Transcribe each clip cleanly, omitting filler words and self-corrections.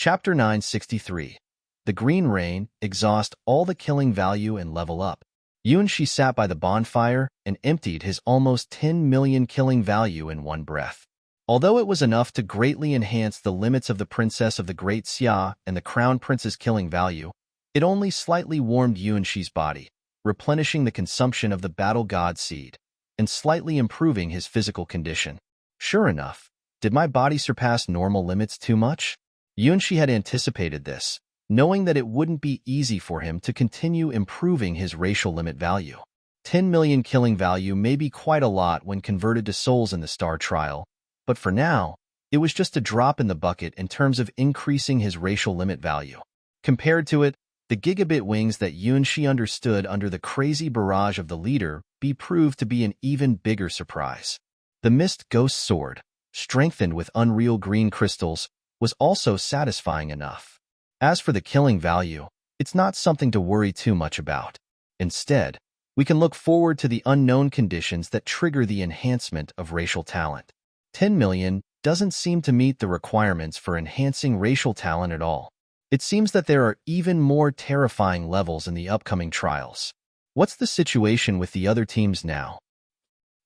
Chapter 963. The Green Rain, exhaust all the killing value and level up. Yunshi sat by the bonfire and emptied his almost 10 million killing value in one breath. Although it was enough to greatly enhance the limits of the Princess of the Great Xia and the Crown Prince's killing value, it only slightly warmed Yunshi's body, replenishing the consumption of the Battle God Seed, and slightly improving his physical condition. Sure enough, did my body surpass normal limits too much? Yunshi had anticipated this, knowing that it wouldn't be easy for him to continue improving his racial limit value. 10 million killing value may be quite a lot when converted to souls in the Star Trial, but for now, it was just a drop in the bucket in terms of increasing his racial limit value. Compared to it, the gigabit wings that Yunshi understood under the crazy barrage of the leader proved to be an even bigger surprise. The Mist Ghost Sword, strengthened with unreal green crystals, was also satisfying enough. As for the killing value, it's not something to worry too much about. Instead, we can look forward to the unknown conditions that trigger the enhancement of racial talent. 10 million doesn't seem to meet the requirements for enhancing racial talent at all. It seems that there are even more terrifying levels in the upcoming trials. What's the situation with the other teams now?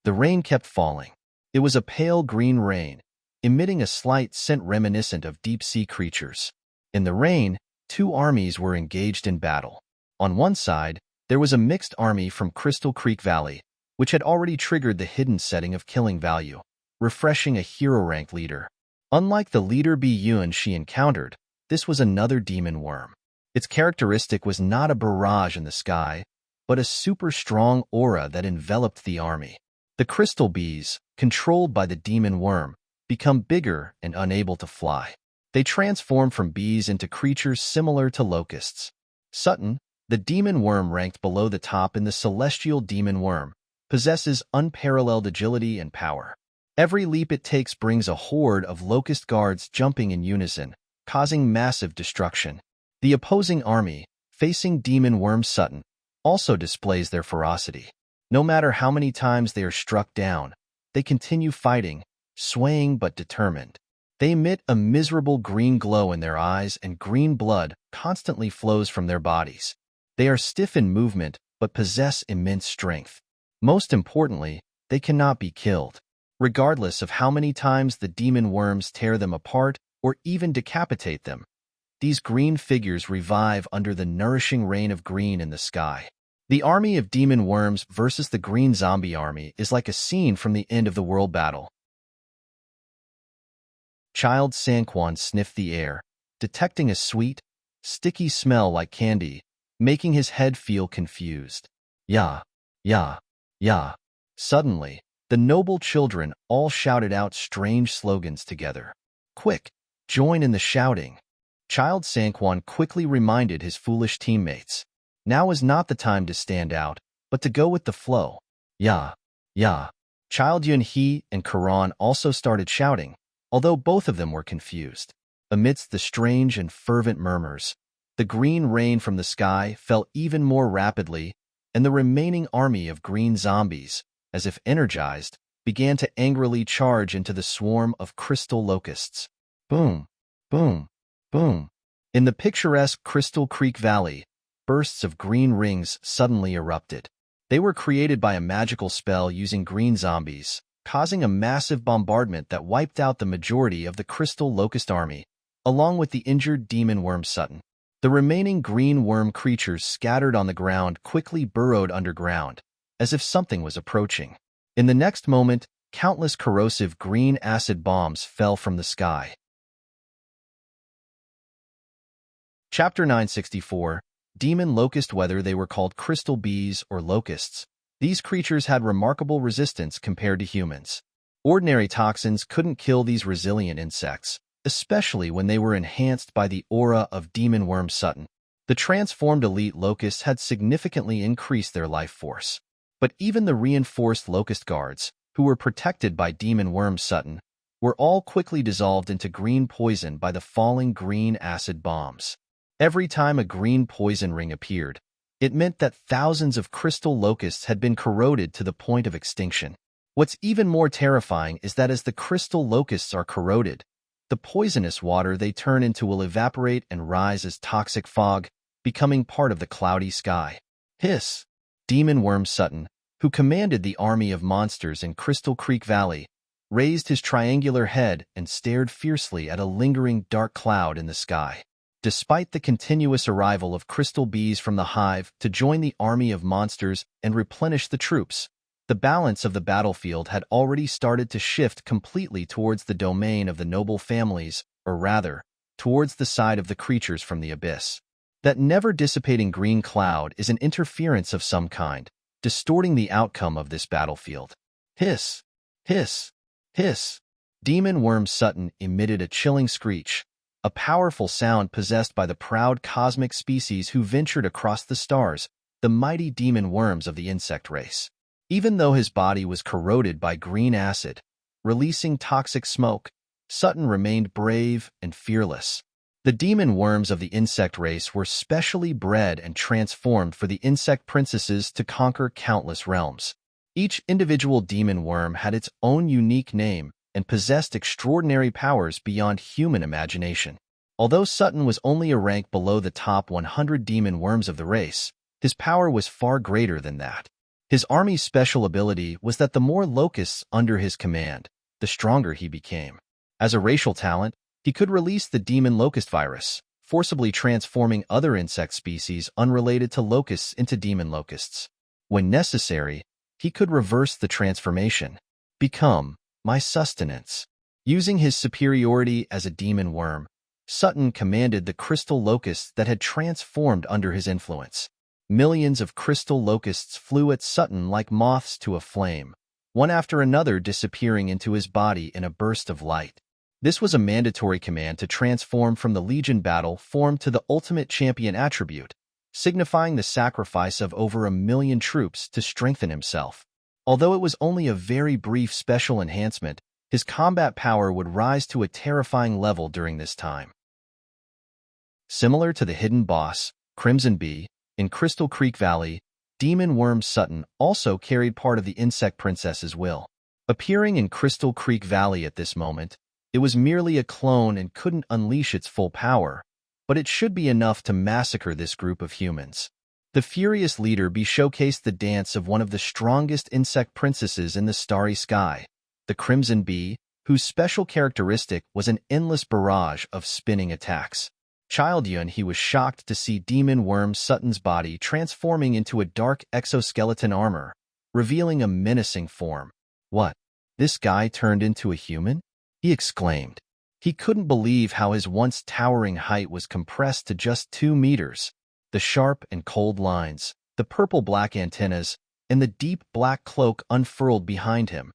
The rain kept falling. It was a pale green rain, emitting a slight scent reminiscent of deep-sea creatures. In the rain, two armies were engaged in battle. On one side, there was a mixed army from Crystal Creek Valley, which had already triggered the hidden setting of killing value, refreshing a hero-rank leader. Unlike the leader Yun she encountered, this was another demon worm. Its characteristic was not a barrage in the sky, but a super strong aura that enveloped the army. The crystal bees, controlled by the demon worm, become bigger and unable to fly. They transform from bees into creatures similar to locusts. Sutton, the demon worm ranked below the top in the celestial demon worm, possesses unparalleled agility and power. Every leap it takes brings a horde of locust guards jumping in unison, causing massive destruction. The opposing army, facing demon worm Sutton, also displays their ferocity. No matter how many times they are struck down, they continue fighting, swaying but determined. They emit a miserable green glow in their eyes, and green blood constantly flows from their bodies. They are stiff in movement but possess immense strength. Most importantly, they cannot be killed. Regardless of how many times the demon worms tear them apart or even decapitate them, these green figures revive under the nourishing rain of green in the sky. The army of demon worms versus the green zombie army is like a scene from the end of the world battle. Child Sanquan sniffed the air, detecting a sweet, sticky smell like candy, making his head feel confused. Yeah, yeah, yeah. Suddenly, the noble children all shouted out strange slogans together. Quick, join in the shouting. Child Sanquan quickly reminded his foolish teammates. Now is not the time to stand out, but to go with the flow. Yeah, yeah. Child Yunhee and Karan also started shouting, although both of them were confused. Amidst the strange and fervent murmurs, the green rain from the sky fell even more rapidly, and the remaining army of green zombies, as if energized, began to angrily charge into the swarm of crystal locusts. Boom, boom, boom. In the picturesque Crystal Creek Valley, bursts of green rings suddenly erupted. They were created by a magical spell using green zombies, causing a massive bombardment that wiped out the majority of the Crystal Locust army, along with the injured demon worm Sutton. The remaining green worm creatures scattered on the ground quickly burrowed underground, as if something was approaching. In the next moment, countless corrosive green acid bombs fell from the sky. Chapter 964. Demon Locust. Whether they were called crystal bees or locusts, these creatures had remarkable resistance compared to humans. Ordinary toxins couldn't kill these resilient insects, especially when they were enhanced by the aura of demon worm Sutton. The transformed elite locusts had significantly increased their life force. But even the reinforced locust guards, who were protected by demon worm Sutton, were all quickly dissolved into green poison by the falling green acid bombs. Every time a green poison ring appeared, it meant that thousands of crystal locusts had been corroded to the point of extinction. What's even more terrifying is that as the crystal locusts are corroded, The poisonous water they turn into will evaporate and rise as toxic fog, becoming part of the cloudy sky. Hiss! Demon Worm Sutton, who commanded the army of monsters in Crystal Creek Valley, raised his triangular head and stared fiercely at a lingering dark cloud in the sky. Despite the continuous arrival of crystal bees from the hive to join the army of monsters and replenish the troops, the balance of the battlefield had already started to shift completely towards the domain of the noble families, or rather, towards the side of the creatures from the abyss. That never-dissipating green cloud is an interference of some kind, distorting the outcome of this battlefield. Hiss! Hiss! Hiss! Demon Worm Sutton emitted a chilling screech, a powerful sound possessed by the proud cosmic species who ventured across the stars, the mighty demon worms of the insect race. Even though his body was corroded by green acid, releasing toxic smoke, Sutton remained brave and fearless. The demon worms of the insect race were specially bred and transformed for the insect princesses to conquer countless realms. Each individual demon worm had its own unique name and possessed extraordinary powers beyond human imagination. Although Sutton was only a rank below the top 100 demon worms of the race, his power was far greater than that. His army's special ability was that the more locusts under his command, the stronger he became. As a racial talent, he could release the demon locust virus, forcibly transforming other insect species unrelated to locusts into demon locusts. When necessary, he could reverse the transformation. Become my sustenance. Using his superiority as a demon worm, Sutton commanded the crystal locusts that had transformed under his influence. Millions of crystal locusts flew at Sutton like moths to a flame, one after another disappearing into his body in a burst of light. This was a mandatory command to transform from the Legion battle form to the ultimate champion attribute, signifying the sacrifice of over 1 million troops to strengthen himself. Although it was only a very brief special enhancement, his combat power would rise to a terrifying level during this time. Similar to the hidden boss, Crimson Bee, in Crystal Creek Valley, Demon Worm Sutton also carried part of the Insect Princess's will. Appearing in Crystal Creek Valley at this moment, it was merely a clone and couldn't unleash its full power, but it should be enough to massacre this group of humans. The furious leader Bee showcased the dance of one of the strongest insect princesses in the starry sky, the Crimson Bee, whose special characteristic was an endless barrage of spinning attacks. Child Yun, he was shocked to see Demon Worm Sutton's body transforming into a dark exoskeleton armor, revealing a menacing form. What? This guy turned into a human? He exclaimed. He couldn't believe how his once towering height was compressed to just 2 meters. The sharp and cold lines, the purple-black antennas, and the deep black cloak unfurled behind him.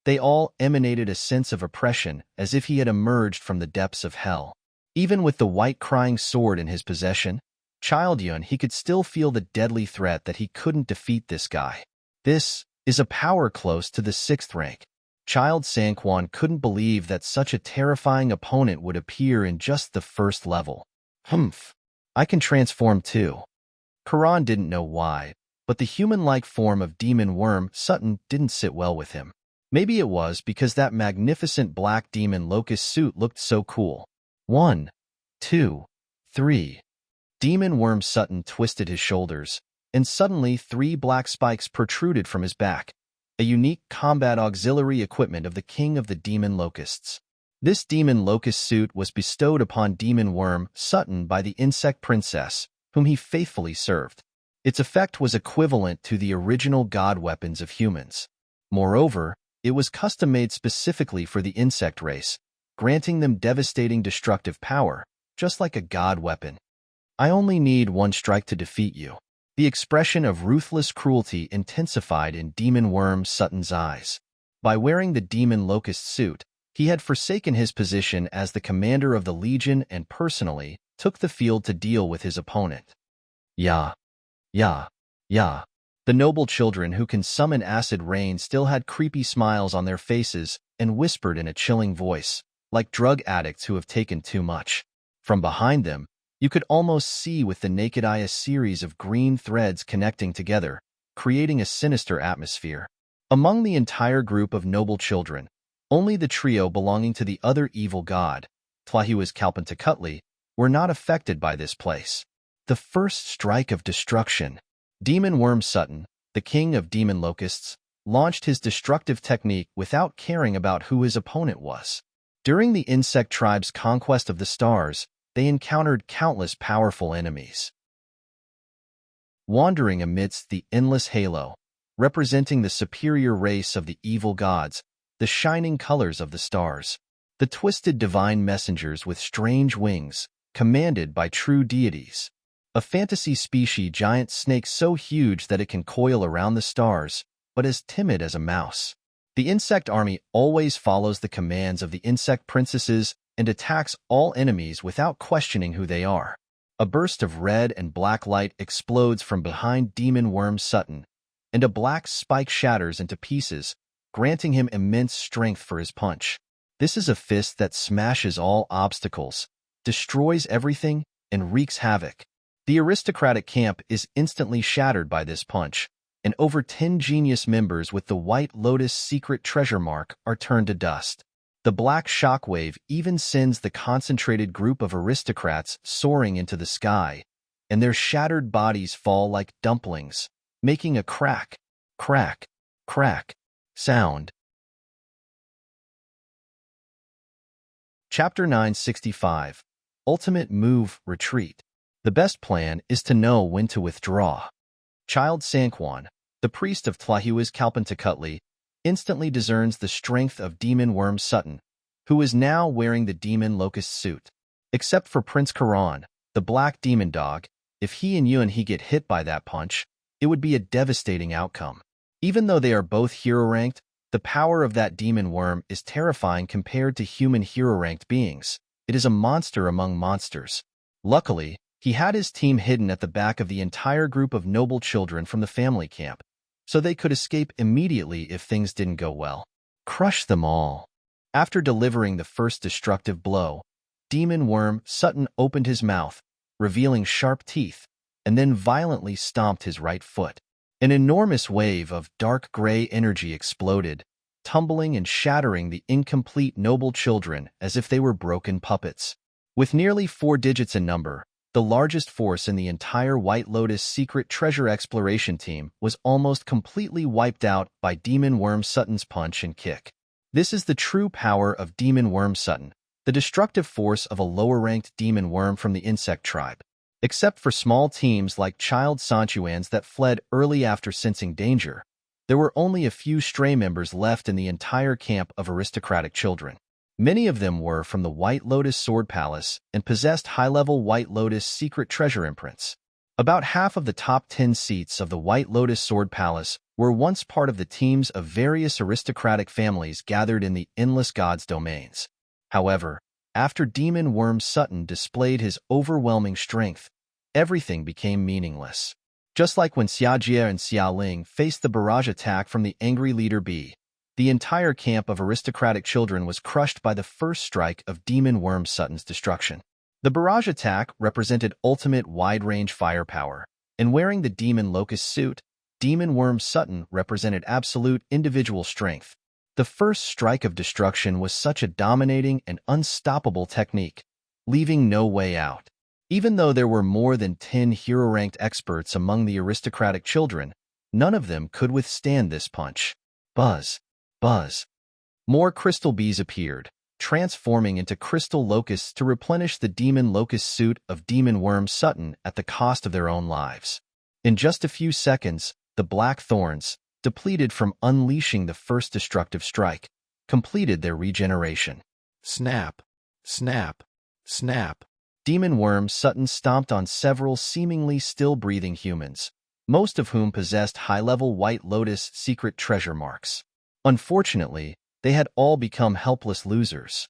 They all emanated a sense of oppression, as if he had emerged from the depths of hell. Even with the white crying sword in his possession, Child Yun, he could still feel the deadly threat that he couldn't defeat this guy. This is a power close to the 6th rank. Child Sanquan couldn't believe that such a terrifying opponent would appear in just the 1st level. Humph. I can transform too. Karan didn't know why, but the human-like form of Demon Worm Sutton didn't sit well with him. Maybe it was because that magnificent black demon locust suit looked so cool. 1, 2, 3. Demon Worm Sutton twisted his shoulders, and suddenly 3 black spikes protruded from his back, a unique combat auxiliary equipment of the king of the demon locusts. This demon locust suit was bestowed upon Demon Worm Sutton by the insect princess, whom he faithfully served. Its effect was equivalent to the original god weapons of humans. Moreover, it was custom-made specifically for the insect race, granting them devastating destructive power, just like a god weapon. I only need 1 strike to defeat you. The expression of ruthless cruelty intensified in Demon Worm Sutton's eyes. By wearing the demon locust suit, he had forsaken his position as the commander of the Legion and personally took the field to deal with his opponent. Yeah. The noble children who can summon acid rain still had creepy smiles on their faces and whispered in a chilling voice, like drug addicts who have taken too much. From behind them, you could almost see with the naked eye a series of green threads connecting together, creating a sinister atmosphere. Among the entire group of noble children, only the trio belonging to the other evil god, Tlahua's Kalpantacutli, were not affected by this place. The first strike of destruction. Demon Worm Sutton, the king of demon locusts, launched his destructive technique without caring about who his opponent was. During the insect tribe's conquest of the stars, they encountered countless powerful enemies. Wandering amidst the endless halo, representing the superior race of the evil gods, the shining colors of the stars, the twisted divine messengers with strange wings, commanded by true deities. A fantasy species giant snake so huge that it can coil around the stars, but as timid as a mouse. The insect army always follows the commands of the insect princesses and attacks all enemies without questioning who they are. A burst of red and black light explodes from behind Demon Worm Sutton, and a black spike shatters into pieces, granting him immense strength for his punch. This is a fist that smashes all obstacles, destroys everything, and wreaks havoc. The aristocratic camp is instantly shattered by this punch, and over 10 genius members with the White Lotus secret treasure mark are turned to dust. The black shockwave even sends the concentrated group of aristocrats soaring into the sky, and their shattered bodies fall like dumplings, making a crack, crack, crack sound. Chapter 965. Ultimate Move Retreat. The best plan is to know when to withdraw. Child Sanquan, the priest of Tlahua's Kalpantacutli, instantly discerns the strength of Demon Worm Sutton, who is now wearing the demon locust suit. Except for Prince Karan, the black demon dog, if he and Yuan-He get hit by that punch, it would be a devastating outcome. Even though they are both hero-ranked, the power of that demon worm is terrifying compared to human hero-ranked beings. It is a monster among monsters. Luckily, he had his team hidden at the back of the entire group of noble children from the family camp, so they could escape immediately if things didn't go well. Crush them all. After delivering the first destructive blow, Demon Worm Sutton opened his mouth, revealing sharp teeth, and then violently stomped his right foot. An enormous wave of dark gray energy exploded, tumbling and shattering the incomplete noble children as if they were broken puppets. With nearly 4 digits in number, the largest force in the entire White Lotus secret treasure exploration team was almost completely wiped out by Demon Worm Sutton's punch and kick. This is the true power of Demon Worm Sutton, the destructive force of a lower-ranked demon worm from the insect tribe. Except for small teams like Child Sanchuans that fled early after sensing danger, there were only a few stray members left in the entire camp of aristocratic children. Many of them were from the White Lotus Sword Palace and possessed high-level White Lotus secret treasure imprints. About half of the top 10 seats of the White Lotus Sword Palace were once part of the teams of various aristocratic families gathered in the Endless Gods domains. However, after Demon Worm Sutton displayed his overwhelming strength, everything became meaningless. Just like when Xiajie and Xiaoling faced the barrage attack from the angry leader B, the entire camp of aristocratic children was crushed by the first strike of Demon Worm Sutton's destruction. The barrage attack represented ultimate wide-range firepower, and wearing the demon locust suit, Demon Worm Sutton represented absolute individual strength. The first strike of destruction was such a dominating and unstoppable technique, leaving no way out. Even though there were more than 10 hero-ranked experts among the aristocratic children, none of them could withstand this punch. Buzz. Buzz. More crystal bees appeared, transforming into crystal locusts to replenish the demon locust suit of Demon Worm Sutton at the cost of their own lives. In just a few seconds, the black thorns, depleted from unleashing the first destructive strike, completed their regeneration. Snap, snap, snap. Demon Worm Sutton stomped on several seemingly still-breathing humans, most of whom possessed high-level White Lotus secret treasure marks. Unfortunately, they had all become helpless losers.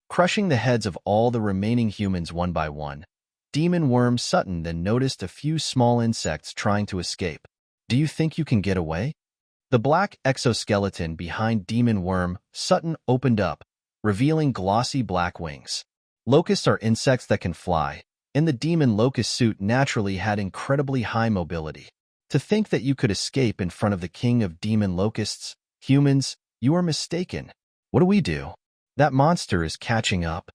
Crushing the heads of all the remaining humans one by one, Demon Worm Sutton then noticed a few small insects trying to escape. Do you think you can get away? The black exoskeleton behind Demon Worm Sutton opened up, revealing glossy black wings. Locusts are insects that can fly, and the demon locust suit naturally had incredibly high mobility. To think that you could escape in front of the king of demon locusts, humans, you are mistaken. What do? That monster is catching up.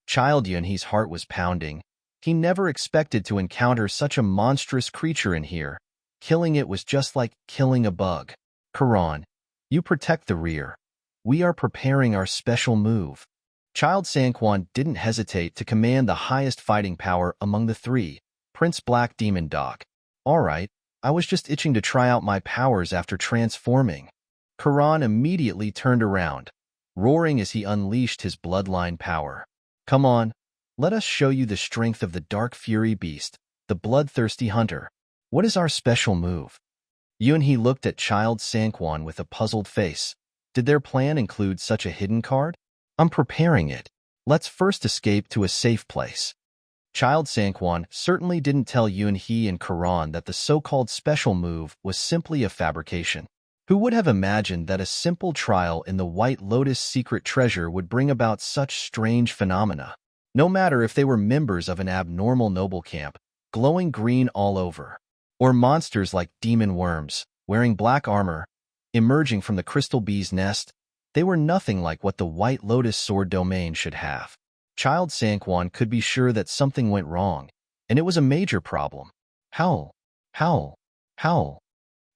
Child Yunhee's heart was pounding. He never expected to encounter such a monstrous creature in here. Killing it was just like killing a bug. Karan, you protect the rear. We are preparing our special move. Child Sanquan didn't hesitate to command the highest fighting power among the three, Prince Black Demon Dog. All right, I was just itching to try out my powers after transforming. Karan immediately turned around, roaring as he unleashed his bloodline power. Come on, let us show you the strength of the Dark Fury Beast, the bloodthirsty hunter. What is our special move? Yunhee looked at Child Sanquan with a puzzled face. Did their plan include such a hidden card? I'm preparing it. Let's first escape to a safe place. Child Sanquan certainly didn't tell Yunhee and Karan that the so-called special move was simply a fabrication. Who would have imagined that a simple trial in the White Lotus secret treasure would bring about such strange phenomena? No matter if they were members of an abnormal noble camp, glowing green all over, or monsters like demon worms, wearing black armor, emerging from the crystal bee's nest, they were nothing like what the White Lotus sword domain should have. Child Sanquan could be sure that something went wrong, and it was a major problem. Howl, howl, howl.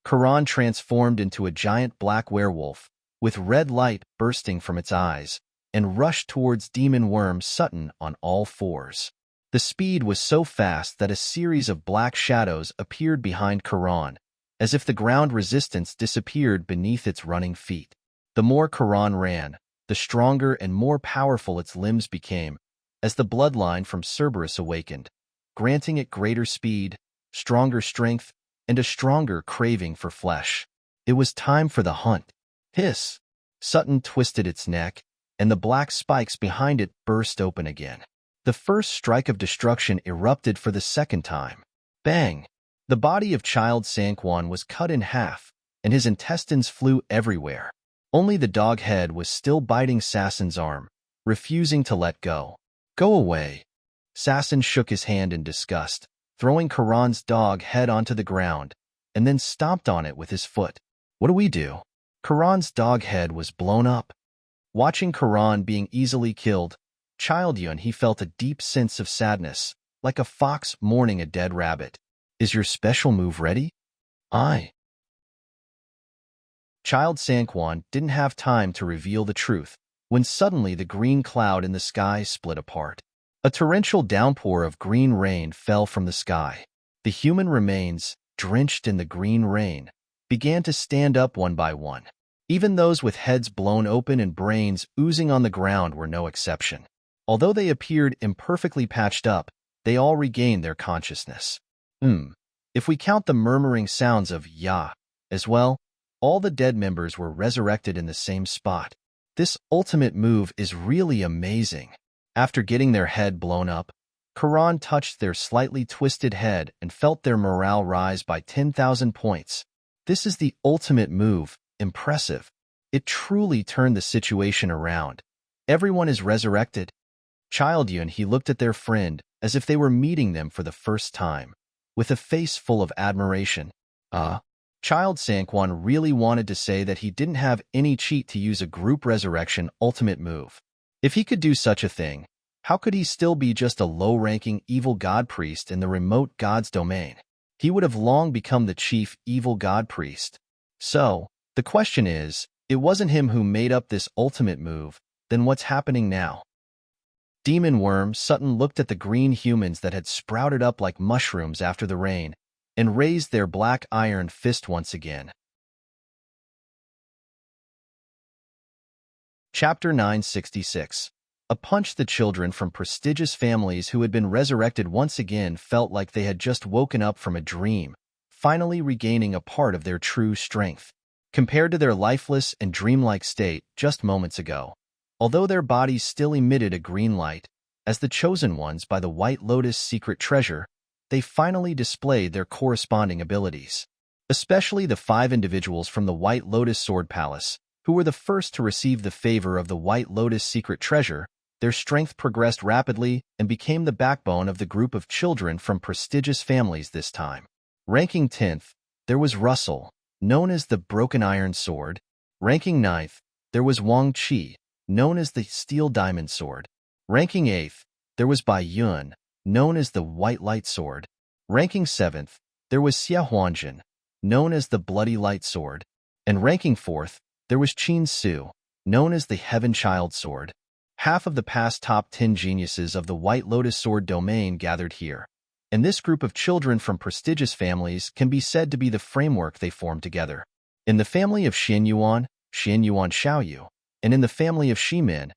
Karan transformed into a giant black werewolf, with red light bursting from its eyes, and rushed towards Demon Worm Sutton on all fours. The speed was so fast that a series of black shadows appeared behind Karan, as if the ground resistance disappeared beneath its running feet. The more Karan ran, the stronger and more powerful its limbs became, as the bloodline from Cerberus awakened, granting it greater speed, stronger strength, and a stronger craving for flesh. It was time for the hunt. Hiss! Sutton twisted its neck, and the black spikes behind it burst open again. The first strike of destruction erupted for the second time. Bang! The body of Child Sanquan was cut in half, and his intestines flew everywhere. Only the dog head was still biting Sassen's arm, refusing to let go. Go away! Sassen shook his hand in disgust, throwing Karan's dog head onto the ground, and then stomped on it with his foot. What do we do? Karan's dog head was blown up. Watching Karan being easily killed, Child Yunhee felt a deep sense of sadness, like a fox mourning a dead rabbit. Is your special move ready? Aye. Child Sanquan didn't have time to reveal the truth, when suddenly the green cloud in the sky split apart. A torrential downpour of green rain fell from the sky. The human remains, drenched in the green rain, began to stand up one by one. Even those with heads blown open and brains oozing on the ground were no exception. Although they appeared imperfectly patched up, they all regained their consciousness. If we count the murmuring sounds of Ya as well, all the dead members were resurrected in the same spot. This ultimate move is really amazing. After getting their head blown up, Karan touched their slightly twisted head and felt their morale rise by 10,000 points. This is the ultimate move. Impressive. It truly turned the situation around. Everyone is resurrected. Child Yunhee looked at their friend as if they were meeting them for the first time, with a face full of admiration. Child Sanquan really wanted to say that he didn't have any cheat to use a group resurrection ultimate move. If he could do such a thing, how could he still be just a low-ranking evil god priest in the remote god's domain? He would have long become the chief evil god priest. So, the question is, it wasn't him who made up this ultimate move, then what's happening now? Demon Worm Sutton looked at the green humans that had sprouted up like mushrooms after the rain, and raised their black iron fist once again. Chapter 966. A punch. The children from prestigious families who had been resurrected once again felt like they had just woken up from a dream, finally regaining a part of their true strength. Compared to their lifeless and dreamlike state just moments ago, although their bodies still emitted a green light, as the chosen ones by the White Lotus secret treasure, they finally displayed their corresponding abilities. Especially the 5 individuals from the White Lotus Sword Palace, who were the first to receive the favor of the White Lotus secret treasure. Their strength progressed rapidly and became the backbone of the group of children from prestigious families this time. Ranking 10th, there was Russell, known as the Broken Iron Sword. Ranking 9th, there was Wang Qi, known as the Steel Diamond Sword. Ranking 8th, there was Bai Yun, known as the White Light Sword. Ranking 7th, there was Xia Huanjin, known as the Bloody Light Sword. And ranking 4th, there was Qin Su, known as the Heaven Child Sword. Half of the past top 10 geniuses of the White Lotus Sword domain gathered here. And this group of children from prestigious families can be said to be the framework they formed together. In the family of Xianyuan Xiaoyu, and in the family of Shimin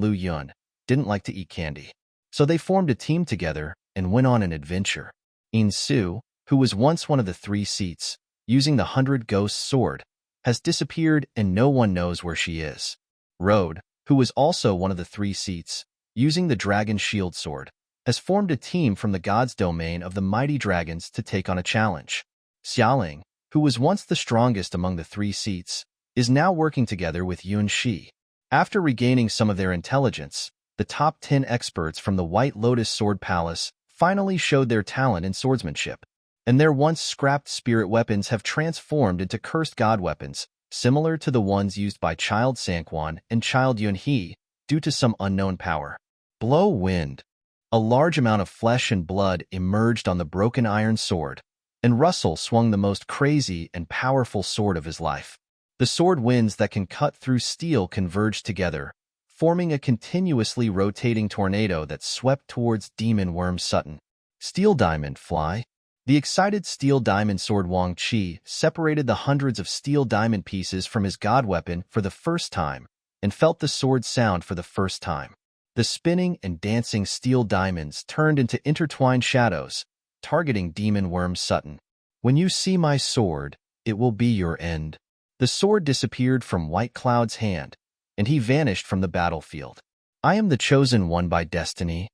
Lu Yun, didn't like to eat candy. So they formed a team together and went on an adventure. In Su, who was once one of the 3 seats, using the 100 Ghosts sword, has disappeared and no one knows where she is. Road, who was also one of the 3 seats, using the Dragon Shield sword, has formed a team from the gods' domain of the mighty dragons to take on a challenge. Xiaoling, who was once the strongest among the 3 seats, is now working together with Yun Shi. After regaining some of their intelligence, the top 10 experts from the White Lotus Sword Palace finally showed their talent in swordsmanship, and their once scrapped spirit weapons have transformed into cursed god weapons, similar to the ones used by Child Sanquan and Child Yunhee, due to some unknown power. Blow wind. A large amount of flesh and blood emerged on the broken iron sword, and Russell swung the most crazy and powerful sword of his life. The sword winds that can cut through steel converged together, forming a continuously rotating tornado that swept towards Demon Worm Sutton. Steel Diamond Fly. The excited Steel Diamond Sword Wang Qi separated the hundreds of steel diamond pieces from his god weapon for the first time and felt the sword sound for the first time. The spinning and dancing steel diamonds turned into intertwined shadows, targeting Demon Worm Sutton. When you see my sword, it will be your end. The sword disappeared from White Cloud's hand, and he vanished from the battlefield. I am the chosen one by destiny.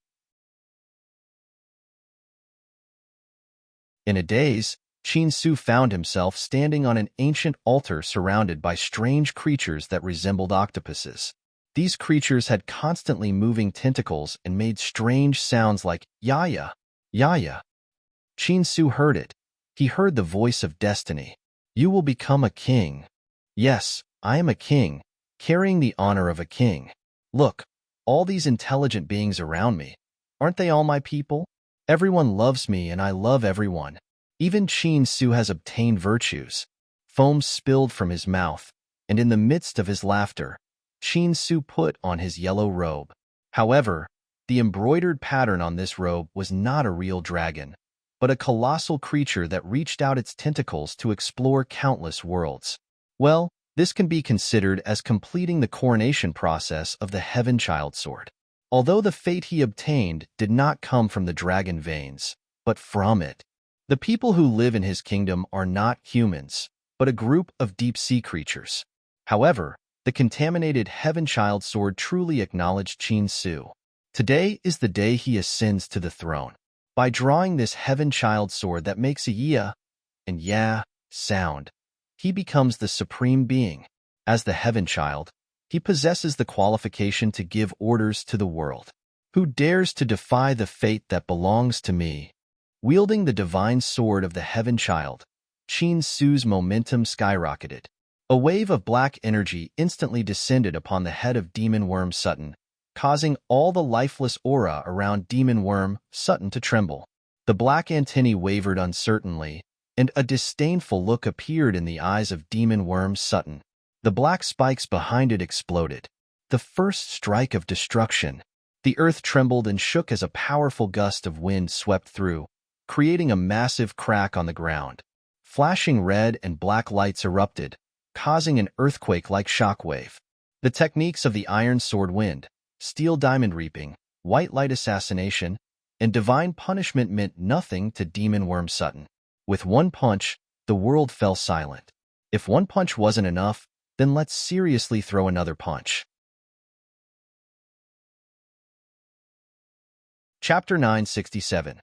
In a daze, Qin Su found himself standing on an ancient altar surrounded by strange creatures that resembled octopuses. These creatures had constantly moving tentacles and made strange sounds like "Yaya, Yaya." Qin Su heard it. He heard the voice of destiny. You will become a king. Yes, I am a king, carrying the honor of a king. Look, all these intelligent beings around me. Aren't they all my people? Everyone loves me and I love everyone. Even Qin Su has obtained virtues. Foam spilled from his mouth, and in the midst of his laughter, Qin Su put on his yellow robe. However, the embroidered pattern on this robe was not a real dragon, but a colossal creature that reached out its tentacles to explore countless worlds. Well, this can be considered as completing the coronation process of the Heaven Child Sword. Although the fate he obtained did not come from the dragon veins, but from it. The people who live in his kingdom are not humans, but a group of deep-sea creatures. However, the contaminated Heaven Child Sword truly acknowledged Qin Su. Today is the day he ascends to the throne. By drawing this Heaven Child Sword that makes a ya and ya sound, he becomes the supreme being. As the Heaven Child, he possesses the qualification to give orders to the world. Who dares to defy the fate that belongs to me? Wielding the divine sword of the Heaven Child, Qin Su's momentum skyrocketed. A wave of black energy instantly descended upon the head of Demon Worm Sutton, causing all the lifeless aura around Demon Worm Sutton to tremble. The black antennae wavered uncertainly, and a disdainful look appeared in the eyes of Demon Worm Sutton. The black spikes behind it exploded. The first strike of destruction. The earth trembled and shook as a powerful gust of wind swept through, creating a massive crack on the ground. Flashing red and black lights erupted, causing an earthquake-like shockwave. The techniques of the Iron Sword Wind, Steel Diamond Reaping, White Light Assassination, and Divine Punishment meant nothing to Demon Worm Sutton. With one punch, the world fell silent. If one punch wasn't enough, then let's seriously throw another punch. Chapter 967.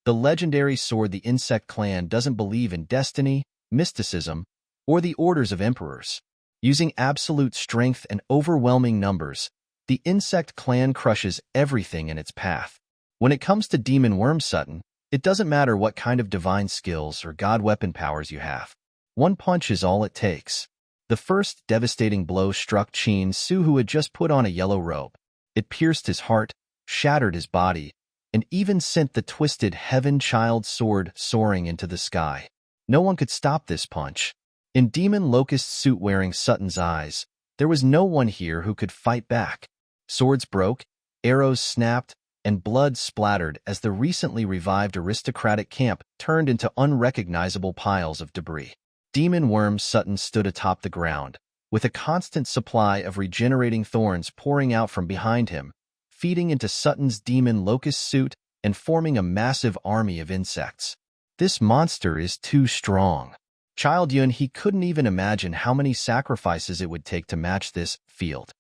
The legendary sword. The insect clan doesn't believe in destiny, mysticism, or the orders of emperors. Using absolute strength and overwhelming numbers, the insect clan crushes everything in its path. When it comes to Demon Worm Sutton, it doesn't matter what kind of divine skills or god weapon powers you have. One punch is all it takes. The first devastating blow struck Qin Su, who had just put on a yellow robe. It pierced his heart, shattered his body, and even sent the twisted Heaven Child sword soaring into the sky. No one could stop this punch. In Demon Locust suit-wearing Sutton's eyes, there was no one here who could fight back. Swords broke, arrows snapped, and blood splattered as the recently revived aristocratic camp turned into unrecognizable piles of debris. Demon Worm Sutton stood atop the ground, with a constant supply of regenerating thorns pouring out from behind him, feeding into Sutton's Demon Locust suit and forming a massive army of insects. This monster is too strong. Child Yun, he couldn't even imagine how many sacrifices it would take to match this field.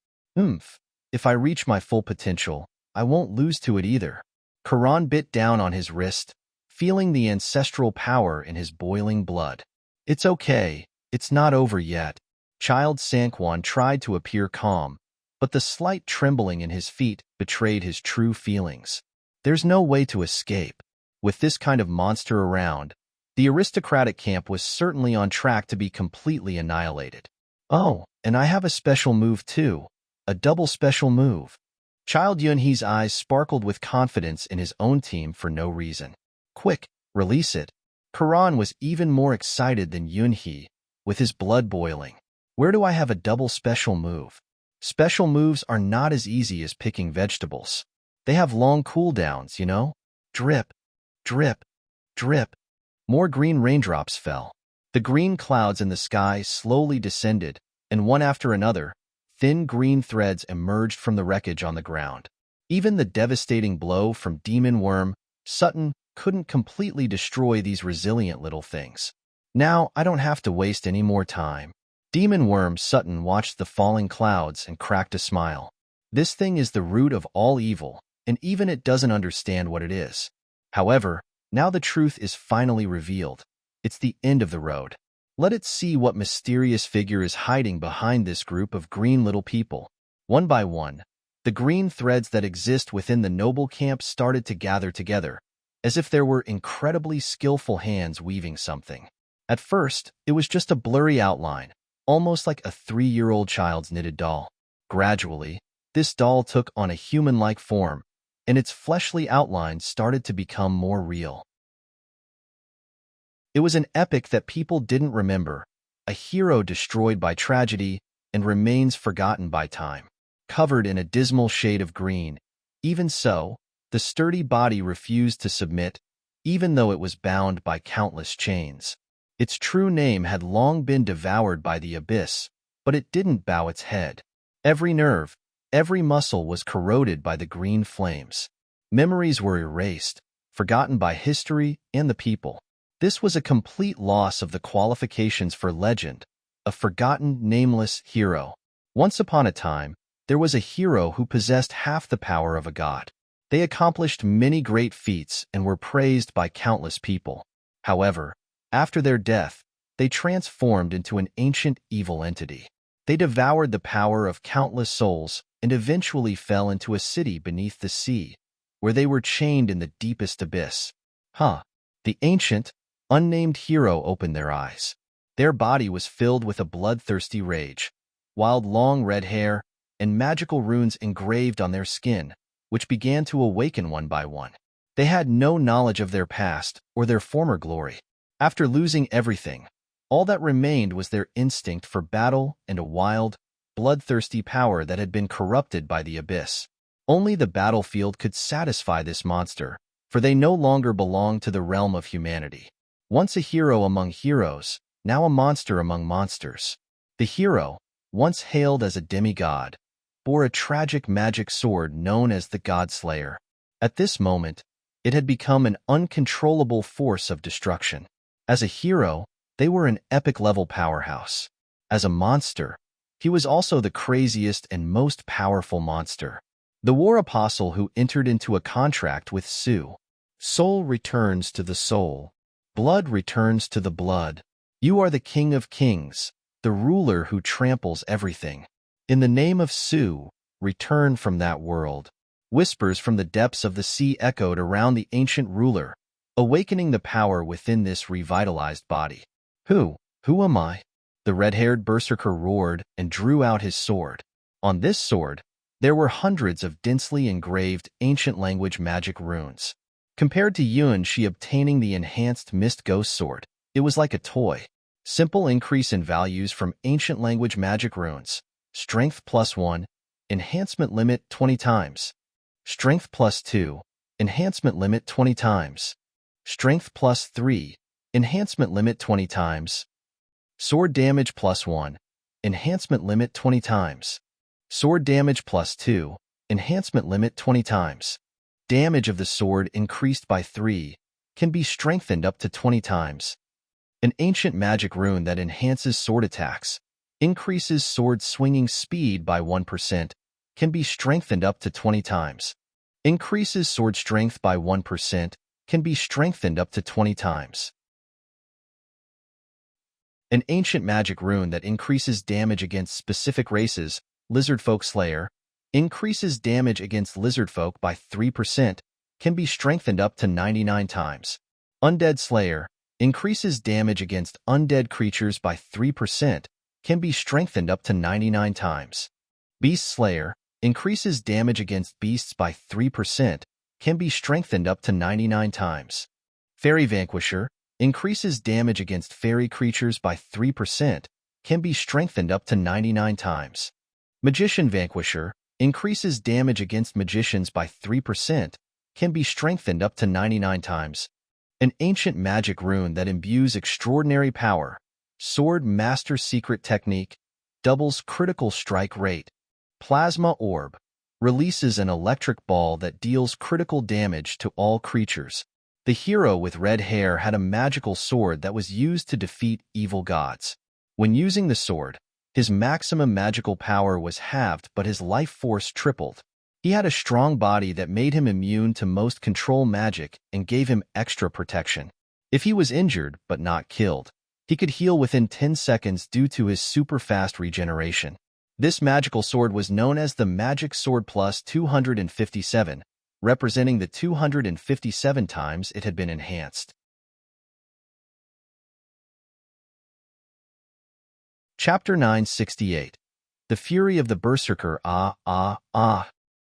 If I reach my full potential, I won't lose to it either. Karan bit down on his wrist, feeling the ancestral power in his boiling blood. It's okay, it's not over yet. Child Sanquan tried to appear calm, but the slight trembling in his feet betrayed his true feelings. There's no way to escape. With this kind of monster around, the aristocratic camp was certainly on track to be completely annihilated. Oh, and I have a special move too. A double special move. Child Yunhee's eyes sparkled with confidence in his own team for no reason. Quick, release it. Karan was even more excited than Yunhee, with his blood boiling. Where do I have a double special move? Special moves are not as easy as picking vegetables. They have long cooldowns, you know? Drip, drip, drip. More green raindrops fell. The green clouds in the sky slowly descended, and one after another, thin green threads emerged from the wreckage on the ground. Even the devastating blow from Demon Worm Sutton couldn't completely destroy these resilient little things. Now I don't have to waste any more time. Demon Worm Sutton watched the falling clouds and cracked a smile. This thing is the root of all evil, and even it doesn't understand what it is. However, now the truth is finally revealed. It's the end of the road. Let it see what mysterious figure is hiding behind this group of green little people. One by one, the green threads that exist within the noble camp started to gather together, as if there were incredibly skillful hands weaving something. At first, it was just a blurry outline, almost like a 3-year-old child's knitted doll. Gradually, this doll took on a human-like form, and its fleshly outlines started to become more real. It was an epic that people didn't remember, a hero destroyed by tragedy and remains forgotten by time. Covered in a dismal shade of green, even so, the sturdy body refused to submit, even though it was bound by countless chains. Its true name had long been devoured by the abyss, but it didn't bow its head. Every nerve, every muscle was corroded by the green flames. Memories were erased, forgotten by history and the people. This was a complete loss of the qualifications for legend, a forgotten, nameless hero. Once upon a time, there was a hero who possessed half the power of a god. They accomplished many great feats and were praised by countless people. However, after their death, they transformed into an ancient evil entity. They devoured the power of countless souls and eventually fell into a city beneath the sea, where they were chained in the deepest abyss. The ancient, unnamed hero opened their eyes. Their body was filled with a bloodthirsty rage, wild long red hair, and magical runes engraved on their skin, which began to awaken one by one. They had no knowledge of their past or their former glory. After losing everything, all that remained was their instinct for battle and a wild, bloodthirsty power that had been corrupted by the abyss. Only the battlefield could satisfy this monster, for they no longer belonged to the realm of humanity. Once a hero among heroes, now a monster among monsters. The hero, once hailed as a demigod, bore a tragic magic sword known as the God-Slayer. At this moment, it had become an uncontrollable force of destruction. As a hero, they were an epic-level powerhouse. As a monster, he was also the craziest and most powerful monster. The war apostle who entered into a contract with Su. Soul returns to the soul. Blood returns to the blood. You are the king of kings, the ruler who tramples everything. In the name of Su, return from that world. Whispers from the depths of the sea echoed around the ancient ruler, awakening the power within this revitalized body. Who am I? The red-haired berserker roared and drew out his sword. On this sword, there were hundreds of densely engraved ancient language magic runes. Compared to Yuan-Shi obtaining the enhanced Mist Ghost Sword, it was like a toy. Simple increase in values from ancient language magic runes. Strength +1, enhancement limit 20 times. Strength +2, enhancement limit 20 times. Strength +3, enhancement limit 20 times. Sword damage +1, enhancement limit 20 times. Sword damage +2, enhancement limit 20 times. Damage of the sword increased by 3, can be strengthened up to 20 times. An ancient magic rune that enhances sword attacks, increases sword swinging speed by 1%, can be strengthened up to 20 times. Increases sword strength by 1%, can be strengthened up to 20 times. An ancient magic rune that increases damage against specific races, Lizardfolk Slayer, increases damage against lizardfolk by 3%, can be strengthened up to 99 times. Undead Slayer, increases damage against undead creatures by 3%, can be strengthened up to 99 times. Beast Slayer, increases damage against beasts by 3%, can be strengthened up to 99 times. Fairy Vanquisher, increases damage against fairy creatures by 3%, can be strengthened up to 99 times. Magician Vanquisher, increases damage against magicians by 3%, can be strengthened up to 99 times. An ancient magic rune that imbues extraordinary power. Sword Master Secret Technique, doubles critical strike rate. Plasma Orb, releases an electric ball that deals critical damage to all creatures. The hero with red hair had a magical sword that was used to defeat evil gods. When using the sword, his maximum magical power was halved, but his life force tripled. He had a strong body that made him immune to most control magic and gave him extra protection. If he was injured but not killed, he could heal within 10 seconds due to his super-fast regeneration. This magical sword was known as the Magic Sword Plus 257, representing the 257 times it had been enhanced. Chapter 968. The Fury of the Berserker.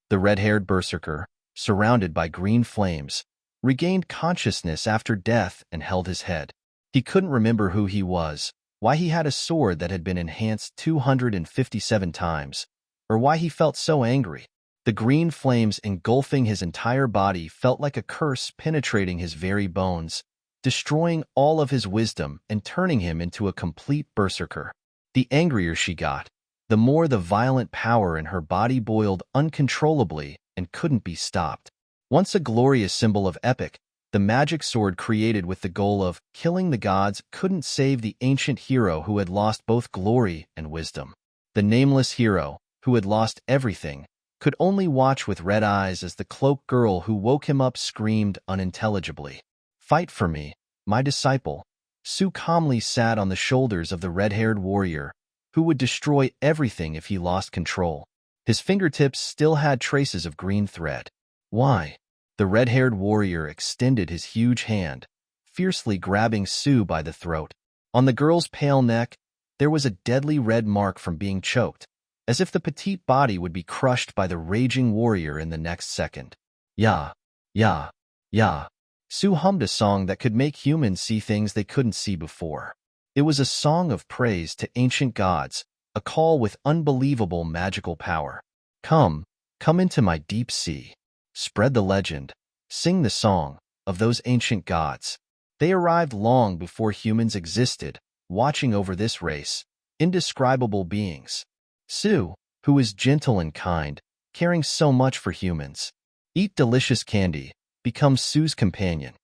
The red-haired berserker, surrounded by green flames, regained consciousness after death and held his head. He couldn't remember who he was, why he had a sword that had been enhanced 257 times, or why he felt so angry. The green flames engulfing his entire body felt like a curse penetrating his very bones, destroying all of his wisdom and turning him into a complete berserker. The angrier she got, the more the violent power in her body boiled uncontrollably and couldn't be stopped. Once a glorious symbol of epic, the magic sword created with the goal of killing the gods couldn't save the ancient hero who had lost both glory and wisdom. The nameless hero, who had lost everything, could only watch with red eyes as the cloaked girl who woke him up screamed unintelligibly, "Fight for me, my disciple." Su calmly sat on the shoulders of the red-haired warrior, who would destroy everything if he lost control. His fingertips still had traces of green thread. Why? The red-haired warrior extended his huge hand, fiercely grabbing Su by the throat. On the girl's pale neck, there was a deadly red mark from being choked, as if the petite body would be crushed by the raging warrior in the next second. "Ya, ya, ya." Su hummed a song that could make humans see things they couldn't see before. It was a song of praise to ancient gods, a call with unbelievable magical power. Come into my deep sea. Spread the legend, sing the song of those ancient gods. They arrived long before humans existed, watching over this race, indescribable beings. Su, who is gentle and kind, caring so much for humans. Eat delicious candy, become Su's companion.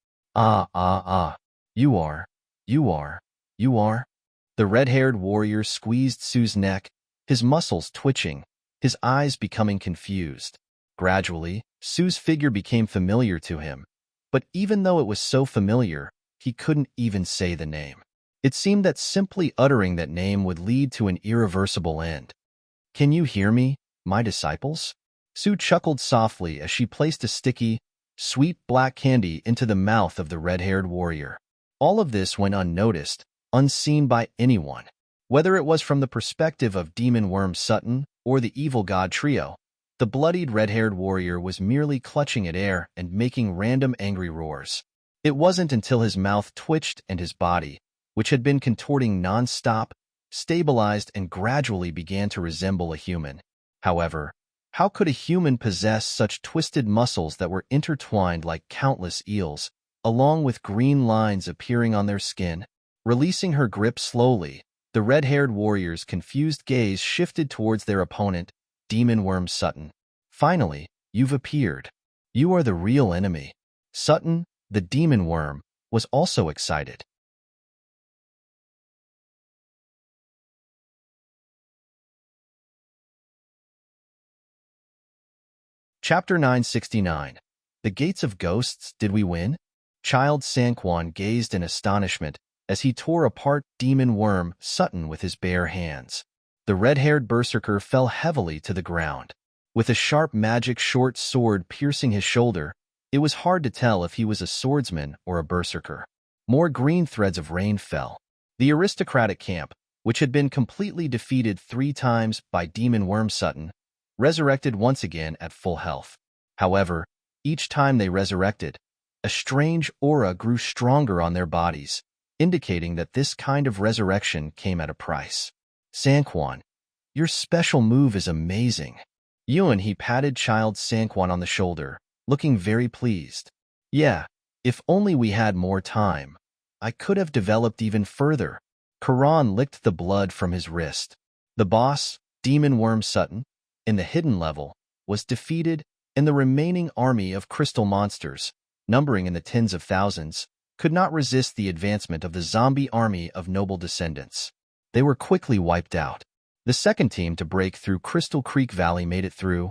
You are. The red-haired warrior squeezed Su's neck, his muscles twitching, his eyes becoming confused. Gradually, Su's figure became familiar to him, but even though it was so familiar, he couldn't even say the name. It seemed that simply uttering that name would lead to an irreversible end. "Can you hear me, my disciples?" Su chuckled softly as she placed a sticky, sweet black candy into the mouth of the red-haired warrior. All of this went unnoticed, unseen by anyone. Whether it was from the perspective of demon worm Sutton or the evil god trio, the bloodied red-haired warrior was merely clutching at air and making random angry roars. It wasn't until his mouth twitched and his body, which had been contorting non-stop, stabilized and gradually began to resemble a human. However, how could a human possess such twisted muscles that were intertwined like countless eels, along with green lines appearing on their skin? Releasing her grip slowly, the red-haired warrior's confused gaze shifted towards their opponent, Demon Worm Sutton. Finally, you've appeared. You are the real enemy. Sutton, the demon worm, was also excited. Chapter 969. The Gates of Ghosts, Did We Win? Child Sanquan gazed in astonishment as he tore apart demon worm Sutton with his bare hands. The red-haired berserker fell heavily to the ground. With a sharp magic short sword piercing his shoulder, it was hard to tell if he was a swordsman or a berserker. More green threads of rain fell. The aristocratic camp, which had been completely defeated 3 times by demon worm Sutton, resurrected once again at full health. However, each time they resurrected, a strange aura grew stronger on their bodies, indicating that this kind of resurrection came at a price. Sanquan, your special move is amazing. He patted child Sanquan on the shoulder, looking very pleased. Yeah, if only we had more time. I could have developed even further. Karan licked the blood from his wrist. The boss, Demon Worm Sutton, in the hidden level, was defeated, and the remaining army of crystal monsters, numbering in the tens of thousands, could not resist the advancement of the zombie army of noble descendants. They were quickly wiped out. The second team to break through Crystal Creek Valley made it through.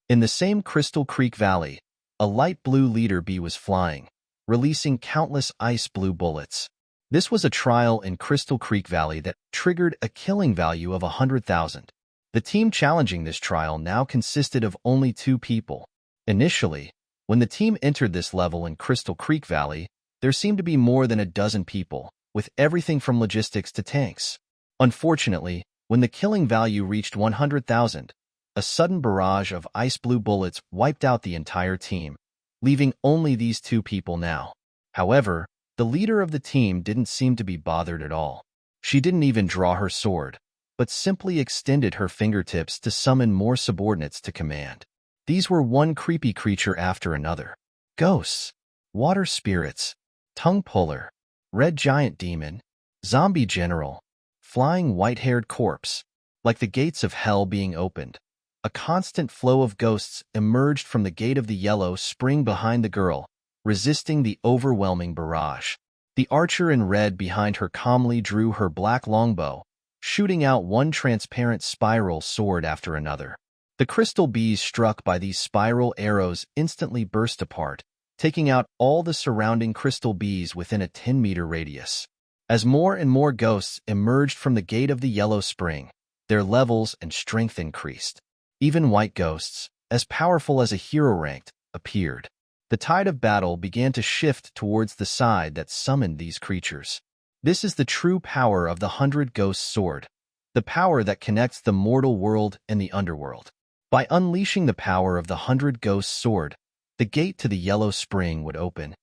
In the same Crystal Creek Valley, a light blue leader bee was flying, releasing countless ice blue bullets. This was a trial in Crystal Creek Valley that triggered a killing value of 100,000. The team challenging this trial now consisted of only 2 people. Initially, when the team entered this level in Crystal Creek Valley, there seemed to be more than a dozen people, with everything from logistics to tanks. Unfortunately, when the killing value reached 100,000, a sudden barrage of ice blue bullets wiped out the entire team, leaving only these 2 people now. However, the leader of the team didn't seem to be bothered at all. She didn't even draw her sword, but simply extended her fingertips to summon more subordinates to command. These were one creepy creature after another. Ghosts, water spirits, tongue puller, red giant demon, zombie general, flying white-haired corpse. Like the gates of hell being opened, a constant flow of ghosts emerged from the gate of the yellow spring behind the girl, resisting the overwhelming barrage. The archer in red behind her calmly drew her black longbow, shooting out one transparent spiral sword after another. The crystal bees struck by these spiral arrows instantly burst apart, taking out all the surrounding crystal bees within a 10-meter radius. As more and more ghosts emerged from the gate of the yellow spring, their levels and strength increased. Even white ghosts, as powerful as a hero ranked, appeared. The tide of battle began to shift towards the side that summoned these creatures. This is the true power of the 100 Ghosts Sword, the power that connects the mortal world and the underworld. By unleashing the power of the 100 Ghosts Sword, the gate to the yellow spring would open.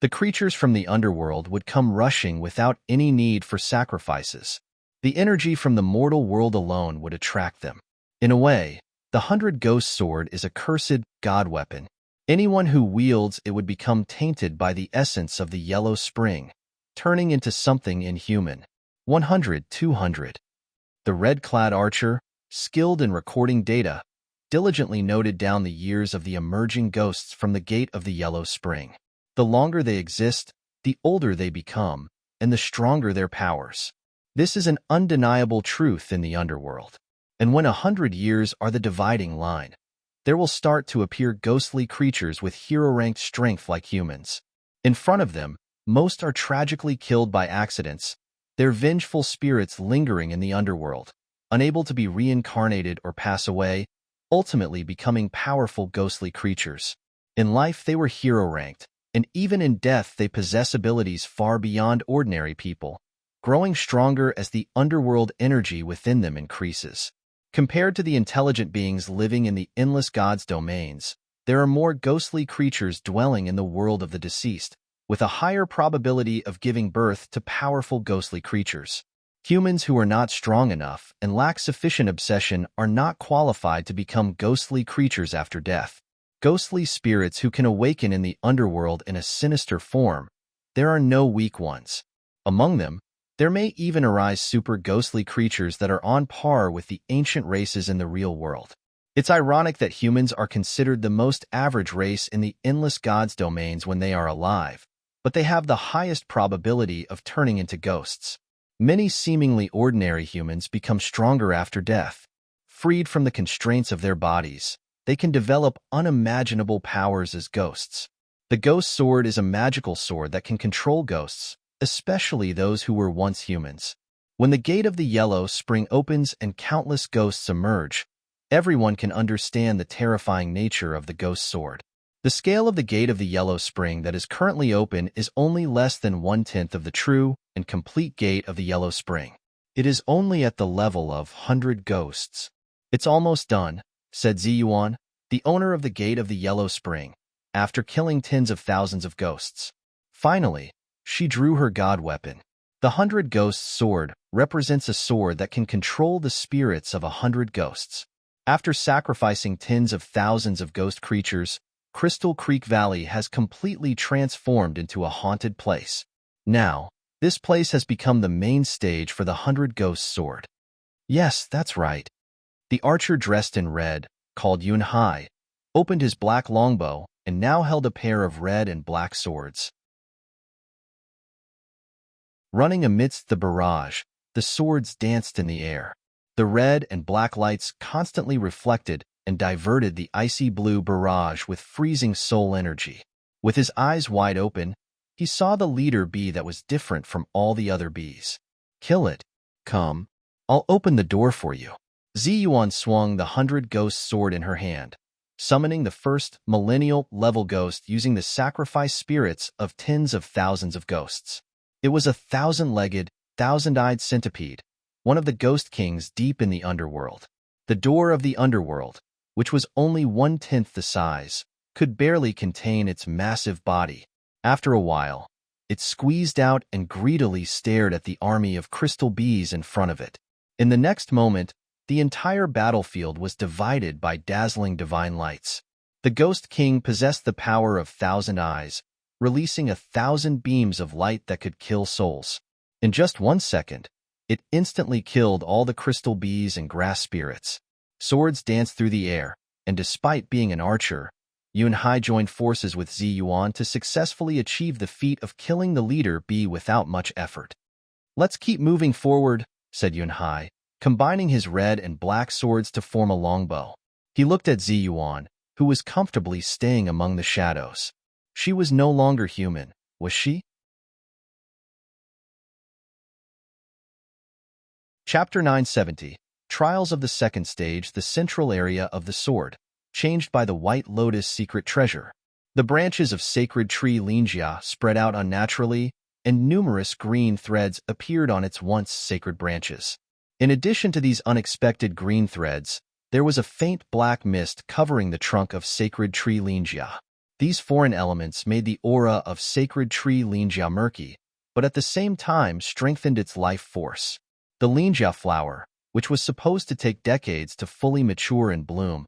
The creatures from the underworld would come rushing without any need for sacrifices. The energy from the mortal world alone would attract them. In a way, the 100 Ghost Sword is a cursed god weapon. Anyone who wields it would become tainted by the essence of the yellow spring, turning into something inhuman. 100, 200. The red-clad archer, skilled in recording data, diligently noted down the years of the emerging ghosts from the gate of the yellow spring. The longer they exist, the older they become, and the stronger their powers. This is an undeniable truth in the underworld. And when 100 years are the dividing line, there will start to appear ghostly creatures with hero-ranked strength like humans. In front of them, most are tragically killed by accidents, their vengeful spirits lingering in the underworld, unable to be reincarnated or pass away, ultimately becoming powerful ghostly creatures. In life they were hero-ranked, and even in death they possess abilities far beyond ordinary people, growing stronger as the underworld energy within them increases. Compared to the intelligent beings living in the endless gods' domains, there are more ghostly creatures dwelling in the world of the deceased, with a higher probability of giving birth to powerful ghostly creatures. Humans who are not strong enough and lack sufficient obsession are not qualified to become ghostly creatures after death. Ghostly spirits who can awaken in the underworld in a sinister form, there are no weak ones. Among them, there may even arise super ghostly creatures that are on par with the ancient races in the real world. It's ironic that humans are considered the most average race in the endless gods' domains when they are alive, but they have the highest probability of turning into ghosts. Many seemingly ordinary humans become stronger after death. Freed from the constraints of their bodies, they can develop unimaginable powers as ghosts. The ghost sword is a magical sword that can control ghosts, especially those who were once humans. When the gate of the yellow spring opens and countless ghosts emerge, everyone can understand the terrifying nature of the ghost sword. The scale of the gate of the yellow spring that is currently open is only less than 1/10 of the true and complete gate of the yellow spring. It is only at the level of 100 ghosts. "It's almost done," said Ziyuan, the owner of the gate of the yellow spring, after killing tens of thousands of ghosts. Finally, she drew her god weapon. The 100 Ghosts sword represents a sword that can control the spirits of 100 ghosts. After sacrificing tens of thousands of ghost creatures, Crystal Creek Valley has completely transformed into a haunted place. Now, this place has become the main stage for the 100 Ghosts sword. Yes, that's right. The archer dressed in red, called Yunhai, opened his black longbow and now held a pair of red and black swords. Running amidst the barrage, the swords danced in the air. The red and black lights constantly reflected and diverted the icy blue barrage with freezing soul energy. With his eyes wide open, he saw the leader bee that was different from all the other bees. "Kill it. Come. I'll open the door for you." Ziyuan swung the 100 Ghost sword in her hand, summoning the first millennial-level ghost using the sacrifice spirits of tens of thousands of ghosts. It was a 1,000-legged, 1,000-eyed centipede, one of the ghost kings deep in the underworld. The door of the underworld, which was only 1/10 the size, could barely contain its massive body. After a while, it squeezed out and greedily stared at the army of crystal bees in front of it. In the next moment, the entire battlefield was divided by dazzling divine lights. The Ghost King possessed the power of 1,000 eyes, releasing 1,000 beams of light that could kill souls. In just 1 second, it instantly killed all the crystal bees and grass spirits. Swords danced through the air, and despite being an archer, Yunhai joined forces with Ziyuan to successfully achieve the feat of killing the leader bee without much effort. "Let's keep moving forward," said Yunhai, combining his red and black swords to form a longbow. He looked at Ziyuan, who was comfortably staying among the shadows. She was no longer human, was she? Chapter 970, Trials of the Second Stage, the central area of the sword, changed by the White Lotus secret treasure. The branches of sacred tree Lingjia spread out unnaturally, and numerous green threads appeared on its once sacred branches. In addition to these unexpected green threads, there was a faint black mist covering the trunk of sacred tree Lingjia. These foreign elements made the aura of sacred tree Lingjia murky, but at the same time strengthened its life force. The Lingjia flower, which was supposed to take decades to fully mature and bloom,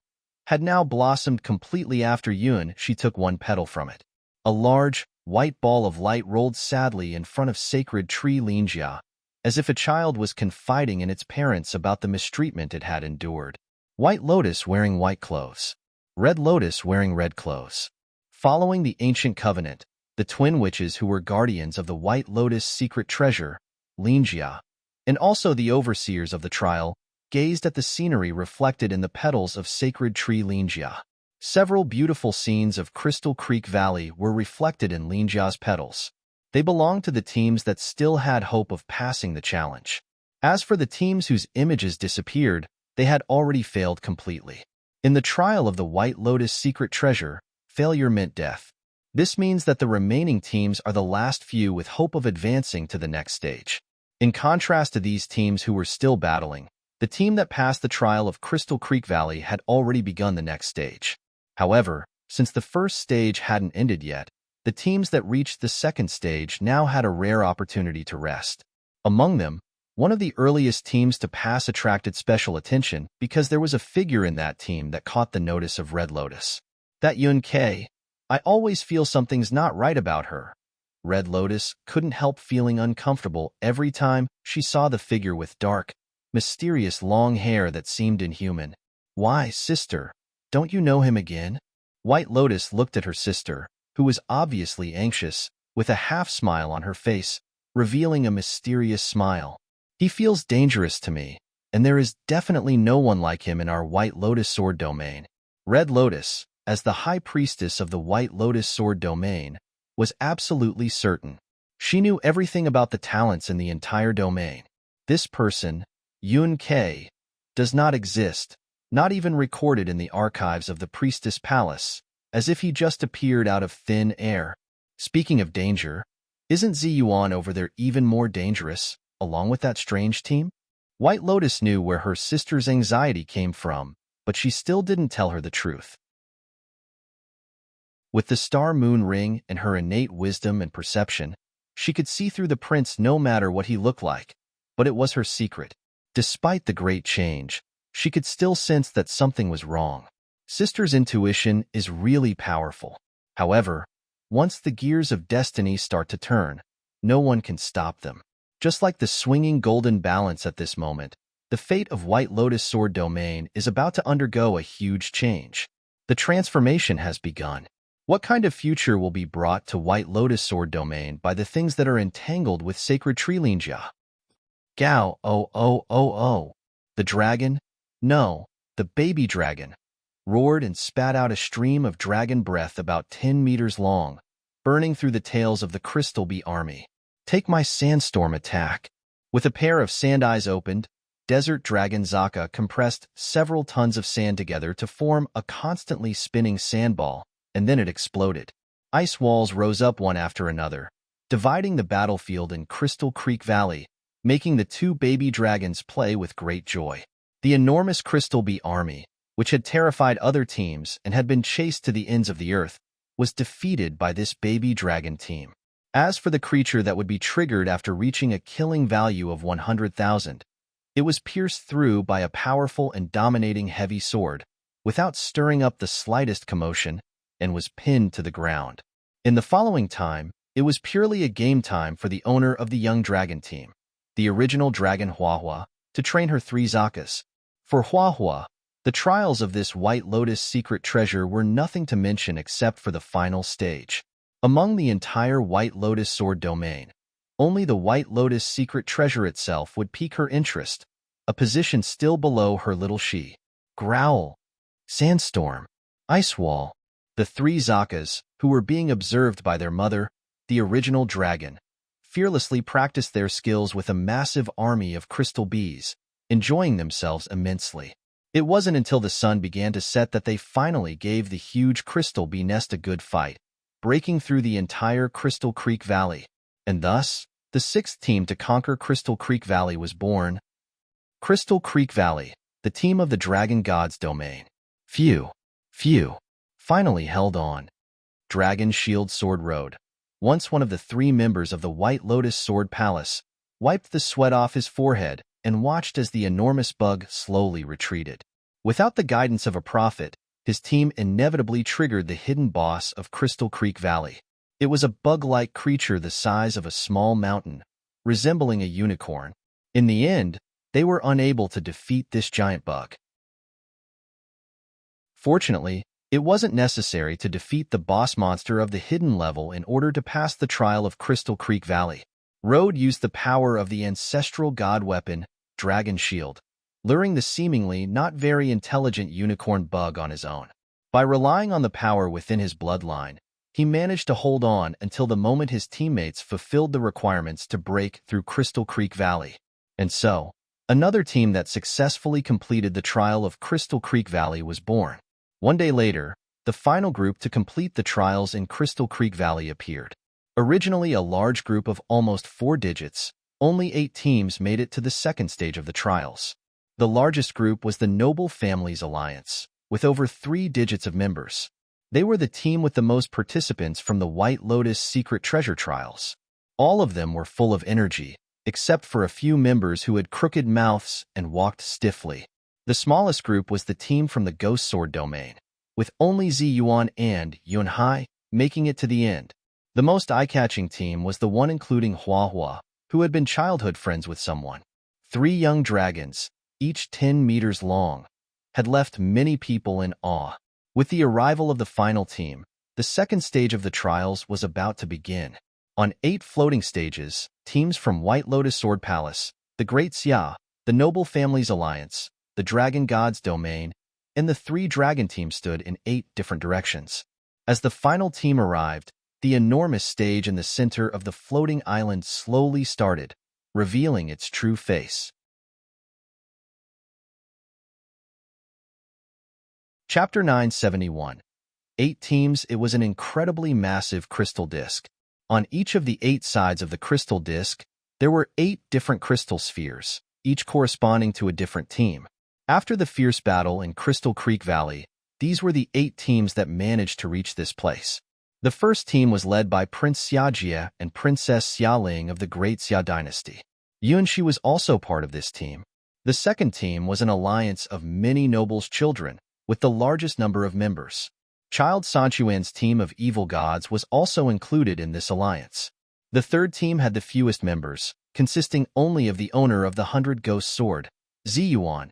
had now blossomed completely after she took one petal from it. A large, white ball of light rolled sadly in front of sacred tree Lingjia, as if a child was confiding in its parents about the mistreatment it had endured. White Lotus wearing white clothes. Red Lotus wearing red clothes. Following the ancient covenant, the twin witches who were guardians of the White Lotus secret treasure, Lingjia, and also the overseers of the trial, gazed at the scenery reflected in the petals of sacred tree Lingjia. Several beautiful scenes of Crystal Creek Valley were reflected in Lingjia's petals. They belonged to the teams that still had hope of passing the challenge. As for the teams whose images disappeared, they had already failed completely. In the trial of the White Lotus secret treasure, failure meant death. This means that the remaining teams are the last few with hope of advancing to the next stage. In contrast to these teams who were still battling, the team that passed the trial of Crystal Creek Valley had already begun the next stage. However, since the first stage hadn't ended yet, the teams that reached the second stage now had a rare opportunity to rest. Among them, one of the earliest teams to pass attracted special attention because there was a figure in that team that caught the notice of Red Lotus. That Yun K. I always feel something's not right about her. Red Lotus couldn't help feeling uncomfortable every time she saw the figure with dark, mysterious long hair that seemed inhuman. Why, sister, don't you know him again? White Lotus looked at her sister, who was obviously anxious, with a half-smile on her face, revealing a mysterious smile. He feels dangerous to me, and there is definitely no one like him in our White Lotus Sword domain. Red Lotus, as the High Priestess of the White Lotus Sword domain, was absolutely certain. She knew everything about the talents in the entire domain. This person, Yun K, does not exist, not even recorded in the archives of the Priestess Palace, as if he just appeared out of thin air. Speaking of danger, isn't Ziyuan over there even more dangerous, along with that strange team? White Lotus knew where her sister's anxiety came from, but she still didn't tell her the truth. With the star moon ring and her innate wisdom and perception, she could see through the prince no matter what he looked like, but it was her secret. Despite the great change, she could still sense that something was wrong. Sister's intuition is really powerful. However, once the gears of destiny start to turn, no one can stop them. Just like the swinging golden balance at this moment, the fate of White Lotus Sword domain is about to undergo a huge change. The transformation has begun. What kind of future will be brought to White Lotus Sword domain by the things that are entangled with Sacred Tree Linjia? Gao, oh. The dragon? No, the baby dragon, roared and spat out a stream of dragon breath about 10 meters long, burning through the tails of the Crystal Bee army. Take my sandstorm attack. With a pair of sand eyes opened, Desert Dragon Zaka compressed several tons of sand together to form a constantly spinning sandball, and then it exploded. Ice walls rose up one after another, dividing the battlefield in Crystal Creek Valley, making the two baby dragons play with great joy. The enormous Crystal Bee army, which had terrified other teams and had been chased to the ends of the earth, was defeated by this baby dragon team. As for the creature that would be triggered after reaching a killing value of 100,000, it was pierced through by a powerful and dominating heavy sword, without stirring up the slightest commotion, and was pinned to the ground. In the following time, it was purely a game time for the owner of the young dragon team, the original dragon Huahua, to train her 3 Zakas. For Huahua, the trials of this White Lotus secret treasure were nothing to mention except for the final stage. Among the entire White Lotus Sword domain, only the White Lotus secret treasure itself would pique her interest, a position still below her little she. Growl, Sandstorm, Ice Wall. The 3 Zakas, who were being observed by their mother, the original dragon, fearlessly practiced their skills with a massive army of crystal bees, enjoying themselves immensely. It wasn't until the sun began to set that they finally gave the huge crystal bee nest a good fight, breaking through the entire Crystal Creek Valley. And thus, the 6th team to conquer Crystal Creek Valley was born. Crystal Creek Valley, the team of the Dragon Gods domain. Phew. Finally held on. Dragon Shield Sword Road, once one of the 3 members of the White Lotus Sword Palace, wiped the sweat off his forehead and watched as the enormous bug slowly retreated. Without the guidance of a prophet, his team inevitably triggered the hidden boss of Crystal Creek Valley. It was a bug-like creature the size of a small mountain, resembling a unicorn. In the end, they were unable to defeat this giant bug. Fortunately, it wasn't necessary to defeat the boss monster of the hidden level in order to pass the trial of Crystal Creek Valley. Road used the power of the ancestral god weapon, Dragon Shield, luring the seemingly not very intelligent unicorn bug on his own. By relying on the power within his bloodline, he managed to hold on until the moment his teammates fulfilled the requirements to break through Crystal Creek Valley. And so, another team that successfully completed the trial of Crystal Creek Valley was born. One day later, the final group to complete the trials in Crystal Creek Valley appeared. Originally a large group of almost 4 digits, only 8 teams made it to the second stage of the trials. The largest group was the Noble Families Alliance, with over 3 digits of members. They were the team with the most participants from the White Lotus Secret Treasure Trials. All of them were full of energy, except for a few members who had crooked mouths and walked stiffly. The smallest group was the team from the Ghost Sword domain, with only Ziyuan and Yunhai making it to the end. The most eye-catching team was the one including Hua, who had been childhood friends with someone. 3 young dragons, each 10 meters long, had left many people in awe. With the arrival of the final team, the second stage of the trials was about to begin. On 8 floating stages, teams from White Lotus Sword Palace, the Great Xia, the Noble Families Alliance, the Dragon Gods Domain, and the 3 dragon teams stood in 8 different directions. As the final team arrived, the enormous stage in the center of the floating island slowly started, revealing its true face. Chapter 971. 8 teams. It was an incredibly massive crystal disk. On each of the 8 sides of the crystal disk, there were 8 different crystal spheres, each corresponding to a different team. After the fierce battle in Crystal Creek Valley, these were the 8 teams that managed to reach this place. The first team was led by Prince Xiajie and Princess Xialing of the Great Xia Dynasty. Yunxi was also part of this team. The second team was an alliance of many nobles' children, with the largest number of members. Child Sanchuan's team of evil gods was also included in this alliance. The third team had the fewest members, consisting only of the owner of the 100 Ghost Sword, Ziyuan,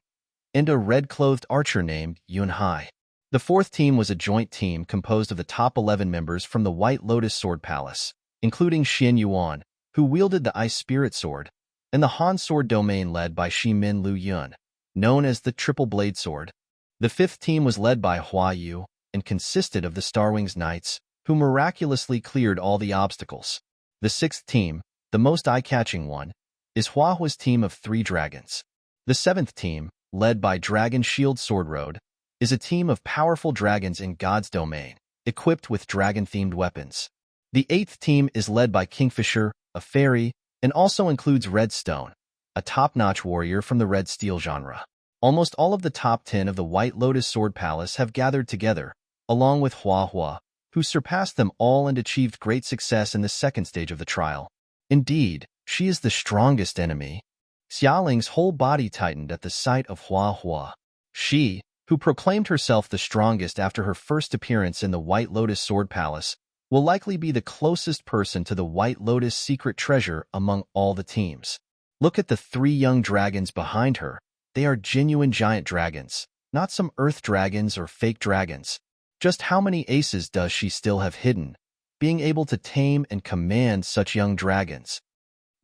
and a red-clothed archer named Yunhai. The fourth team was a joint team composed of the top 11 members from the White Lotus Sword Palace, including Xin Yuan, who wielded the Ice Spirit Sword, and the Han Sword domain led by Shimin Lu Yun, known as the Triple Blade Sword. The fifth team was led by Hua Yu and consisted of the Starwings Knights, who miraculously cleared all the obstacles. The sixth team, the most eye-catching one, is Hua's team of 3 dragons. The seventh team, led by Dragon Shield Sword Road, is a team of powerful dragons in God's domain, equipped with dragon-themed weapons. The 8th team is led by Kingfisher, a fairy, and also includes Redstone, a top-notch warrior from the Red Steel genre. Almost all of the top 10 of the White Lotus Sword Palace have gathered together, along with Hua, who surpassed them all and achieved great success in the second stage of the trial. Indeed, she is the strongest enemy. Xialing's whole body tightened at the sight of Hua. She, who proclaimed herself the strongest after her first appearance in the White Lotus Sword Palace, will likely be the closest person to the White Lotus secret treasure among all the teams. Look at the 3 young dragons behind her. They are genuine giant dragons, not some earth dragons or fake dragons. Just how many aces does she still have hidden, being able to tame and command such young dragons?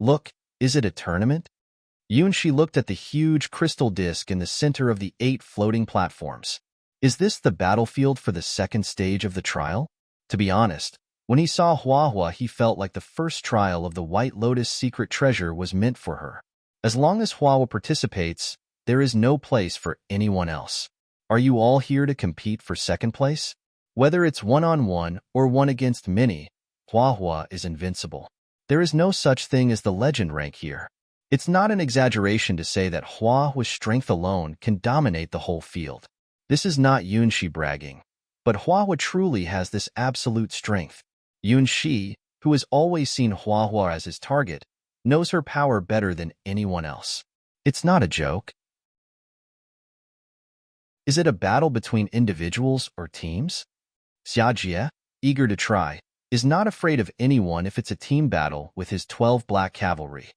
Look, is it a tournament? Yunxi looked at the huge crystal disk in the center of the 8 floating platforms. Is this the battlefield for the second stage of the trial? To be honest, when he saw Hua, he felt like the first trial of the White Lotus secret treasure was meant for her. As long as Hua participates, there is no place for anyone else. Are you all here to compete for second place? Whether it's one-on-one or one against many, Hua is invincible. There is no such thing as the legend rank here. It's not an exaggeration to say that Hua's strength alone can dominate the whole field. This is not Yunxi bragging, but Hua truly has this absolute strength. Yunxi, who has always seen Hua as his target, knows her power better than anyone else. It's not a joke. Is it a battle between individuals or teams? Xiajie, eager to try, is not afraid of anyone if it's a team battle with his 12 black cavalry.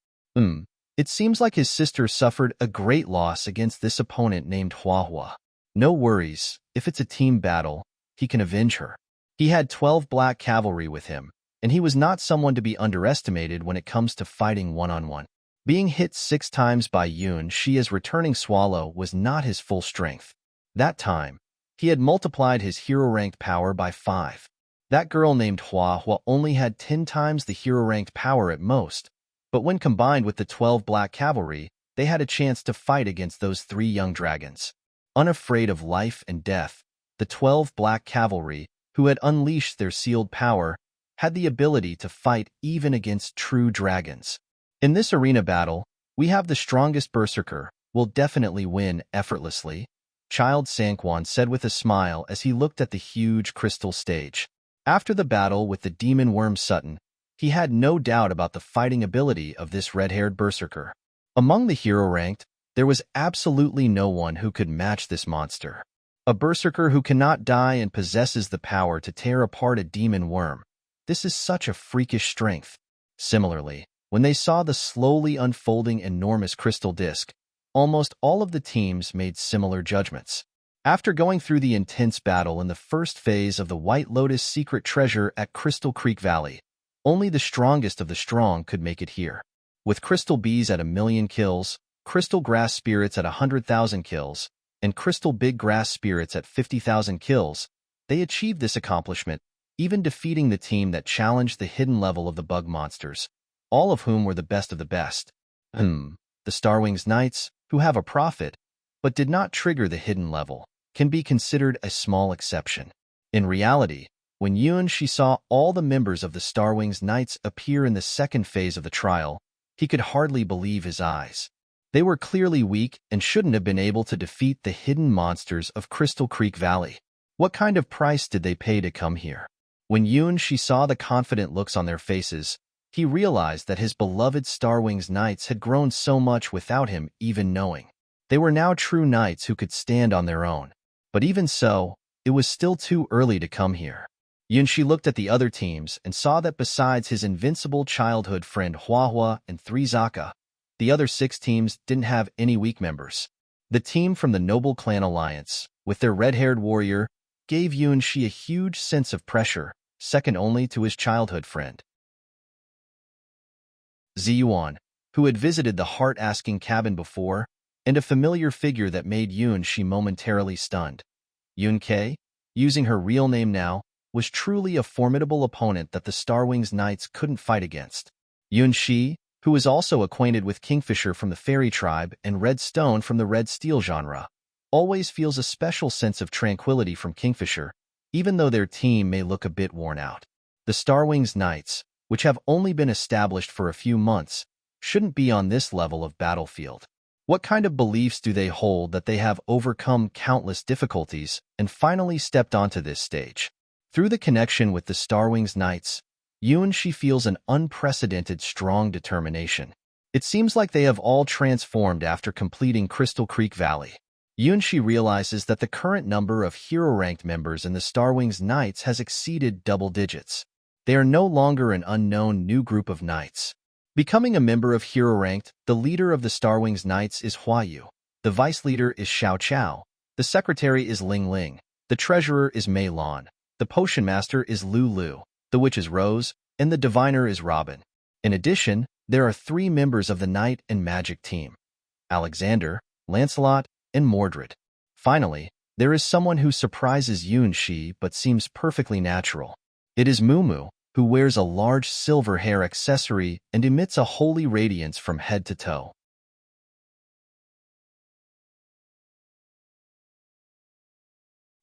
It seems like his sister suffered a great loss against this opponent named Hua. No worries, if it's a team battle, he can avenge her. He had 12 black cavalry with him, and he was not someone to be underestimated when it comes to fighting one-on-one. Being hit 6 times by Yunxi as returning Swallow was not his full strength. That time, he had multiplied his hero-ranked power by 5. That girl named Hua only had 10 times the hero-ranked power at most, but when combined with the 12 black cavalry, they had a chance to fight against those 3 young dragons. Unafraid of life and death, the 12 black cavalry, who had unleashed their sealed power, had the ability to fight even against true dragons. In this arena battle, we have the strongest berserker, will definitely win effortlessly, Child Sanquan said with a smile as he looked at the huge crystal stage. After the battle with the demon worm Sutton, he had no doubt about the fighting ability of this red-haired berserker. Among the hero ranked, there was absolutely no one who could match this monster. A berserker who cannot die and possesses the power to tear apart a demon worm. This is such a freakish strength. Similarly, when they saw the slowly unfolding enormous crystal disc, almost all of the teams made similar judgments. After going through the intense battle in the first phase of the White Lotus secret treasure at Crystal Creek Valley, only the strongest of the strong could make it here. With Crystal Bees at 1,000,000 kills, Crystal Grass Spirits at 100,000 kills, and Crystal Big Grass Spirits at 50,000 kills, they achieved this accomplishment, even defeating the team that challenged the hidden level of the bug monsters, all of whom were the best of the best. The Starwings Knights, who have a profit, but did not trigger the hidden level, can be considered a small exception. In reality, when Yuan-Shi saw all the members of the Starwings Knights appear in the second phase of the trial, he could hardly believe his eyes. They were clearly weak and shouldn't have been able to defeat the hidden monsters of Crystal Creek Valley. What kind of price did they pay to come here? When Yuan-Shi saw the confident looks on their faces, he realized that his beloved Starwings Knights had grown so much without him even knowing. They were now true knights who could stand on their own. But even so, it was still too early to come here. Yuan-Shi looked at the other teams and saw that besides his invincible childhood friend Huahua and 3 Zaka, the other 6 teams didn't have any weak members. The team from the Noble Clan Alliance, with their red-haired warrior, gave Yuan-Shi a huge sense of pressure, second only to his childhood friend Ziyuan, who had visited the heart-asking cabin before, and a familiar figure that made Yuan-Shi momentarily stunned. Yun-Kei, using her real name now, was truly a formidable opponent that the Starwings Knights couldn't fight against. Yun-Shi, who was also acquainted with Kingfisher from the Fairy Tribe and Red Stone from the Red Steel genre, always feels a special sense of tranquility from Kingfisher, even though their team may look a bit worn out. The Starwings Knights, which have only been established for a few months, shouldn't be on this level of battlefield. What kind of beliefs do they hold that they have overcome countless difficulties and finally stepped onto this stage? Through the connection with the Starwings Knights, Yuan-Shi feels an unprecedented strong determination. It seems like they have all transformed after completing Crystal Creek Valley. Yuan-Shi realizes that the current number of hero-ranked members in the Starwings Knights has exceeded double digits. They are no longer an unknown new group of knights. Becoming a member of Hero Ranked, the leader of the Starwings Knights is Huayu, the vice leader is Xiao Chao, the secretary is Ling Ling, the treasurer is Mei Lan, the potion master is Lu Lu, the witch is Rose, and the diviner is Robin. In addition, there are 3 members of the Knight and Magic team: Alexander, Lancelot, and Mordred. Finally, there is someone who surprises Yuan-Shi but seems perfectly natural. It is Mumu, who wears a large silver hair accessory and emits a holy radiance from head to toe.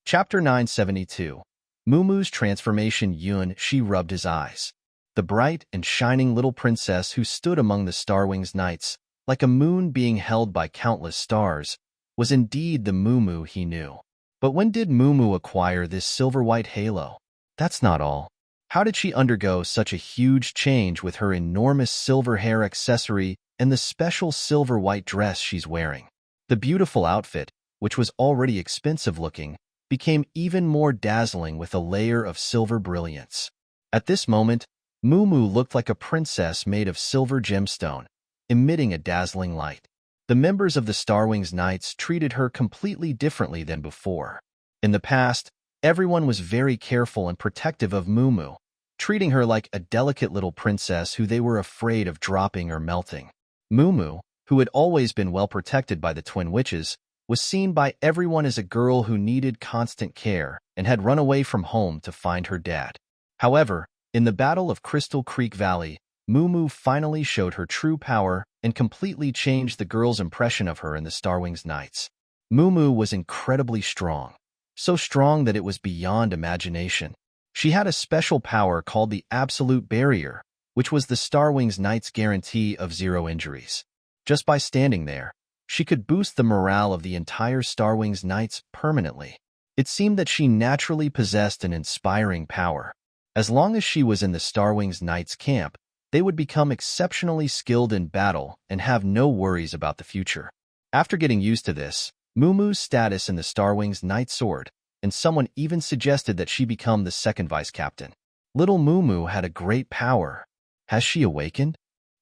Chapter 972. Mumu's Transformation. Yuan-Shi rubbed his eyes. The bright and shining little princess who stood among the Starwings Knights, like a moon being held by countless stars, was indeed the Mumu he knew. But when did Mumu acquire this silver-white halo? That's not all. How did she undergo such a huge change with her enormous silver hair accessory and the special silver-white dress she's wearing? The beautiful outfit, which was already expensive-looking, became even more dazzling with a layer of silver brilliance. At this moment, Mumu looked like a princess made of silver gemstone, emitting a dazzling light. The members of the Starwings Knights treated her completely differently than before. In the past, everyone was very careful and protective of Mumu, treating her like a delicate little princess who they were afraid of dropping or melting. Mumu, who had always been well protected by the twin witches, was seen by everyone as a girl who needed constant care and had run away from home to find her dad. However, in the Battle of Crystal Creek Valley, Mumu finally showed her true power and completely changed the girl's impression of her in the Starwings Knights. Mumu was incredibly strong, so strong that it was beyond imagination. She had a special power called the Absolute Barrier, which was the Starwings Knight's guarantee of 0 injuries. Just by standing there, she could boost the morale of the entire Starwings Knights permanently. It seemed that she naturally possessed an inspiring power. As long as she was in the Starwings Knights camp, they would become exceptionally skilled in battle and have no worries about the future. After getting used to this, Mumu's status in the Starwings Knight soared, and someone even suggested that she become the second vice-captain. Little Mumu had a great power. Has she awakened?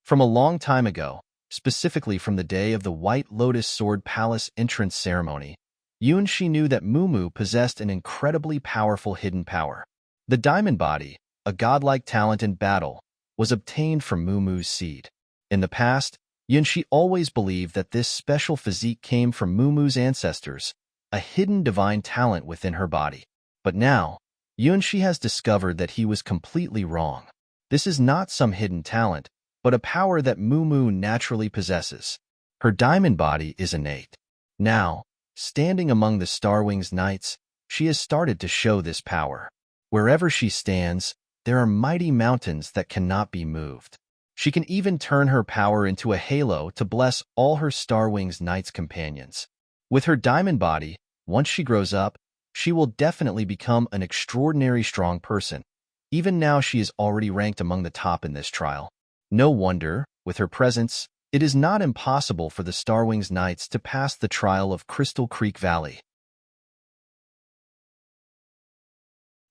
From a long time ago, specifically from the day of the White Lotus Sword Palace entrance ceremony, Yunshi knew that Mumu possessed an incredibly powerful hidden power. The Diamond Body, a godlike talent in battle, was obtained from Mumu's seed. In the past, Yunshi always believed that this special physique came from Mumu's ancestors, a hidden divine talent within her body. But now, Yunshi has discovered that he was completely wrong. This is not some hidden talent, but a power that Mumu naturally possesses. Her diamond body is innate. Now, standing among the Starwings Knights, she has started to show this power. Wherever she stands, there are mighty mountains that cannot be moved. She can even turn her power into a halo to bless all her Starwings Knights companions. With her diamond body, once she grows up, she will definitely become an extraordinary strong person. Even now she is already ranked among the top in this trial. No wonder, with her presence, it is not impossible for the Starwings Knights to pass the trial of Crystal Creek Valley.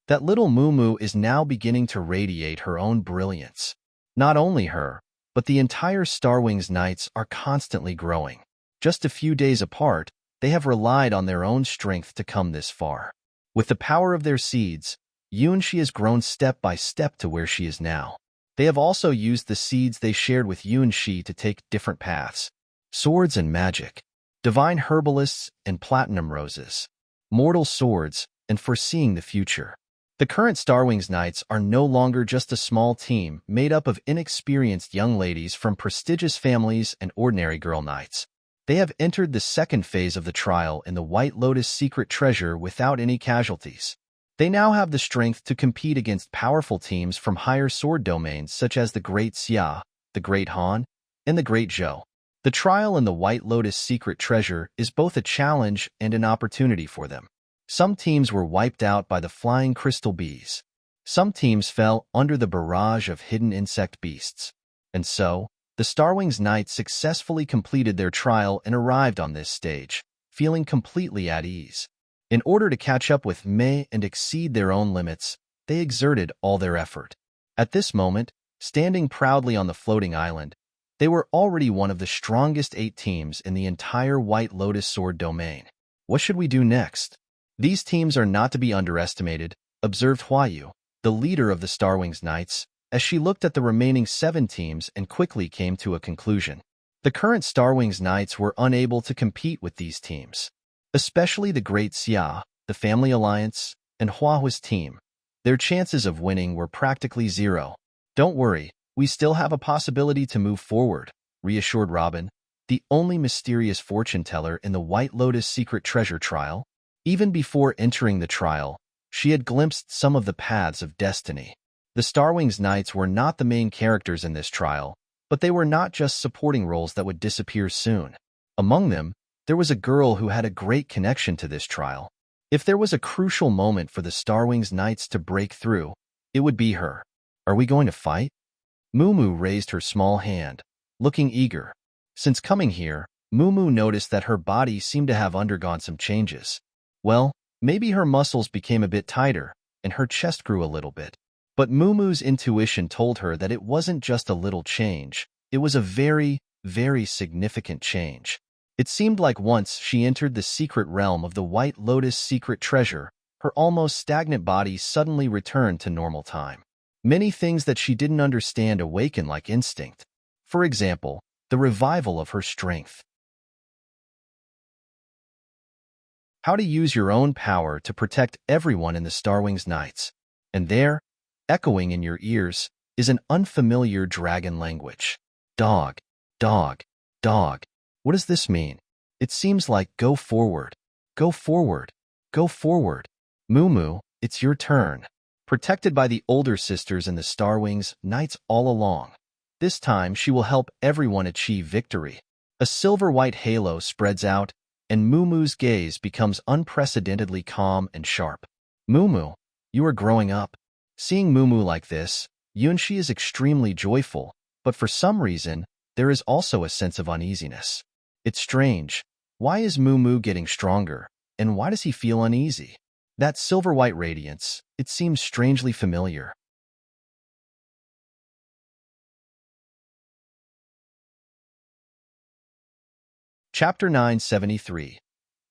That little Mumu is now beginning to radiate her own brilliance. Not only her, but the entire Starwings Knights are constantly growing. Just a few days apart, they have relied on their own strength to come this far. With the power of their seeds, Yunshi has grown step by step to where she is now. They have also used the seeds they shared with Yunshi to take different paths. Swords and magic, divine herbalists and platinum roses, mortal swords, and foreseeing the future. The current Starwings Knights are no longer just a small team made up of inexperienced young ladies from prestigious families and ordinary girl knights. They have entered the second phase of the trial in the White Lotus Secret Treasure without any casualties. They now have the strength to compete against powerful teams from higher sword domains such as the Great Xia, the Great Han, and the Great Zhou. The trial in the White Lotus Secret Treasure is both a challenge and an opportunity for them. Some teams were wiped out by the flying crystal bees. Some teams fell under the barrage of hidden insect beasts. And so, the Starwings Knights successfully completed their trial and arrived on this stage, feeling completely at ease. In order to catch up with Mei and exceed their own limits, they exerted all their effort. At this moment, standing proudly on the floating island, they were already one of the strongest 8 teams in the entire White Lotus Sword domain. What should we do next? These teams are not to be underestimated, observed Huayu, the leader of the Starwings Knights, as she looked at the remaining 7 teams and quickly came to a conclusion. The current Starwings Knights were unable to compete with these teams. Especially the Great Xia, the Family Alliance, and Huahua's team. Their chances of winning were practically 0. Don't worry, we still have a possibility to move forward, reassured Robin, the only mysterious fortune teller in the White Lotus Secret Treasure trial. Even before entering the trial, she had glimpsed some of the paths of destiny. The Starwings Knights were not the main characters in this trial, but they were not just supporting roles that would disappear soon. Among them, there was a girl who had a great connection to this trial. If there was a crucial moment for the Starwings Knights to break through, it would be her. Are we going to fight? Mumu raised her small hand, looking eager. Since coming here, Mumu noticed that her body seemed to have undergone some changes. Well, maybe her muscles became a bit tighter, and her chest grew a little bit. But Mumu's intuition told her that it wasn't just a little change. It was a very, very significant change. It seemed like once she entered the secret realm of the White Lotus Secret Treasure, her almost stagnant body suddenly returned to normal time. Many things that she didn't understand awakened like instinct. For example, the revival of her strength. How to use your own power to protect everyone in the Starwings Knights. And there, echoing in your ears, is an unfamiliar dragon language. Dog, dog, dog. What does this mean? It seems like go forward, go forward, go forward. Mumu, it's your turn. Protected by the older sisters and the Star Wings knights all along. This time, she will help everyone achieve victory. A silver-white halo spreads out, and Mumu's gaze becomes unprecedentedly calm and sharp. Mumu, you are growing up. Seeing Mumu like this, Yunshi is extremely joyful, but for some reason, there is also a sense of uneasiness. It's strange. Why is Mumu getting stronger, and why does he feel uneasy? That silver-white radiance, it seems strangely familiar. Chapter 973.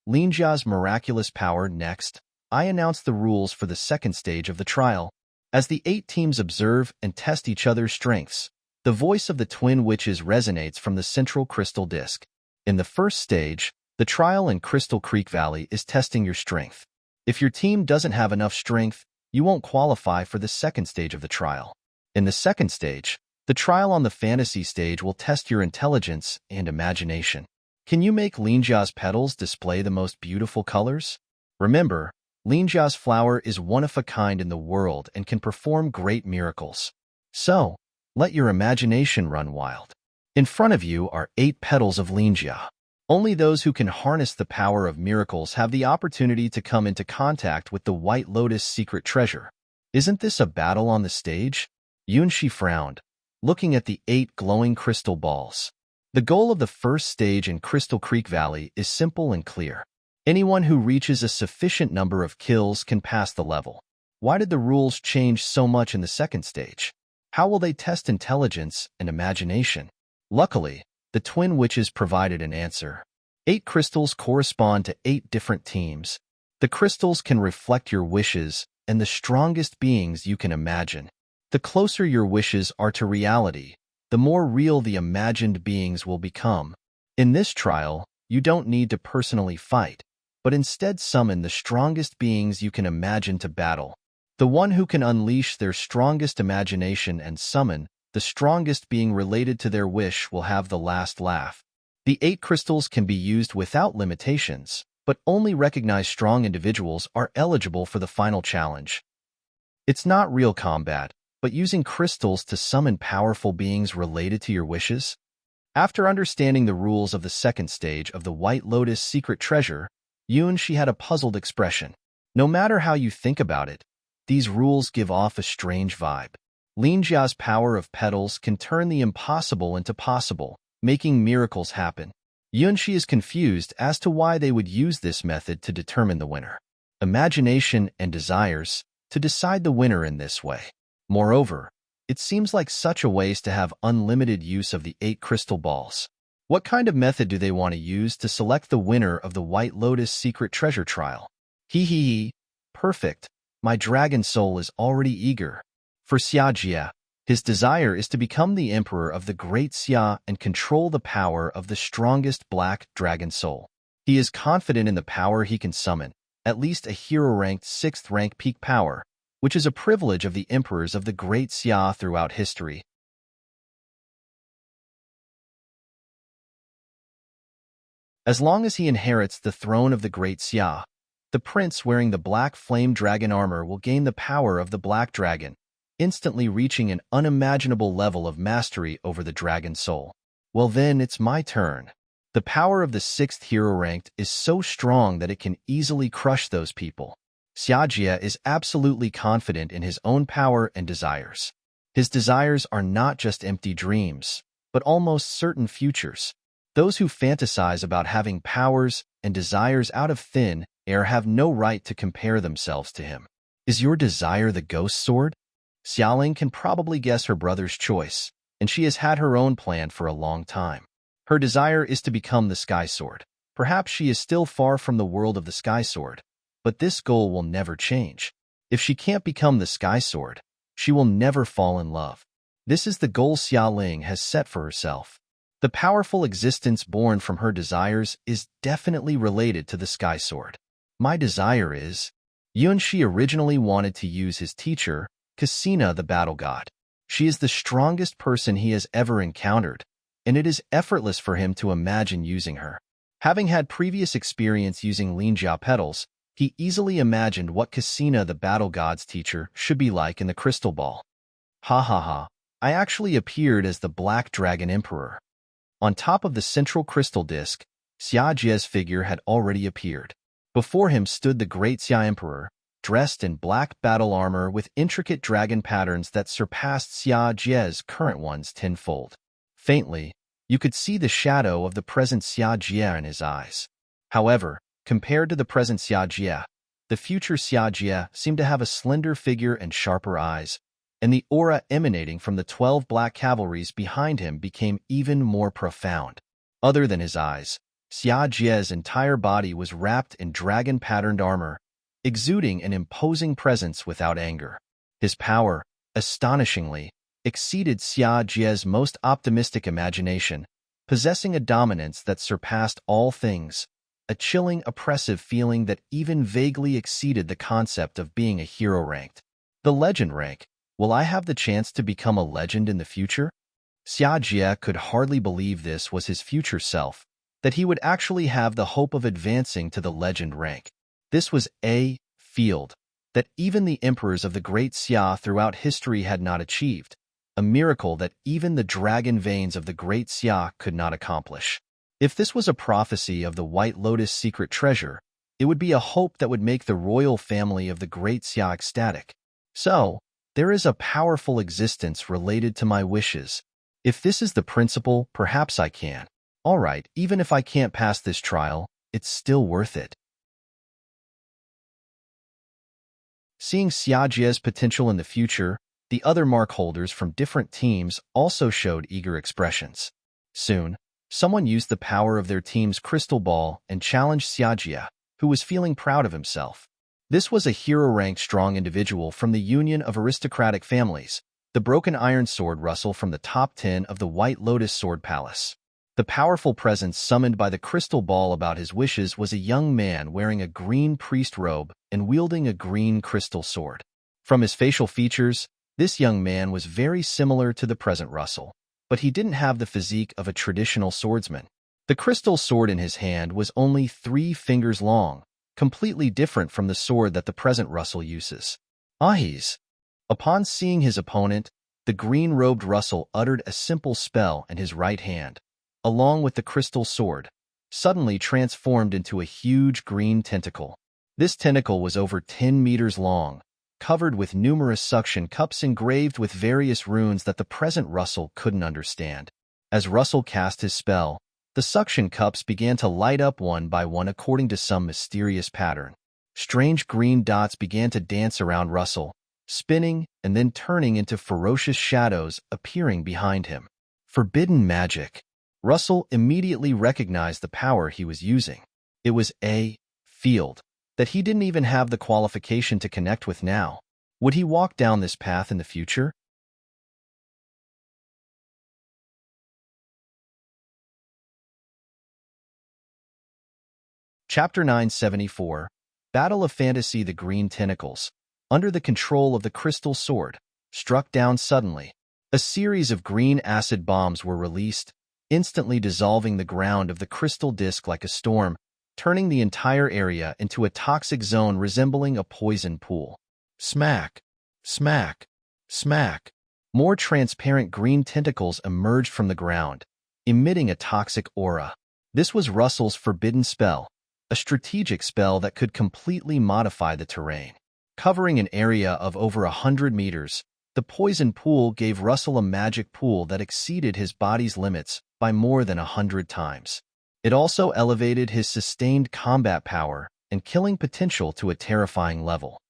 Linjia's miraculous power. Next, I announce the rules for the second stage of the trial. As the 8 teams observe and test each other's strengths, the voice of the twin witches resonates from the central crystal disk. In the first stage, the trial in Crystal Creek Valley is testing your strength. If your team doesn't have enough strength, you won't qualify for the second stage of the trial. In the second stage, the trial on the fantasy stage will test your intelligence and imagination. Can you make Linjia's petals display the most beautiful colors? Remember, Linjia's flower is one of a kind in the world and can perform great miracles. So, let your imagination run wild. In front of you are 8 petals of Linjia. Only those who can harness the power of miracles have the opportunity to come into contact with the White Lotus secret treasure. Isn't this a battle on the stage? Yunshi frowned, looking at the 8 glowing crystal balls. The goal of the first stage in Crystal Creek Valley is simple and clear. Anyone who reaches a sufficient number of kills can pass the level. Why did the rules change so much in the second stage? How will they test intelligence and imagination? Luckily, the twin witches provided an answer. 8 crystals correspond to 8 different teams. The crystals can reflect your wishes and the strongest beings you can imagine. The closer your wishes are to reality, the more real the imagined beings will become. In this trial, you don't need to personally fight, but instead summon the strongest beings you can imagine to battle. The one who can unleash their strongest imagination and summon the strongest being related to their wish will have the last laugh. The 8 crystals can be used without limitations, but only recognized strong individuals are eligible for the final challenge. It's not real combat, but using crystals to summon powerful beings related to your wishes? After understanding the rules of the second stage of the White Lotus secret treasure, Yunshi had a puzzled expression. No matter how you think about it, these rules give off a strange vibe. Linjia's power of petals can turn the impossible into possible, making miracles happen. Yunshi is confused as to why they would use this method to determine the winner. Imagination and desires to decide the winner in this way. Moreover, it seems like such a waste to have unlimited use of the 8 crystal balls. What kind of method do they want to use to select the winner of the White Lotus secret treasure trial? Hee. Perfect. My dragon soul is already eager. For Xiajia, his desire is to become the emperor of the Great Xia and control the power of the strongest black dragon soul. He is confident in the power he can summon, at least a hero-ranked 6th rank peak power, which is a privilege of the emperors of the Great Xia throughout history. As long as he inherits the throne of the Great Xia, the prince wearing the black flame dragon armor will gain the power of the black dragon, instantly reaching an unimaginable level of mastery over the dragon soul. Well then, it's my turn. The power of the 6th hero ranked is so strong that it can easily crush those people. Xiajia is absolutely confident in his own power and desires. His desires are not just empty dreams, but almost certain futures. Those who fantasize about having powers and desires out of thin air have no right to compare themselves to him. Is your desire the ghost sword? Xiaoling can probably guess her brother's choice, and she has had her own plan for a long time. Her desire is to become the Sky Sword. Perhaps she is still far from the world of the Sky Sword, but this goal will never change. If she can't become the Sky Sword, she will never fall in love. This is the goal Xiaoling has set for herself. The powerful existence born from her desires is definitely related to the Sky Sword. My desire is... Yunshi originally wanted to use his teacher, Cassina the Battle God. She is the strongest person he has ever encountered, and it is effortless for him to imagine using her. Having had previous experience using Linjia petals, He easily imagined what Cassina, the battle god's teacher, should be like in the crystal ball. Ha ha ha, I actually appeared as the Black Dragon Emperor. On top of the central crystal disk, Xia Jie's figure had already appeared. Before him stood the great Xia Emperor, dressed in black battle armor with intricate dragon patterns that surpassed Xia Jie's current ones tenfold. Faintly, you could see the shadow of the present Xia Jie in his eyes. However, compared to the present Xia Jie, the future Xia Jie seemed to have a slender figure and sharper eyes, and the aura emanating from the 12 black cavalries behind him became even more profound. Other than his eyes, Xia Jie's entire body was wrapped in dragon-patterned armor, exuding an imposing presence without anger. His power, astonishingly, exceeded Xia Jie's most optimistic imagination, possessing a dominance that surpassed all things, a chilling, oppressive feeling that even vaguely exceeded the concept of being a hero ranked. The legend rank. Will I have the chance to become a legend in the future? Xia Jie could hardly believe this was his future self, that he would actually have the hope of advancing to the legend rank. This was a field that even the emperors of the great Xia throughout history had not achieved, a miracle that even the dragon veins of the great Xia could not accomplish. If this was a prophecy of the White Lotus secret treasure, it would be a hope that would make the royal family of the great Xia ecstatic. So, there is a powerful existence related to my wishes. If this is the principle, perhaps I can. All right, even if I can't pass this trial, it's still worth it. Seeing Xia Jie's potential in the future, the other mark holders from different teams also showed eager expressions. Soon, someone used the power of their team's crystal ball and challenged Xia Jie, who was feeling proud of himself. This was a hero-ranked strong individual from the Union of Aristocratic Families, the Broken Iron Sword Russell from the top 10 of the White Lotus Sword Palace. The powerful presence summoned by the crystal ball about his wishes was a young man wearing a green priest robe and wielding a green crystal sword. From his facial features, this young man was very similar to the present Russell, but he didn't have the physique of a traditional swordsman. The crystal sword in his hand was only 3 fingers long, completely different from the sword that the present Russell uses. Ahis! Upon seeing his opponent, the green-robed Russell uttered a simple spell and his right hand, along with the crystal sword, suddenly transformed into a huge green tentacle. This tentacle was over 10 meters long, covered with numerous suction cups engraved with various runes that the present Russell couldn't understand. As Russell cast his spell, the suction cups began to light up one by one according to some mysterious pattern. Strange green dots began to dance around Russell, spinning and then turning into ferocious shadows appearing behind him. Forbidden magic. Russell immediately recognized the power he was using. It was a field that he didn't even have the qualification to connect with now. Would he walk down this path in the future? Chapter 974, Battle of Fantasy. The green tentacles, under the control of the crystal sword, struck down suddenly. A series of green acid bombs were released, instantly dissolving the ground of the crystal disk like a storm, turning the entire area into a toxic zone resembling a poison pool. Smack! Smack! Smack! More transparent green tentacles emerged from the ground, emitting a toxic aura. This was Russell's forbidden spell, a strategic spell that could completely modify the terrain. Covering an area of over 100 meters, the poison pool gave Russell a magic pool that exceeded his body's limits by more than 100 times. It also elevated his sustained combat power and killing potential to a terrifying level.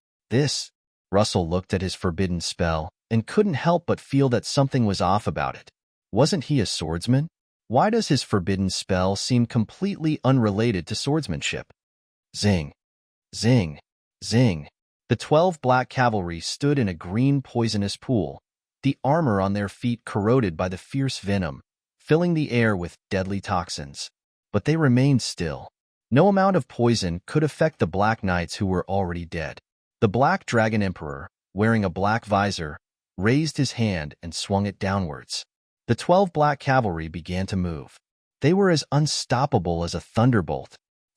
Russell looked at his forbidden spell and couldn't help but feel that something was off about it. Wasn't he a swordsman? Why does his forbidden spell seem completely unrelated to swordsmanship? Zing! Zing! Zing! The 12 black cavalry stood in a green poisonous pool, the armor on their feet corroded by the fierce venom, filling the air with deadly toxins. But they remained still. No amount of poison could affect the Black Knights who were already dead. The Black Dragon Emperor, wearing a black visor, raised his hand and swung it downwards. The 12 black cavalry began to move. They were as unstoppable as a thunderbolt.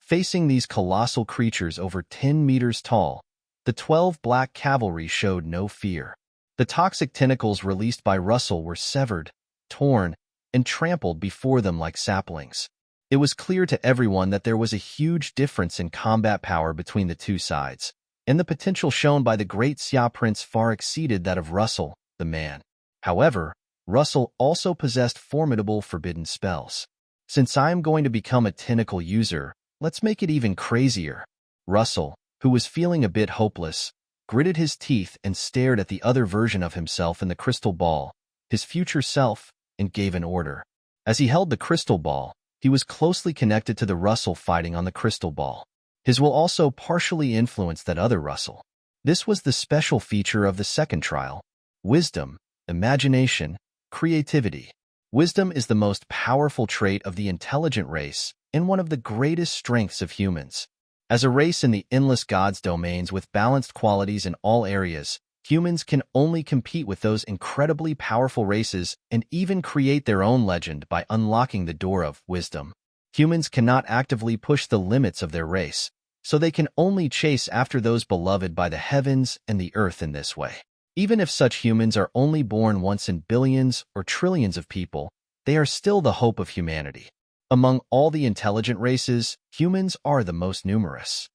Facing these colossal creatures over 10 meters tall, the 12 black cavalry showed no fear. The toxic tentacles released by Russell were severed, torn, and trampled before them like saplings. It was clear to everyone that there was a huge difference in combat power between the two sides, and the potential shown by the great Xia Prince far exceeded that of Russell, the man. However, Russell also possessed formidable forbidden spells. Since I am going to become a tentacle user, let's make it even crazier. Russell, who was feeling a bit hopeless, gritted his teeth and stared at the other version of himself in the crystal ball, his future self, and gave an order. As he held the crystal ball, he was closely connected to the Russell fighting on the crystal ball. His will also partially influenced that other Russell. This was the special feature of the second trial: wisdom, imagination, creativity. Wisdom is the most powerful trait of the intelligent race and one of the greatest strengths of humans. As a race in the endless gods domains with balanced qualities in all areas, humans can only compete with those incredibly powerful races and even create their own legend by unlocking the door of wisdom. Humans cannot actively push the limits of their race, so they can only chase after those beloved by the heavens and the earth in this way. Even if such humans are only born once in billions or trillions of people, they are still the hope of humanity. Among all the intelligent races, humans are the most numerous.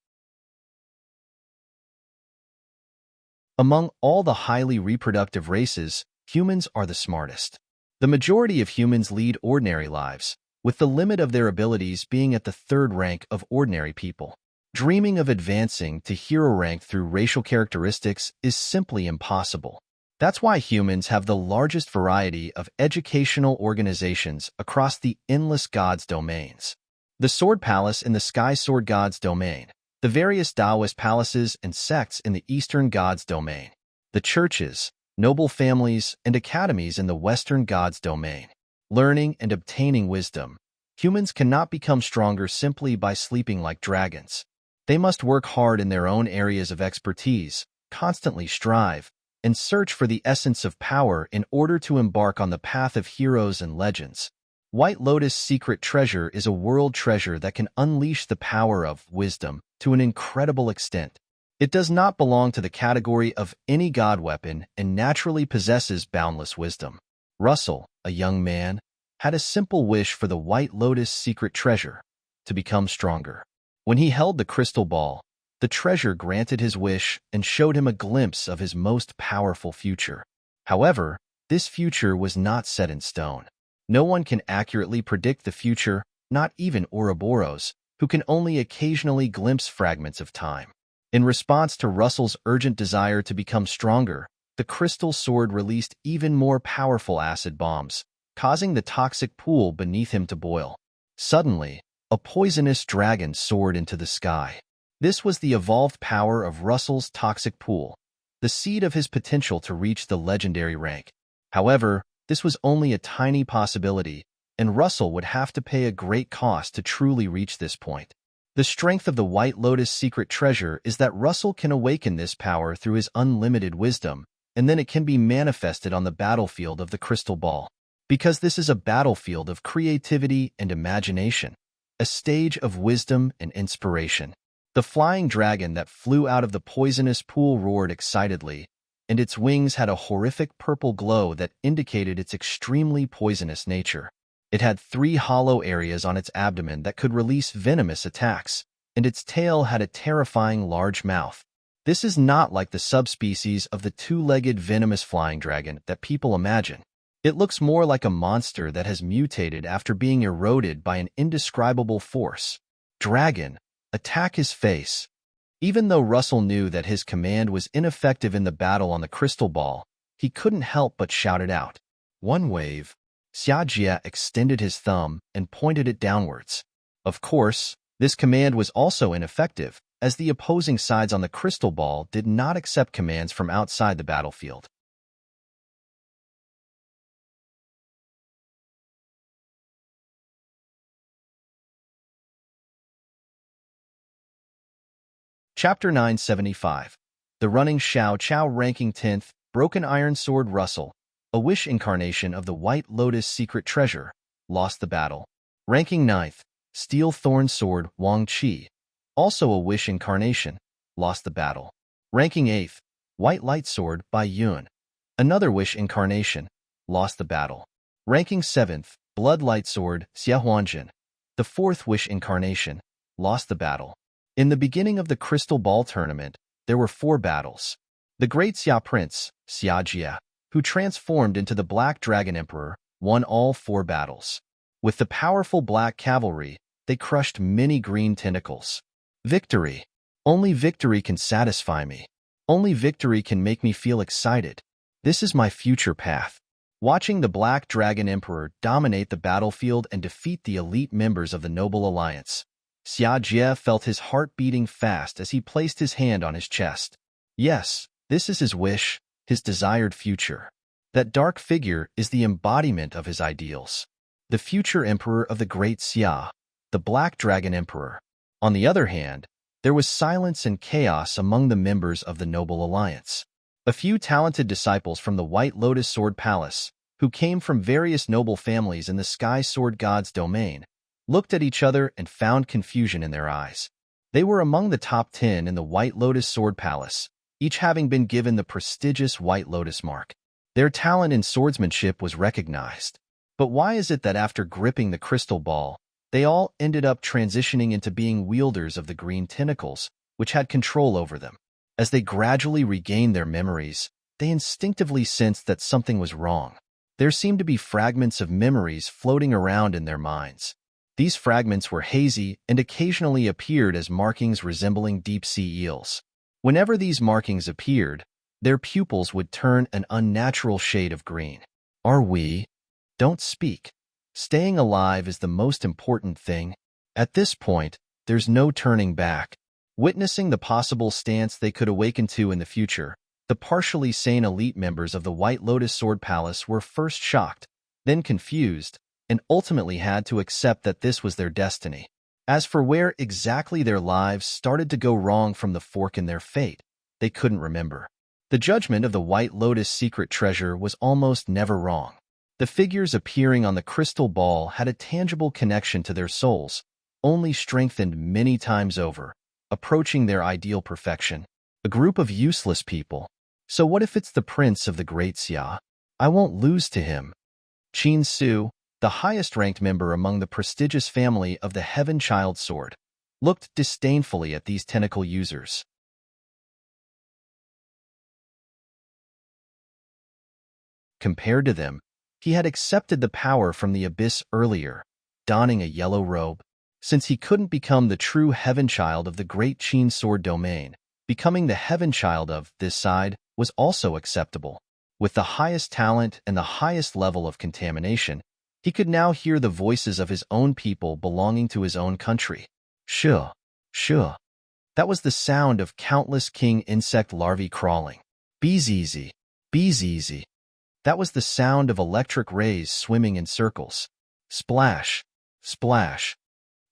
Among all the highly reproductive races, humans are the smartest. The majority of humans lead ordinary lives, with the limit of their abilities being at the third rank of ordinary people. Dreaming of advancing to hero rank through racial characteristics is simply impossible. That's why humans have the largest variety of educational organizations across the endless gods domains. The Sword Palace in the Sky Sword Gods domain, the various Taoist palaces and sects in the Eastern Gods domain, the churches, noble families, and academies in the Western Gods domain. Learning and obtaining wisdom. Humans cannot become stronger simply by sleeping like dragons. They must work hard in their own areas of expertise, constantly strive, and search for the essence of power in order to embark on the path of heroes and legends. White Lotus' secret treasure is a world treasure that can unleash the power of wisdom to an incredible extent. It does not belong to the category of any god weapon and naturally possesses boundless wisdom. Russell, a young man, had a simple wish for the White Lotus' secret treasure: to become stronger. When he held the crystal ball, the treasure granted his wish and showed him a glimpse of his most powerful future. However, this future was not set in stone. No one can accurately predict the future, not even Ouroboros, who can only occasionally glimpse fragments of time. In response to Russell's urgent desire to become stronger, the crystal sword released even more powerful acid bombs, causing the toxic pool beneath him to boil. Suddenly, a poisonous dragon soared into the sky. This was the evolved power of Russell's toxic pool, the seed of his potential to reach the legendary rank. However, this was only a tiny possibility, and Russell would have to pay a great cost to truly reach this point. The strength of the White Lotus' secret treasure is that Russell can awaken this power through his unlimited wisdom, and then it can be manifested on the battlefield of the crystal ball. Because this is a battlefield of creativity and imagination, a stage of wisdom and inspiration. The flying dragon that flew out of the poisonous pool roared excitedly, and its wings had a horrific purple glow that indicated its extremely poisonous nature. It had 3 hollow areas on its abdomen that could release venomous attacks, and its tail had a terrifying large mouth. This is not like the subspecies of the 2-legged venomous flying dragon that people imagine. It looks more like a monster that has mutated after being eroded by an indescribable force. Dragon, attack his face. Even though Russell knew that his command was ineffective in the battle on the crystal ball, he couldn't help but shout it out. One wave. Xiajia extended his thumb and pointed it downwards. Of course, this command was also ineffective, as the opposing sides on the crystal ball did not accept commands from outside the battlefield. Chapter 975. The Running Xiao Chao ranking 10th, Broken Iron Sword Russell, a wish incarnation of the White Lotus secret treasure, lost the battle. Ranking 9th, Steel Thorn Sword Wang Qi, also a Wish incarnation, lost the battle. Ranking 8th, White Light Sword by Yun, another Wish incarnation, lost the battle. Ranking 7th, Blood Light Sword Xia Huanjin, the 4th Wish incarnation, lost the battle. In the beginning of the Crystal Ball tournament, there were 4 battles. The Great Xia Prince, Xia Jia, who transformed into the Black Dragon Emperor, won all 4 battles. With the powerful Black Cavalry, they crushed many green tentacles. Victory. Only victory can satisfy me. Only victory can make me feel excited. This is my future path. Watching the Black Dragon Emperor dominate the battlefield and defeat the elite members of the Noble Alliance, Xia Jie felt his heart beating fast as he placed his hand on his chest. Yes, this is his wish, his desired future. That dark figure is the embodiment of his ideals. The future emperor of the Great Xia, the Black Dragon Emperor. On the other hand, there was silence and chaos among the members of the Noble Alliance. A few talented disciples from the White Lotus Sword Palace, who came from various noble families in the Sky Sword God's domain, looked at each other and found confusion in their eyes. They were among the top 10 in the White Lotus Sword Palace, each having been given the prestigious White Lotus mark. Their talent in swordsmanship was recognized. But why is it that after gripping the crystal ball, they all ended up transitioning into being wielders of the green tentacles, which had control over them? As they gradually regained their memories, they instinctively sensed that something was wrong. There seemed to be fragments of memories floating around in their minds. These fragments were hazy and occasionally appeared as markings resembling deep-sea eels. Whenever these markings appeared, their pupils would turn an unnatural shade of green. Are we? Don't speak. Staying alive is the most important thing. At this point, there's no turning back. Witnessing the possible stance they could awaken to in the future, the partially sane elite members of the White Lotus Sword Palace were first shocked, then confused, and ultimately had to accept that this was their destiny. As for where exactly their lives started to go wrong from the fork in their fate, they couldn't remember. The judgment of the White Lotus secret treasure was almost never wrong. The figures appearing on the crystal ball had a tangible connection to their souls, only strengthened many times over, approaching their ideal perfection. A group of useless people. So what if it's the prince of the Great Xia? I won't lose to him. Qin Su, the highest-ranked member among the prestigious family of the Heaven Child Sword, looked disdainfully at these tentacle users. Compared to them, he had accepted the power from the abyss earlier, donning a yellow robe. Since he couldn't become the true Heaven Child of the Great Qin Sword domain, becoming the Heaven Child of this side was also acceptable. With the highest talent and the highest level of contamination, he could now hear the voices of his own people belonging to his own country. Shuh, shuh. That was the sound of countless king insect larvae crawling. Bees easy, bees easy. That was the sound of electric rays swimming in circles. Splash, splash.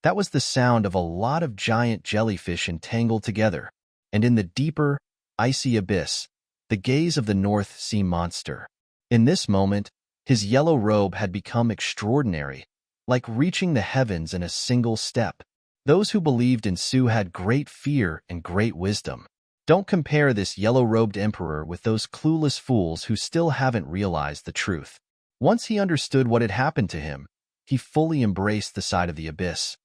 That was the sound of a lot of giant jellyfish entangled together, and in the deeper, icy abyss, the gaze of the North Sea monster. In this moment, his yellow robe had become extraordinary, like reaching the heavens in a single step. Those who believed in Su had great fear and great wisdom. Don't compare this yellow-robed emperor with those clueless fools who still haven't realized the truth. Once he understood what had happened to him, he fully embraced the side of the abyss.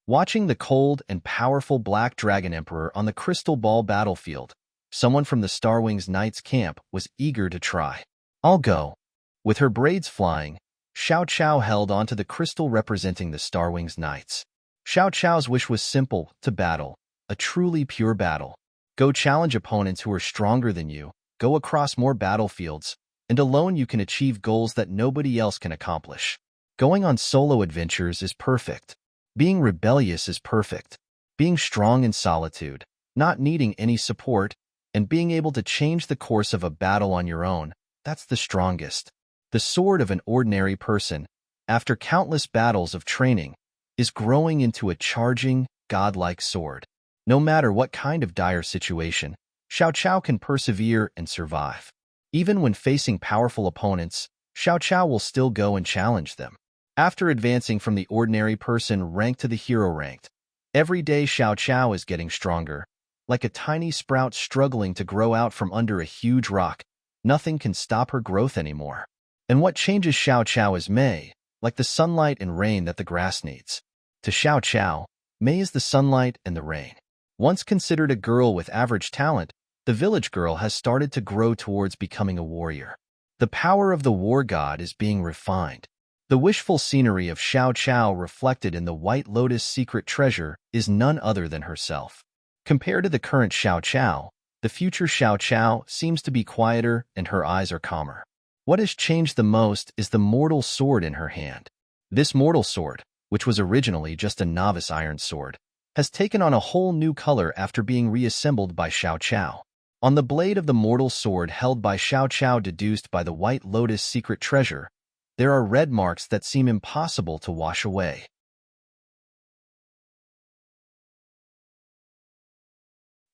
Watching the cold and powerful Black Dragon Emperor on the Crystal Ball battlefield, someone from the Starwings Knights camp was eager to try. I'll go. With her braids flying, Xiao Chao held onto the crystal representing the Starwings Knights. Xiao Chao's wish was simple: to battle, a truly pure battle. Go challenge opponents who are stronger than you, go across more battlefields, and alone you can achieve goals that nobody else can accomplish. Going on solo adventures is perfect. Being rebellious is perfect. Being strong in solitude, not needing any support, and being able to change the course of a battle on your own, that's the strongest. The sword of an ordinary person, after countless battles of training, is growing into a charging, godlike sword. No matter what kind of dire situation, Xiao Chao can persevere and survive. Even when facing powerful opponents, Xiao Chao will still go and challenge them. After advancing from the ordinary person rank to the hero ranked, every day Xiao Qiao is getting stronger. Like a tiny sprout struggling to grow out from under a huge rock, nothing can stop her growth anymore. And what changes Xiao Qiao is Mei, like the sunlight and rain that the grass needs. To Xiao Qiao, Mei is the sunlight and the rain. Once considered a girl with average talent, the village girl has started to grow towards becoming a warrior. The power of the war god is being refined. The wishful scenery of Xiao Qiao reflected in the White Lotus secret treasure is none other than herself. Compared to the current Xiao Qiao, the future Xiao Qiao seems to be quieter and her eyes are calmer. What has changed the most is the mortal sword in her hand. This mortal sword, which was originally just a novice iron sword, has taken on a whole new color after being reassembled by Xiao Qiao. On the blade of the mortal sword held by Xiao Qiao deduced by the White Lotus secret treasure, there are red marks that seem impossible to wash away.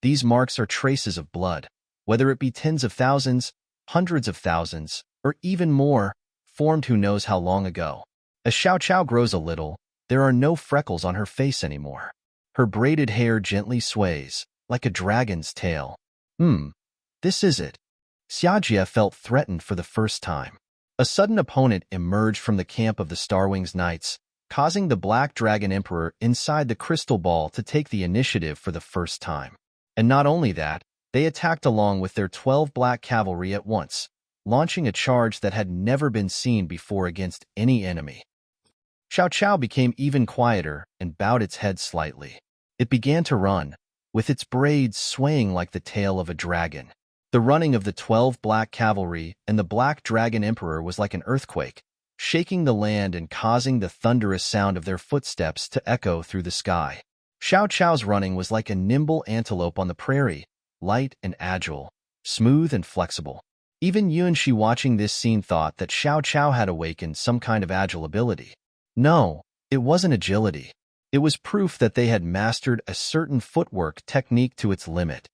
These marks are traces of blood, whether it be tens of thousands, hundreds of thousands, or even more, formed who knows how long ago. As Xiao Qiao grows a little, there are no freckles on her face anymore. Her braided hair gently sways, like a dragon's tail. This is it. Xiajie felt threatened for the first time. A sudden opponent emerged from the camp of the Starwings Knights, causing the Black Dragon Emperor inside the crystal ball to take the initiative for the first time. And not only that, they attacked along with their 12 black cavalry at once, launching a charge that had never been seen before against any enemy. Xiao Qiao became even quieter and bowed its head slightly. It began to run, with its braids swaying like the tail of a dragon. The running of the 12 black cavalry and the Black Dragon Emperor was like an earthquake, shaking the land and causing the thunderous sound of their footsteps to echo through the sky. Xiao Qiao's running was like a nimble antelope on the prairie, light and agile, smooth and flexible. Even Yuanxi watching this scene thought that Xiao Qiao had awakened some kind of agile ability. No, it wasn't agility. It was proof that they had mastered a certain footwork technique to its limit.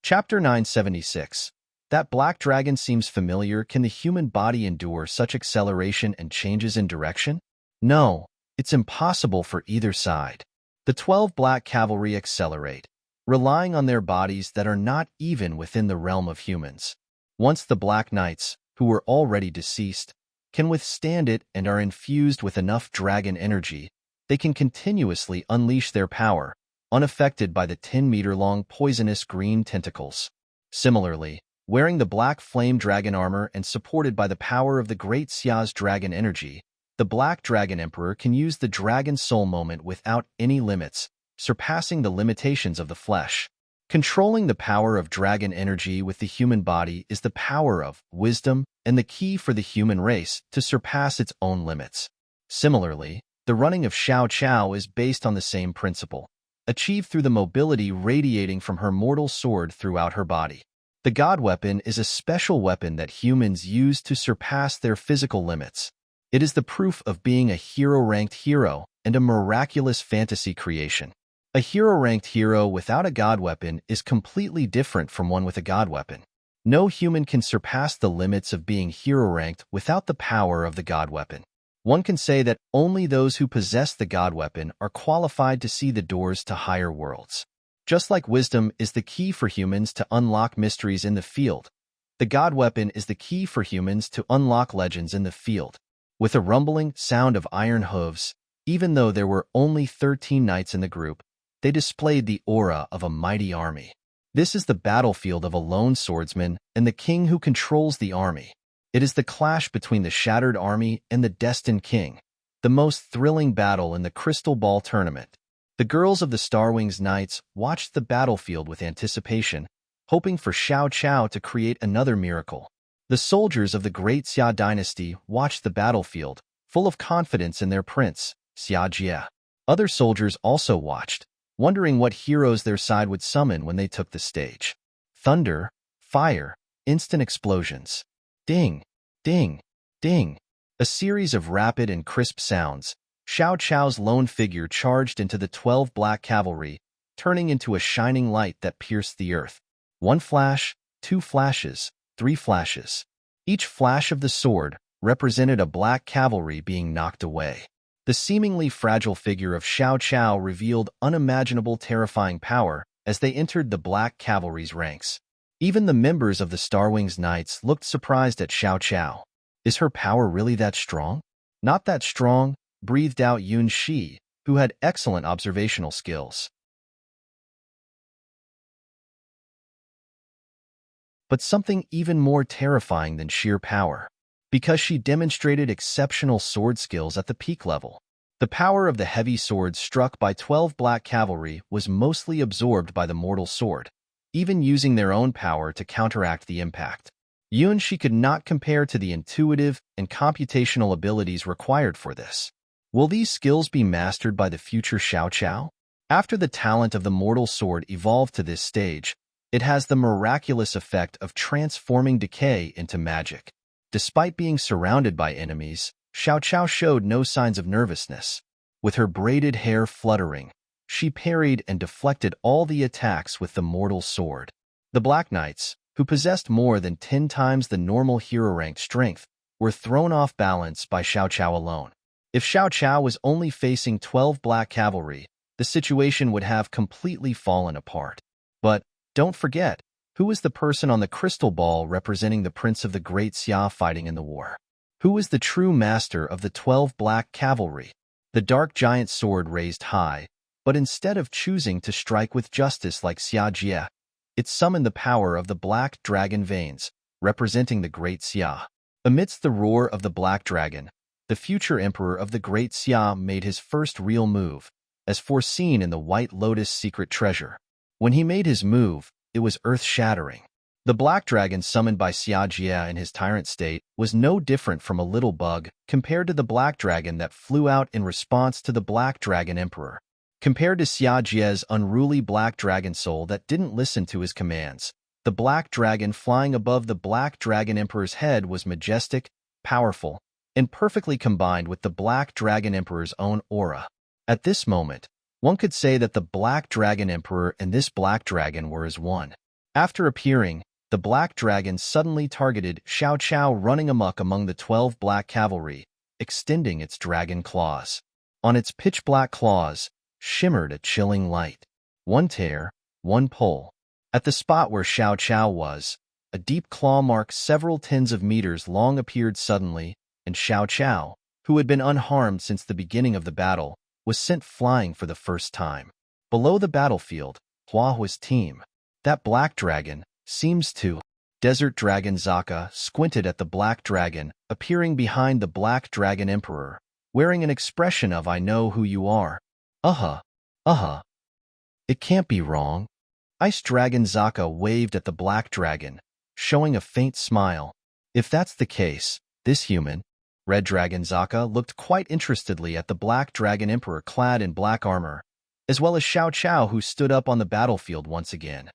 Chapter 976. That black dragon seems familiar. Can the human body endure such acceleration and changes in direction? No, it's impossible for either side. The 12 black cavalry accelerate, relying on their bodies that are not even within the realm of humans. Once the Black Knights, who were already deceased, can withstand it and are infused with enough dragon energy, they can continuously unleash their power, unaffected by the 10-meter-long poisonous green tentacles. Similarly, wearing the black flame dragon armor and supported by the power of the Great Xia's dragon energy, the Black Dragon Emperor can use the dragon soul moment without any limits, surpassing the limitations of the flesh. Controlling the power of dragon energy with the human body is the power of wisdom and the key for the human race to surpass its own limits. Similarly, the running of Xiao Qiao is based on the same principle, achieved through the mobility radiating from her mortal sword throughout her body. The God Weapon is a special weapon that humans use to surpass their physical limits. It is the proof of being a hero-ranked hero and a miraculous fantasy creation. A hero-ranked hero without a God Weapon is completely different from one with a God Weapon. No human can surpass the limits of being hero-ranked without the power of the God Weapon. One can say that only those who possess the God Weapon are qualified to see the doors to higher worlds. Just like wisdom is the key for humans to unlock mysteries in the field, the God Weapon is the key for humans to unlock legends in the field. With a rumbling sound of iron hooves, even though there were only 13 knights in the group, they displayed the aura of a mighty army. This is the battlefield of a lone swordsman and the king who controls the army. It is the clash between the shattered army and the destined king, the most thrilling battle in the Crystal Ball tournament. The girls of the Starwings Knights watched the battlefield with anticipation, hoping for Xiao Qiao to create another miracle. The soldiers of the Great Xia dynasty watched the battlefield, full of confidence in their prince, Xiajie. Other soldiers also watched, wondering what heroes their side would summon when they took the stage. Thunder, fire, instant explosions. Ding, ding, ding. A series of rapid and crisp sounds. Xiao Qiao's lone figure charged into the 12 black cavalry, turning into a shining light that pierced the earth. One flash, two flashes, three flashes. Each flash of the sword represented a black cavalry being knocked away. The seemingly fragile figure of Xiao Chao revealed unimaginable terrifying power as they entered the black cavalry's ranks. Even the members of the Starwings Knights looked surprised at Xiao Chao. Is her power really that strong? Not that strong, breathed out Yun Shi, who had excellent observational skills. But something even more terrifying than sheer power, because she demonstrated exceptional sword skills at the peak level. The power of the heavy sword struck by 12 black cavalry was mostly absorbed by the mortal sword, even using their own power to counteract the impact. Yun Shi could not compare to the intuitive and computational abilities required for this. Will these skills be mastered by the future Xiao Chao? After the talent of the mortal sword evolved to this stage, it has the miraculous effect of transforming decay into magic. Despite being surrounded by enemies, Xiao Chao showed no signs of nervousness. With her braided hair fluttering, she parried and deflected all the attacks with the mortal sword. The Black Knights, who possessed more than 10 times the normal hero-ranked strength, were thrown off balance by Xiao Chao alone. If Xiao Chao was only facing 12 black cavalry, the situation would have completely fallen apart. But don't forget, who was the person on the crystal ball representing the Prince of the Great Xia fighting in the war? Who was the true master of the 12 black cavalry? The dark giant sword raised high, but instead of choosing to strike with justice like Xia Jie, it summoned the power of the black dragon veins, representing the Great Xia. Amidst the roar of the black dragon, the future emperor of the Great Xia made his first real move, as foreseen in the White Lotus secret treasure. When he made his move, it was earth-shattering. The black dragon summoned by Xia Jie in his tyrant state was no different from a little bug compared to the black dragon that flew out in response to the black dragon emperor. Compared to Xia Jie's unruly black dragon soul that didn't listen to his commands, the black dragon flying above the black dragon emperor's head was majestic, powerful, and perfectly combined with the black dragon emperor's own aura. At this moment, one could say that the black dragon emperor and this black dragon were as one. After appearing, the black dragon suddenly targeted Xiao Chao running amok among the 12 black cavalry, extending its dragon claws. On its pitch-black claws shimmered a chilling light. One tear, one pull. At the spot where Xiao Chao was, a deep claw mark several tens of meters long appeared suddenly, and Xiao Chao, who had been unharmed since the beginning of the battle, was sent flying for the first time. Below the battlefield, Huahua's team, that black dragon, seems to. Desert Dragon Zaka squinted at the black dragon, appearing behind the black dragon emperor, wearing an expression of "I know who you are." It can't be wrong. Ice Dragon Zaka waved at the black dragon, showing a faint smile. If that's the case, this human, Red Dragon Zaka looked quite interestedly at the black dragon emperor clad in black armor, as well as Xiao Chao who stood up on the battlefield once again.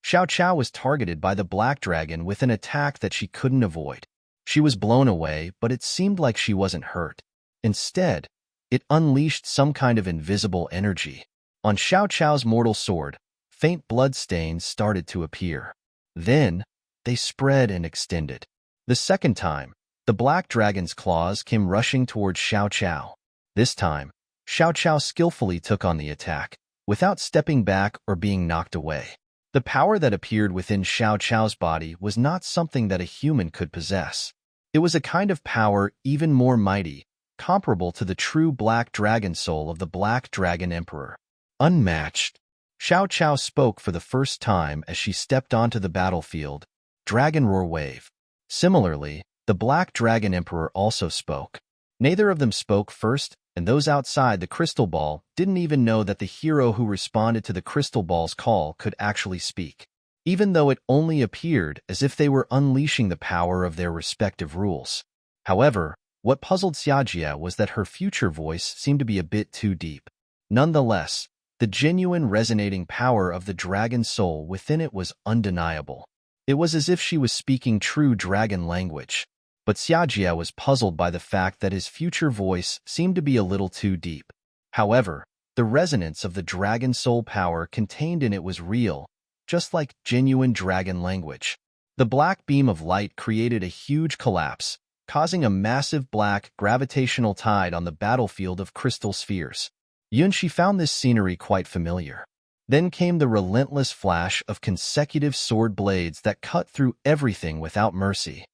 Xiao Chao was targeted by the black dragon with an attack that she couldn't avoid. She was blown away, but it seemed like she wasn't hurt. Instead, it unleashed some kind of invisible energy. On Xiao Chao's mortal sword, faint blood stains started to appear. Then, they spread and extended. The second time, the black dragon's claws came rushing towards Xiao Chao. This time, Xiao Chao skillfully took on the attack, without stepping back or being knocked away. The power that appeared within Xiao Chao's body was not something that a human could possess. It was a kind of power even more mighty, comparable to the true black dragon soul of the black dragon emperor. Unmatched. Xiao Chao spoke for the first time as she stepped onto the battlefield. Dragon Roar Wave. Similarly, the black dragon emperor also spoke. Neither of them spoke first, and those outside the crystal ball didn't even know that the hero who responded to the crystal ball's call could actually speak, even though it only appeared as if they were unleashing the power of their respective rules. However, what puzzled Xia Jie was that her future voice seemed to be a bit too deep. Nonetheless, the genuine resonating power of the dragon soul within it was undeniable. It was as if she was speaking true dragon language. But Xia Jie was puzzled by the fact that his future voice seemed to be a little too deep. However, the resonance of the dragon soul power contained in it was real, just like genuine dragon language. The black beam of light created a huge collapse, causing a massive black gravitational tide on the battlefield of crystal spheres. Yunshi found this scenery quite familiar. Then came the relentless flash of consecutive sword blades that cut through everything without mercy.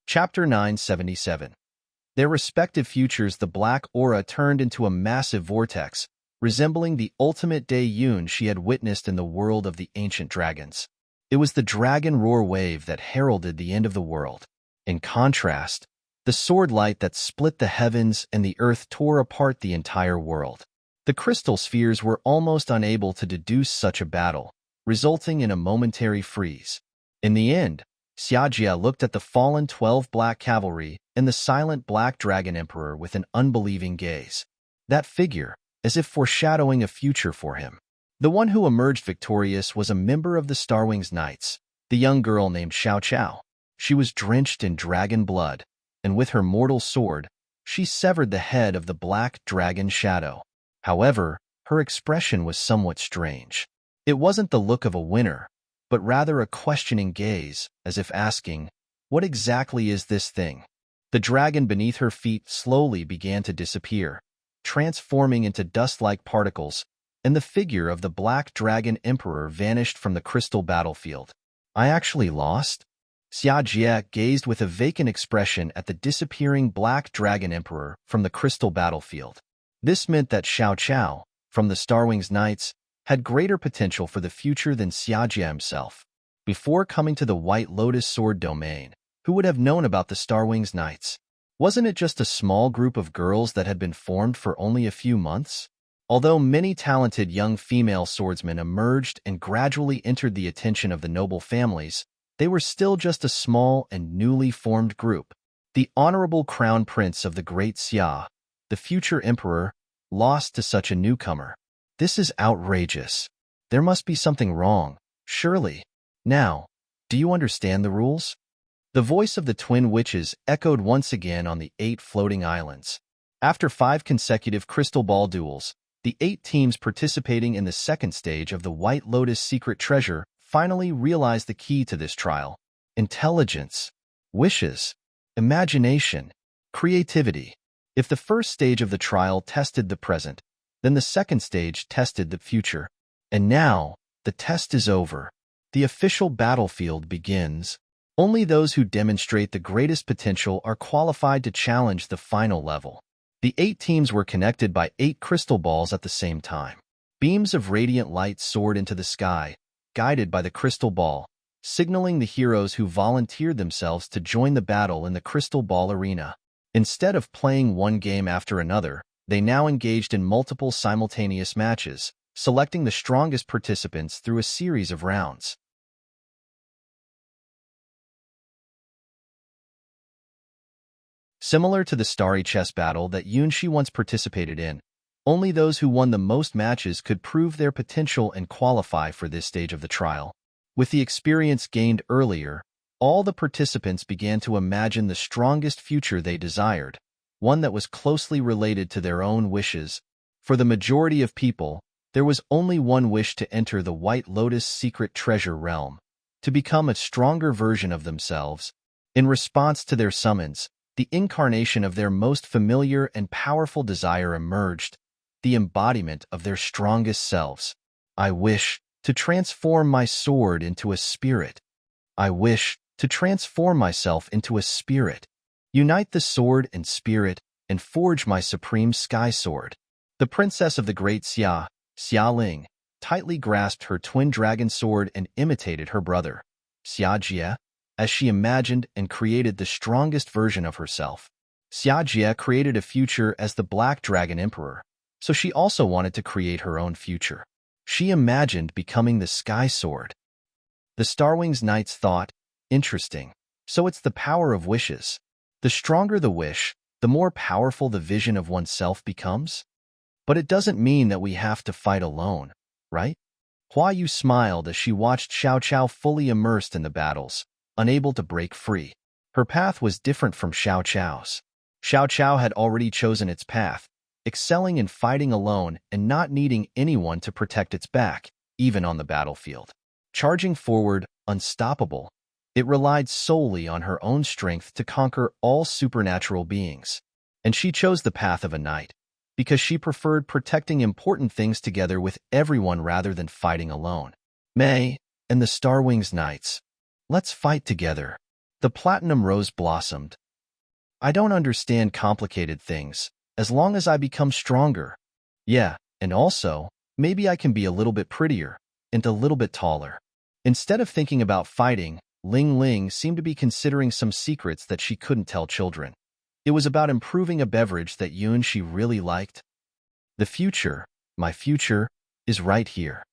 Chapter 977. Their respective futures, the black aura turned into a massive vortex, resembling the ultimate day Yun she had witnessed in the world of the ancient dragons. It was the dragon roar wave that heralded the end of the world. In contrast, the sword light that split the heavens and the earth tore apart the entire world. The crystal spheres were almost unable to deduce such a battle, resulting in a momentary freeze. In the end, Xiajia looked at the fallen 12 black cavalry and the silent black dragon emperor with an unbelieving gaze. That figure, as if foreshadowing a future for him. The one who emerged victorious was a member of the Starwings Knights, the young girl named Xiao Chao. She was drenched in dragon blood, and with her mortal sword, she severed the head of the black dragon shadow. However, her expression was somewhat strange. It wasn't the look of a winner, but rather a questioning gaze, as if asking, "What exactly is this thing?" The dragon beneath her feet slowly began to disappear, transforming into dust-like particles, and the figure of the black dragon emperor vanished from the crystal battlefield. "I actually lost?" Xia Jie gazed with a vacant expression at the disappearing black dragon emperor from the crystal battlefield. This meant that Xiao Chao, from the Starwings Knights, had greater potential for the future than Xiajia himself. Before coming to the White Lotus Sword domain, who would have known about the Starwings Knights? Wasn't it just a small group of girls that had been formed for only a few months? Although many talented young female swordsmen emerged and gradually entered the attention of the noble families, they were still just a small and newly formed group. The honorable crown prince of the Great Xia, the future emperor, lost to such a newcomer. This is outrageous. There must be something wrong, surely. Now, do you understand the rules? The voice of the twin witches echoed once again on the 8 floating islands. After 5 consecutive crystal ball duels, the 8 teams participating in the second stage of the White Lotus Secret Treasure finally realized the key to this trial: intelligence, wishes, imagination, creativity. If the first stage of the trial tested the present, then the second stage tested the future. And now, the test is over. The official battlefield begins. Only those who demonstrate the greatest potential are qualified to challenge the final level. The 8 teams were connected by 8 crystal balls at the same time. Beams of radiant light soared into the sky, guided by the crystal ball, signaling the heroes who volunteered themselves to join the battle in the crystal ball arena. Instead of playing one game after another, they now engaged in multiple simultaneous matches, selecting the strongest participants through a series of rounds. Similar to the starry chess battle that Yunshi once participated in, only those who won the most matches could prove their potential and qualify for this stage of the trial. With the experience gained earlier, all the participants began to imagine the strongest future they desired, one that was closely related to their own wishes. For the majority of people, there was only one wish: to enter the White Lotus Secret Treasure realm, to become a stronger version of themselves. In response to their summons, the incarnation of their most familiar and powerful desire emerged, the embodiment of their strongest selves. "I wish to transform my sword into a spirit. I wish to transform myself into a spirit. Unite the sword and spirit, and forge my supreme sky sword." The princess of the Great Xia, Xia Ling, tightly grasped her twin dragon sword and imitated her brother, Xia Jie, as she imagined and created the strongest version of herself. Xia Jie created a future as the Black Dragon Emperor, so she also wanted to create her own future. She imagined becoming the Sky Sword. The Starwings Knights thought, interesting, so it's the power of wishes. The stronger the wish, the more powerful the vision of oneself becomes. But it doesn't mean that we have to fight alone, right? Hua Yu smiled as she watched Xiao Chao fully immersed in the battles, unable to break free. Her path was different from Xiao Chao's. Xiao Chao had already chosen its path, excelling in fighting alone and not needing anyone to protect its back, even on the battlefield. Charging forward, unstoppable, it relied solely on her own strength to conquer all supernatural beings. And she chose the path of a knight, because she preferred protecting important things together with everyone rather than fighting alone. May and the Star Wings Knights. Let's fight together. The Platinum Rose blossomed. I don't understand complicated things, as long as I become stronger. Yeah, and also, maybe I can be a little bit prettier and a little bit taller. Instead of thinking about fighting, Ling Ling seemed to be considering some secrets that she couldn't tell children. It was about improving a beverage that Yun she really liked. The future, my future, is right here.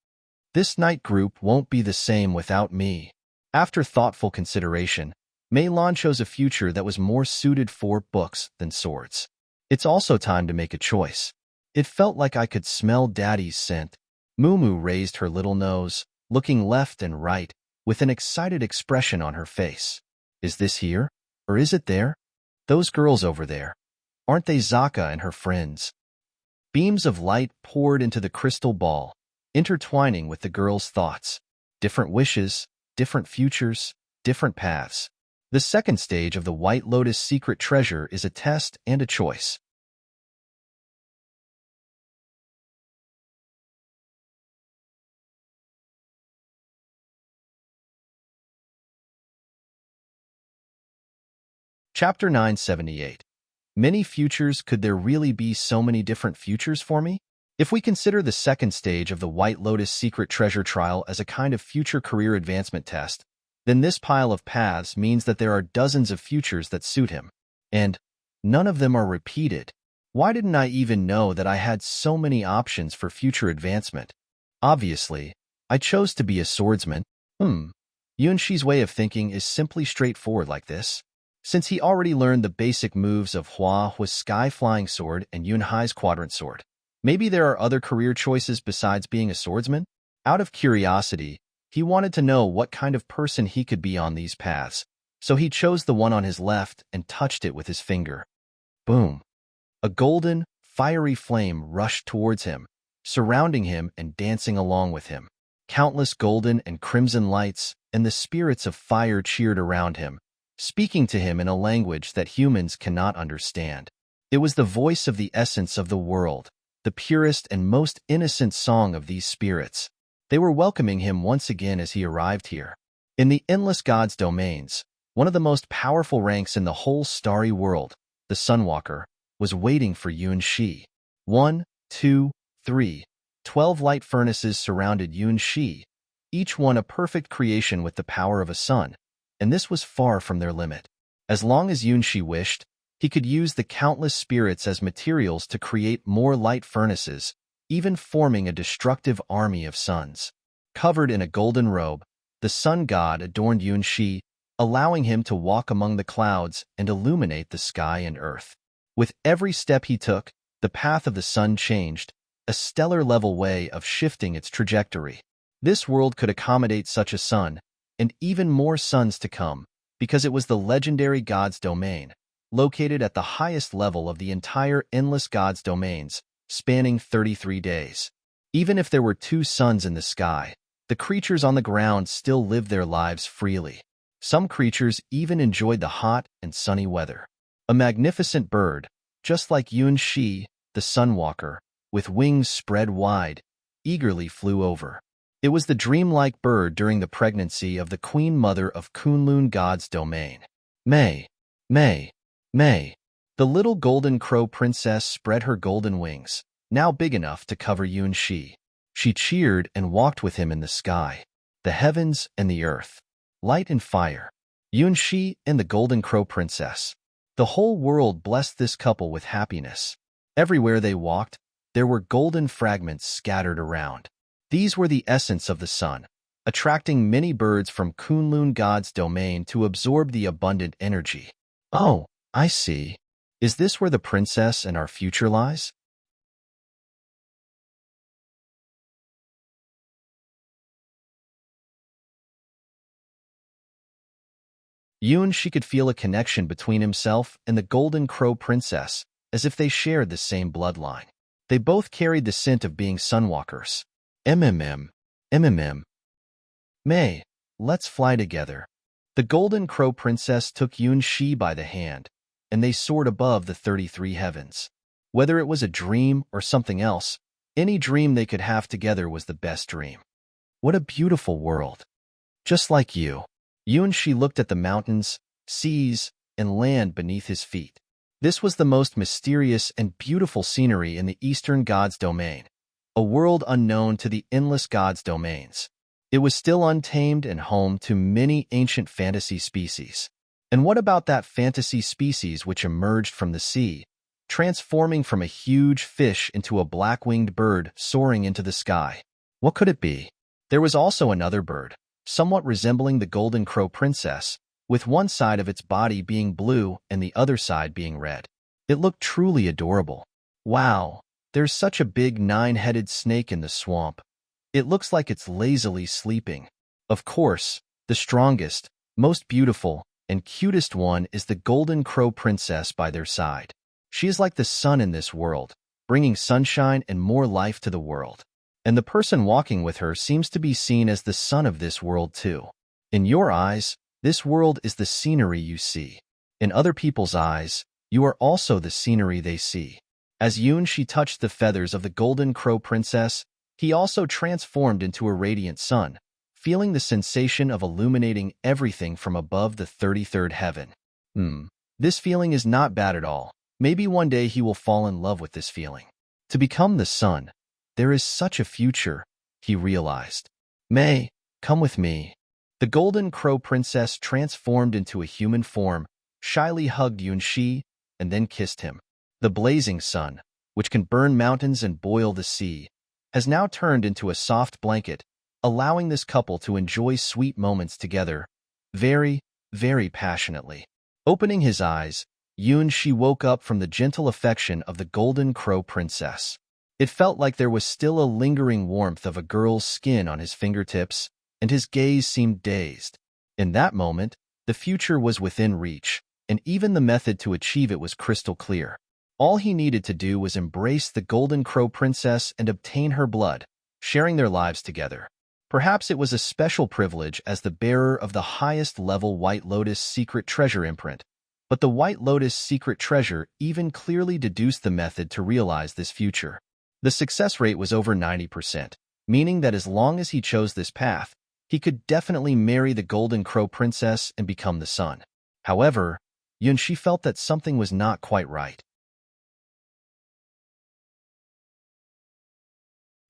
This night group won't be the same without me. After thoughtful consideration, Mei Lan chose a future that was more suited for books than swords. It's also time to make a choice. It felt like I could smell Daddy's scent. Mumu raised her little nose, looking left and right, with an excited expression on her face. Is this here? Or is it there? Those girls over there. Aren't they Zaka and her friends? Beams of light poured into the crystal ball, intertwining with the girl's thoughts. Different wishes, different futures, different paths. The second stage of the White Lotus secret treasure is a test and a choice. Chapter 978. Many futures. Could there really be so many different futures for me? If we consider the second stage of the White Lotus secret treasure trial as a kind of future career advancement test, then this pile of paths means that there are dozens of futures that suit him. And none of them are repeated. Why didn't I even know that I had so many options for future advancement? Obviously, I chose to be a swordsman. Yunshi's way of thinking is simply straightforward like this. Since he already learned the basic moves of Hua Hua's Sky Flying Sword and Yunhai's Quadrant Sword, maybe there are other career choices besides being a swordsman? Out of curiosity, he wanted to know what kind of person he could be on these paths, so he chose the one on his left and touched it with his finger. Boom! A golden, fiery flame rushed towards him, surrounding him and dancing along with him. Countless golden and crimson lights and the spirits of fire cheered around him, speaking to him in a language that humans cannot understand. It was the voice of the essence of the world, the purest and most innocent song of these spirits. They were welcoming him once again as he arrived here. In the endless gods' domains, one of the most powerful ranks in the whole starry world, the Sunwalker, was waiting for Yun Shi. 1, 2, 3. 12 light furnaces surrounded Yun Shi, each one a perfect creation with the power of a sun, and this was far from their limit. As long as Yun Shi wished, he could use the countless spirits as materials to create more light furnaces, even forming a destructive army of suns. Covered in a golden robe, the sun god adorned Yun Shi, allowing him to walk among the clouds and illuminate the sky and earth. With every step he took, the path of the sun changed, a stellar-level way of shifting its trajectory. This world could accommodate such a sun, and even more suns to come, because it was the legendary god's domain, located at the highest level of the entire endless god's domains, spanning 33 days. Even if there were 2 suns in the sky, the creatures on the ground still lived their lives freely. Some creatures even enjoyed the hot and sunny weather. A magnificent bird, just like Yun Shi, the Sunwalker, with wings spread wide, eagerly flew over. It was the dreamlike bird during the pregnancy of the Queen Mother of Kunlun God's domain. May, May, May. The little golden crow princess spread her golden wings, now big enough to cover Yun Shi. She cheered and walked with him in the sky, the heavens and the earth, light and fire. Yun Shi and the golden crow princess. The whole world blessed this couple with happiness. Everywhere they walked, there were golden fragments scattered around. These were the essence of the sun, attracting many birds from Kunlun God's domain to absorb the abundant energy. Oh, I see. Is this where the princess and our future lies? She could feel a connection between himself and the Golden Crow Princess, as if they shared the same bloodline. They both carried the scent of being sunwalkers. MMM. MMM. May, let's fly together. The Golden Crow Princess took Shi by the hand, and they soared above the 33 heavens. Whether it was a dream or something else, any dream they could have together was the best dream. What a beautiful world. Just like you. Shi looked at the mountains, seas, and land beneath his feet. This was the most mysterious and beautiful scenery in the Eastern God's domain, a world unknown to the endless God's domains. It was still untamed and home to many ancient fantasy species. And what about that fantasy species which emerged from the sea, transforming from a huge fish into a black-winged bird soaring into the sky? What could it be? There was also another bird, somewhat resembling the Golden Crow Princess, with one side of its body being blue and the other side being red. It looked truly adorable. Wow, there's such a big 9-headed snake in the swamp. It looks like it's lazily sleeping. Of course, the strongest, most beautiful, and cutest one is the Golden Crow Princess by their side. She is like the sun in this world, bringing sunshine and more life to the world. And the person walking with her seems to be seen as the sun of this world too. In your eyes, this world is the scenery you see. In other people's eyes, you are also the scenery they see. As Shi touched the feathers of the Golden Crow Princess, he also transformed into a radiant sun, feeling the sensation of illuminating everything from above the 33rd heaven. This feeling is not bad at all. Maybe one day he will fall in love with this feeling. To become the sun, there is such a future, he realized. May, come with me. The Golden Crow Princess transformed into a human form, shyly hugged Shi, and then kissed him. The blazing sun, which can burn mountains and boil the sea, has now turned into a soft blanket, allowing this couple to enjoy sweet moments together, very, very passionately. Opening his eyes, Shi woke up from the gentle affection of the Golden Crow Princess. It felt like there was still a lingering warmth of a girl's skin on his fingertips, and his gaze seemed dazed. In that moment, the future was within reach, and even the method to achieve it was crystal clear. All he needed to do was embrace the Golden Crow Princess and obtain her blood, sharing their lives together. Perhaps it was a special privilege as the bearer of the highest-level White Lotus secret treasure imprint, but the White Lotus secret treasure even clearly deduced the method to realize this future. The success rate was over 90%, meaning that as long as he chose this path, he could definitely marry the Golden Crow Princess and become the sun. However, Shi felt that something was not quite right.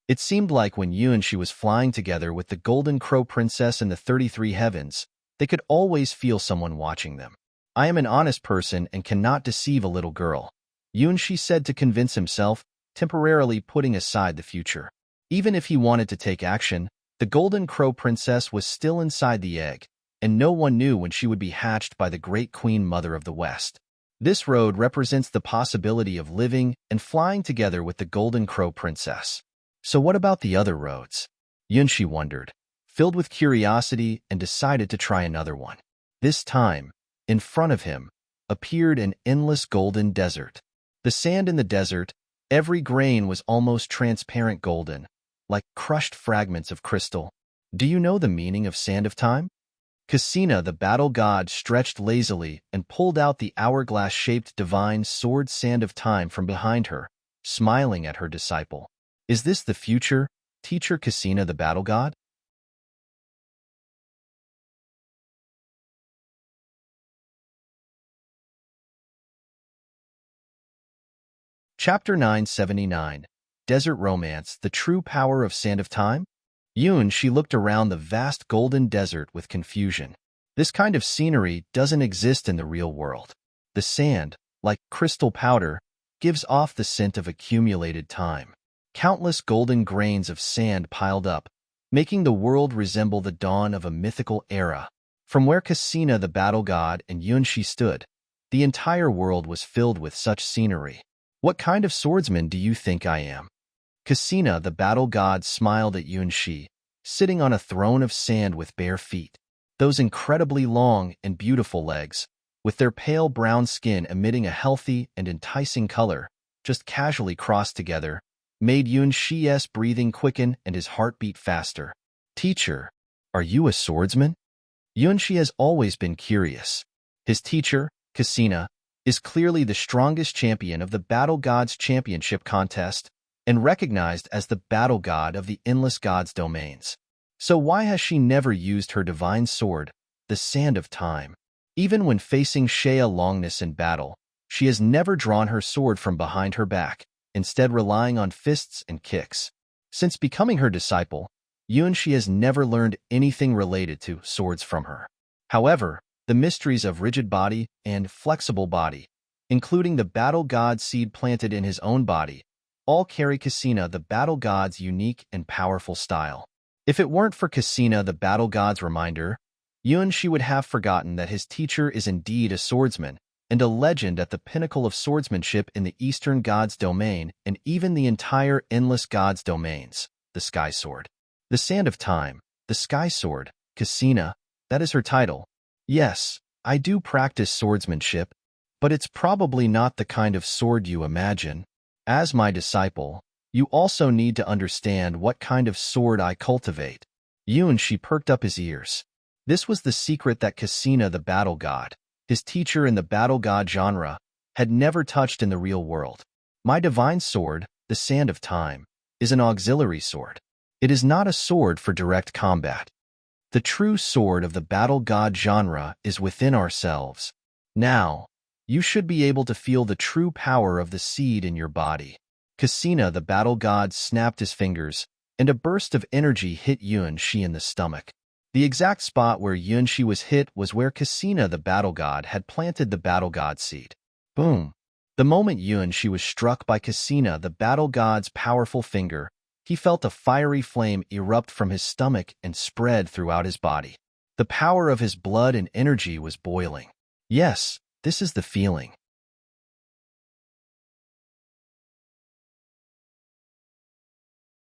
It seemed like when Shi was flying together with the Golden Crow Princess in the 33 heavens, they could always feel someone watching them. I am an honest person and cannot deceive a little girl, Shi said to convince himself, temporarily putting aside the future. Even if he wanted to take action, the Golden Crow Princess was still inside the egg, and no one knew when she would be hatched by the Great Queen Mother of the West. This road represents the possibility of living and flying together with the Golden Crow Princess. So what about the other roads? Shi wondered, filled with curiosity, and decided to try another one. This time, in front of him, appeared an endless golden desert. The sand in the desert, every grain was almost transparent golden, like crushed fragments of crystal. Do you know the meaning of Sand of Time? Cassina, the battle god, stretched lazily and pulled out the hourglass-shaped divine sword Sand of Time from behind her, smiling at her disciple. Is this the future, teacher Cassina the battle god? Chapter 979, Desert Romance, The True Power of Sand of Time? She looked around the vast golden desert with confusion. This kind of scenery doesn't exist in the real world. The sand, like crystal powder, gives off the scent of accumulated time. Countless golden grains of sand piled up, making the world resemble the dawn of a mythical era. From where Cassina the battle god and Shi stood, the entire world was filled with such scenery. What kind of swordsman do you think I am? Cassina the battle god smiled at Shi, sitting on a throne of sand with bare feet. Those incredibly long and beautiful legs, with their pale brown skin emitting a healthy and enticing color, just casually crossed together, made Yuan-Shi's breathing quicken and his heart beat faster. Teacher, are you a swordsman? Yuan-Shi has always been curious. His teacher, Cassina, is clearly the strongest champion of the Battle Gods Championship contest and recognized as the battle god of the endless gods' domains. So why has she never used her divine sword, the Sand of Time? Even when facing Shea Longness in battle, she has never drawn her sword from behind her back, instead relying on fists and kicks. Since becoming her disciple, Yuan-Shi has never learned anything related to swords from her. However, the mysteries of rigid body and flexible body, including the battle god seed planted in his own body, all carry Cassina the battle god's unique and powerful style. If it weren't for Cassina the battle god's reminder, Yuan-Shi would have forgotten that his teacher is indeed a swordsman and a legend at the pinnacle of swordsmanship in the Eastern God's domain and even the entire endless God's domains, the Sky Sword. The Sand of Time, the Sky Sword, Cassina, that is her title. Yes, I do practice swordsmanship, but it's probably not the kind of sword you imagine. As my disciple, you also need to understand what kind of sword I cultivate. Yuan-Shi perked up his ears. This was the secret that Cassina the battle god, his teacher in the battle god genre, had never touched in the real world. My divine sword, the Sand of Time, is an auxiliary sword. It is not a sword for direct combat. The true sword of the battle god genre is within ourselves. Now, you should be able to feel the true power of the seed in your body. Cassina the battle god snapped his fingers, and a burst of energy hit Yuan-Shi in the stomach. The exact spot where Yuan-Shi was hit was where Cassina the battle god had planted the battle god seed. Boom! The moment Yuan-Shi was struck by Cassina the battle god's powerful finger, he felt a fiery flame erupt from his stomach and spread throughout his body. The power of his blood and energy was boiling. Yes, this is the feeling.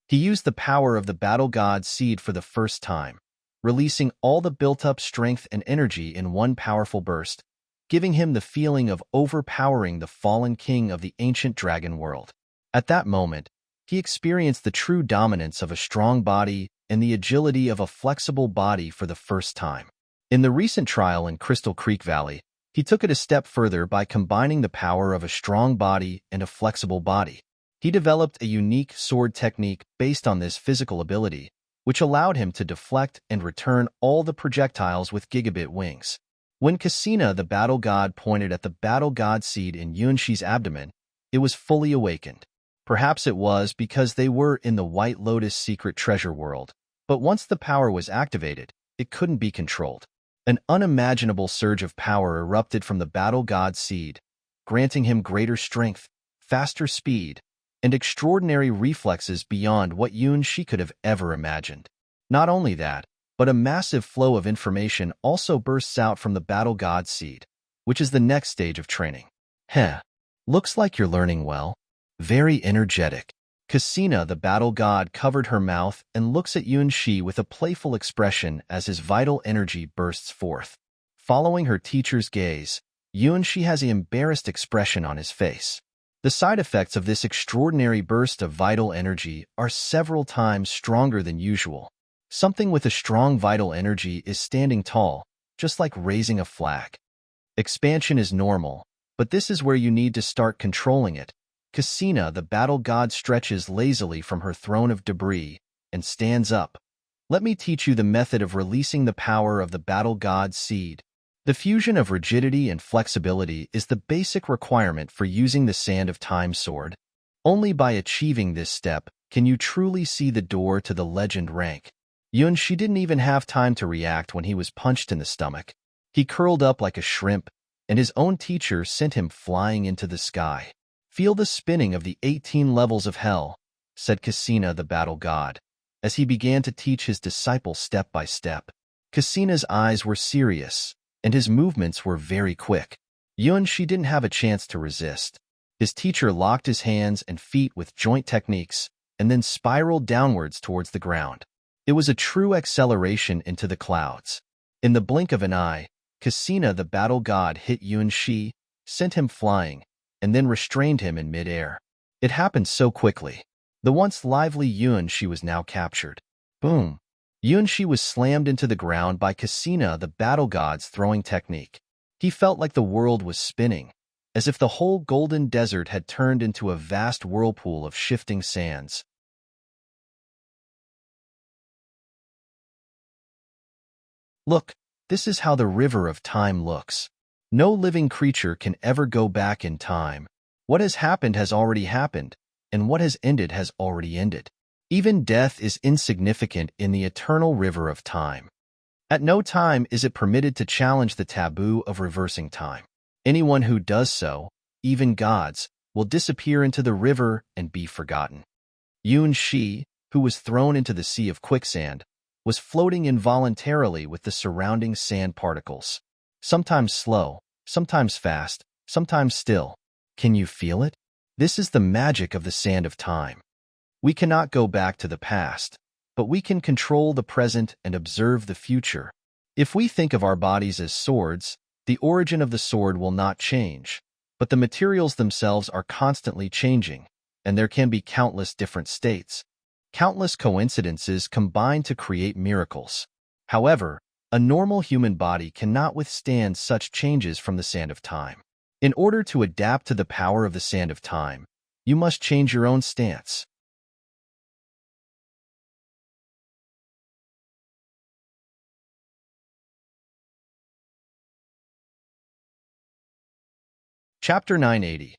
He used the power of the battle god's seed for the first time, releasing all the built-up strength and energy in one powerful burst, giving him the feeling of overpowering the fallen king of the ancient dragon world. At that moment, he experienced the true dominance of a strong body and the agility of a flexible body for the first time. In the recent trial in Crystal Creek Valley, he took it a step further by combining the power of a strong body and a flexible body. He developed a unique sword technique based on this physical ability, which allowed him to deflect and return all the projectiles with gigabit wings. When Cassina the battle god pointed at the battle god seed in Yuan-Shi's abdomen, it was fully awakened. Perhaps it was because they were in the White Lotus secret treasure world, but once the power was activated, it couldn't be controlled. An unimaginable surge of power erupted from the battle god seed, granting him greater strength, faster speed, and extraordinary reflexes beyond what Yuan-Shi could have ever imagined. Not only that, but a massive flow of information also bursts out from the battle god seed, which is the next stage of training. Heh, looks like you're learning well. Very energetic. Cassina the battle god covered her mouth and looks at Yuan-Shi with a playful expression as his vital energy bursts forth. Following her teacher's gaze, Yuan-Shi has an embarrassed expression on his face. The side effects of this extraordinary burst of vital energy are several times stronger than usual. Something with a strong vital energy is standing tall, just like raising a flag. Expansion is normal, but this is where you need to start controlling it. Cassina the battle god stretches lazily from her throne of debris and stands up. Let me teach you the method of releasing the power of the battle god's seed. The fusion of rigidity and flexibility is the basic requirement for using the Sand of Time sword. Only by achieving this step can you truly see the door to the legend rank. Yuan-Shi didn't even have time to react when he was punched in the stomach. He curled up like a shrimp, and his own teacher sent him flying into the sky. Feel the spinning of the 18 levels of hell, said Cassina the battle god, as he began to teach his disciple step by step. Cassina's eyes were serious, and his movements were very quick. Yuan-Shi didn't have a chance to resist. His teacher locked his hands and feet with joint techniques, and then spiraled downwards towards the ground. It was a true acceleration into the clouds. In the blink of an eye, Cassina, the battle god, hit Yuan Shi, sent him flying, and then restrained him in midair. It happened so quickly. The once lively Yuan Shi was now captured. Boom! Yuan Shi was slammed into the ground by Cassina, the battle god's throwing technique. He felt like the world was spinning, as if the whole golden desert had turned into a vast whirlpool of shifting sands. Look, this is how the river of time looks. No living creature can ever go back in time. What has happened has already happened, and what has ended has already ended. Even death is insignificant in the eternal river of time. At no time is it permitted to challenge the taboo of reversing time. Anyone who does so, even gods, will disappear into the river and be forgotten. Yuan Shi, who was thrown into the sea of quicksand, was floating involuntarily with the surrounding sand particles. Sometimes slow, sometimes fast, sometimes still. Can you feel it? This is the magic of the sand of time. We cannot go back to the past, but we can control the present and observe the future. If we think of our bodies as swords, the origin of the sword will not change, but the materials themselves are constantly changing, and there can be countless different states. Countless coincidences combine to create miracles. However, a normal human body cannot withstand such changes from the sand of time. In order to adapt to the power of the sand of time, you must change your own stance. Chapter 980.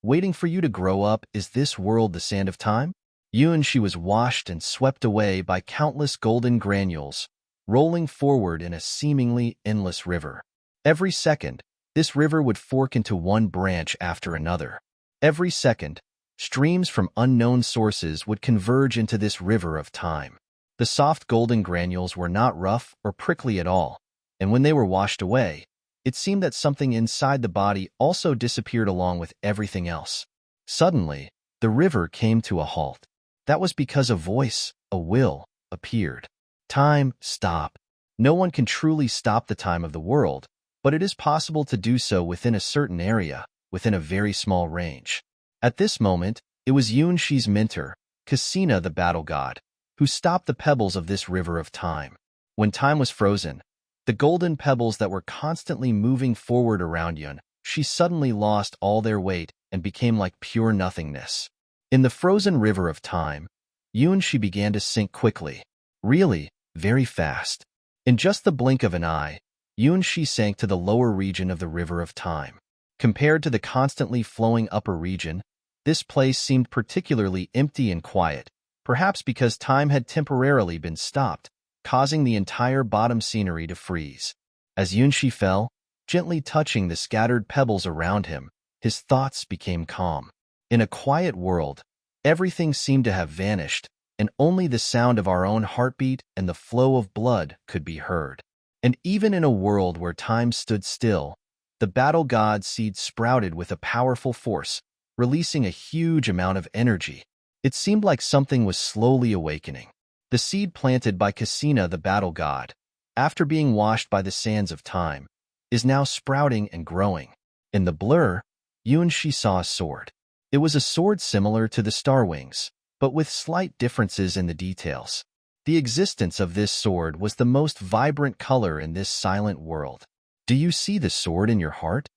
Waiting for you to grow up, is this world the sand of time? Yuan Shi was washed and swept away by countless golden granules, rolling forward in a seemingly endless river. Every second, this river would fork into one branch after another. Every second, streams from unknown sources would converge into this river of time. The soft golden granules were not rough or prickly at all, and when they were washed away, it seemed that something inside the body also disappeared along with everything else. Suddenly, the river came to a halt. That was because a voice, a will, appeared. Time, stop. No one can truly stop the time of the world, but it is possible to do so within a certain area, within a very small range. At this moment, it was Yuan Shi's mentor, Cassina the battle god, who stopped the pebbles of this river of time. When time was frozen, the golden pebbles that were constantly moving forward around Yuan Shi suddenly lost all their weight and became like pure nothingness. In the frozen river of time, Yuan Shi began to sink quickly, really, very fast. In just the blink of an eye, Yuan Shi sank to the lower region of the river of time. Compared to the constantly flowing upper region, this place seemed particularly empty and quiet, perhaps because time had temporarily been stopped, causing the entire bottom scenery to freeze. As Yuan Shi fell, gently touching the scattered pebbles around him, his thoughts became calm. In a quiet world, everything seemed to have vanished, and only the sound of our own heartbeat and the flow of blood could be heard. And even in a world where time stood still, the battle god seed sprouted with a powerful force, releasing a huge amount of energy. It seemed like something was slowly awakening. The seed planted by Cassina the battle god, after being washed by the sands of time, is now sprouting and growing. In the blur, Yuan Shi saw a sword. It was a sword similar to the Star Wings, but with slight differences in the details. The existence of this sword was the most vibrant color in this silent world. Do you see the sword in your heart?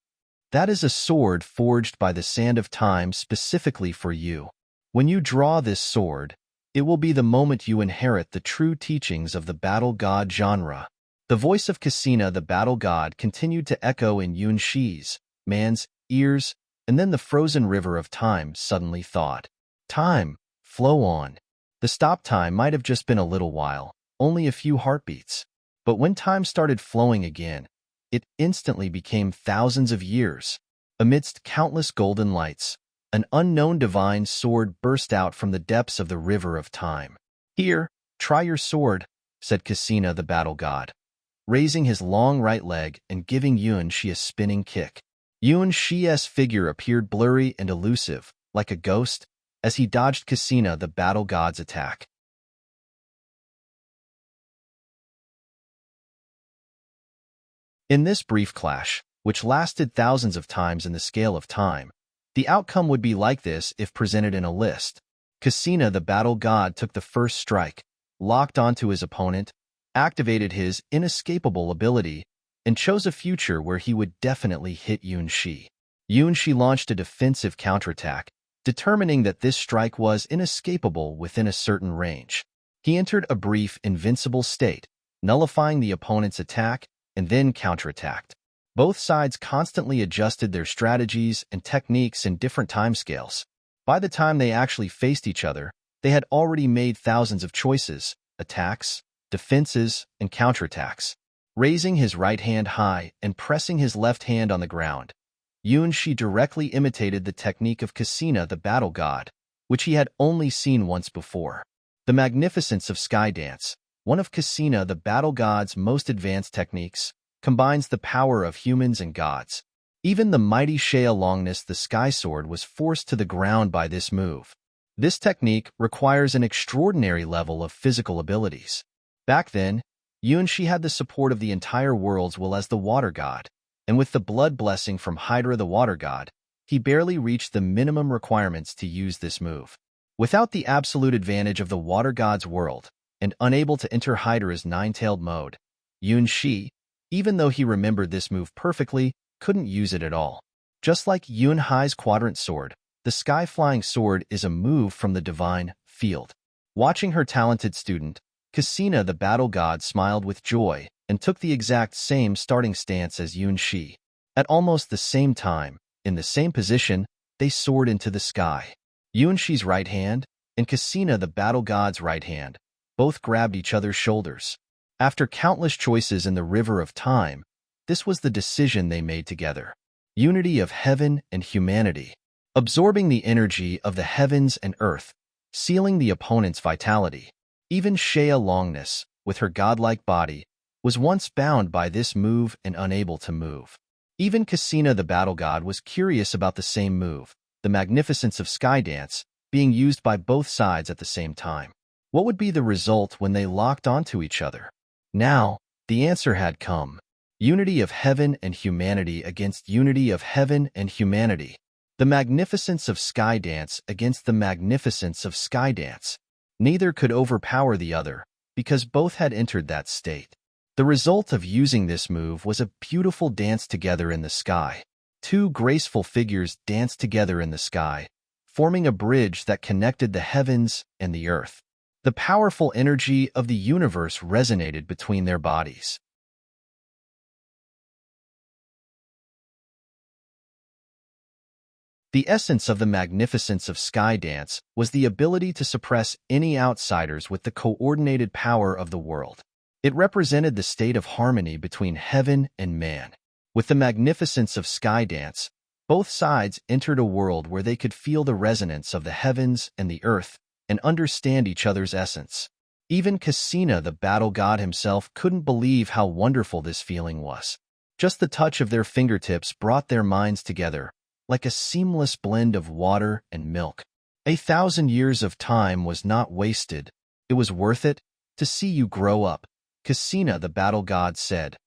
That is a sword forged by the sand of time specifically for you. When you draw this sword, it will be the moment you inherit the true teachings of the battle god genre. The voice of Cassina the battle god continued to echo in Yuan Shi's, man's, ears, and then the frozen river of time suddenly thawed. Time, flow on. The stop time might have just been a little while, only a few heartbeats. But when time started flowing again, it instantly became thousands of years. Amidst countless golden lights, an unknown divine sword burst out from the depths of the river of time. Here, try your sword, said Cassina the battle god, raising his long right leg and giving Yuan Shi a spinning kick. Yuan Shi's figure appeared blurry and elusive, like a ghost, as he dodged Cassina the battle god's attack. In this brief clash, which lasted thousands of times in the scale of time, the outcome would be like this if presented in a list. Cassina, the battle god, took the first strike, locked onto his opponent, activated his inescapable ability, and chose a future where he would definitely hit Yunshi. Yunshi launched a defensive counterattack, determining that this strike was inescapable within a certain range. He entered a brief, invincible state, nullifying the opponent's attack, and then counterattacked. Both sides constantly adjusted their strategies and techniques in different timescales. By the time they actually faced each other, they had already made thousands of choices, attacks, defenses, and counterattacks. Raising his right hand high and pressing his left hand on the ground, Yunshi directly imitated the technique of Cassina, the battle god, which he had only seen once before. The magnificence of sky dance, one of Cassina, the battle god's most advanced techniques, combines the power of humans and gods. Even the mighty Shea Longness, the sky sword, was forced to the ground by this move. This technique requires an extraordinary level of physical abilities. Back then, Yunshi had the support of the entire world's will as the water god, and with the blood blessing from Hydra, the water god, he barely reached the minimum requirements to use this move. Without the absolute advantage of the water god's world, and unable to enter Hydra's nine-tailed mode, Yunshi, even though he remembered this move perfectly, couldn't use it at all. Just like Yunhai's quadrant sword, the sky-flying sword is a move from the divine field. Watching her talented student, Cassina, the battle god, smiled with joy and took the exact same starting stance as Yunshi. At almost the same time, in the same position, they soared into the sky. Yunshi's right hand and Cassina, the battle god's right hand, both grabbed each other's shoulders. After countless choices in the river of time, this was the decision they made together. Unity of heaven and humanity, absorbing the energy of the heavens and earth, sealing the opponent's vitality. Even Shea Longness, with her godlike body, was once bound by this move and unable to move. Even Cassina, the battle god, was curious about the same move, the magnificence of Skydance, being used by both sides at the same time. What would be the result when they locked onto each other? Now, the answer had come. Unity of heaven and humanity against unity of heaven and humanity. The magnificence of Skydance against the magnificence of Skydance. Neither could overpower the other, because both had entered that state. The result of using this move was a beautiful dance together in the sky. Two graceful figures danced together in the sky, forming a bridge that connected the heavens and the earth. The powerful energy of the universe resonated between their bodies. The essence of the magnificence of Skydance was the ability to suppress any outsiders with the coordinated power of the world. It represented the state of harmony between heaven and man. With the magnificence of Skydance, both sides entered a world where they could feel the resonance of the heavens and the earth and understand each other's essence. Even Cassina, the battle god himself, couldn't believe how wonderful this feeling was. Just the touch of their fingertips brought their minds together, like a seamless blend of water and milk. 1,000 years of time was not wasted. It was worth it to see you grow up, Cassina, the battle god, said,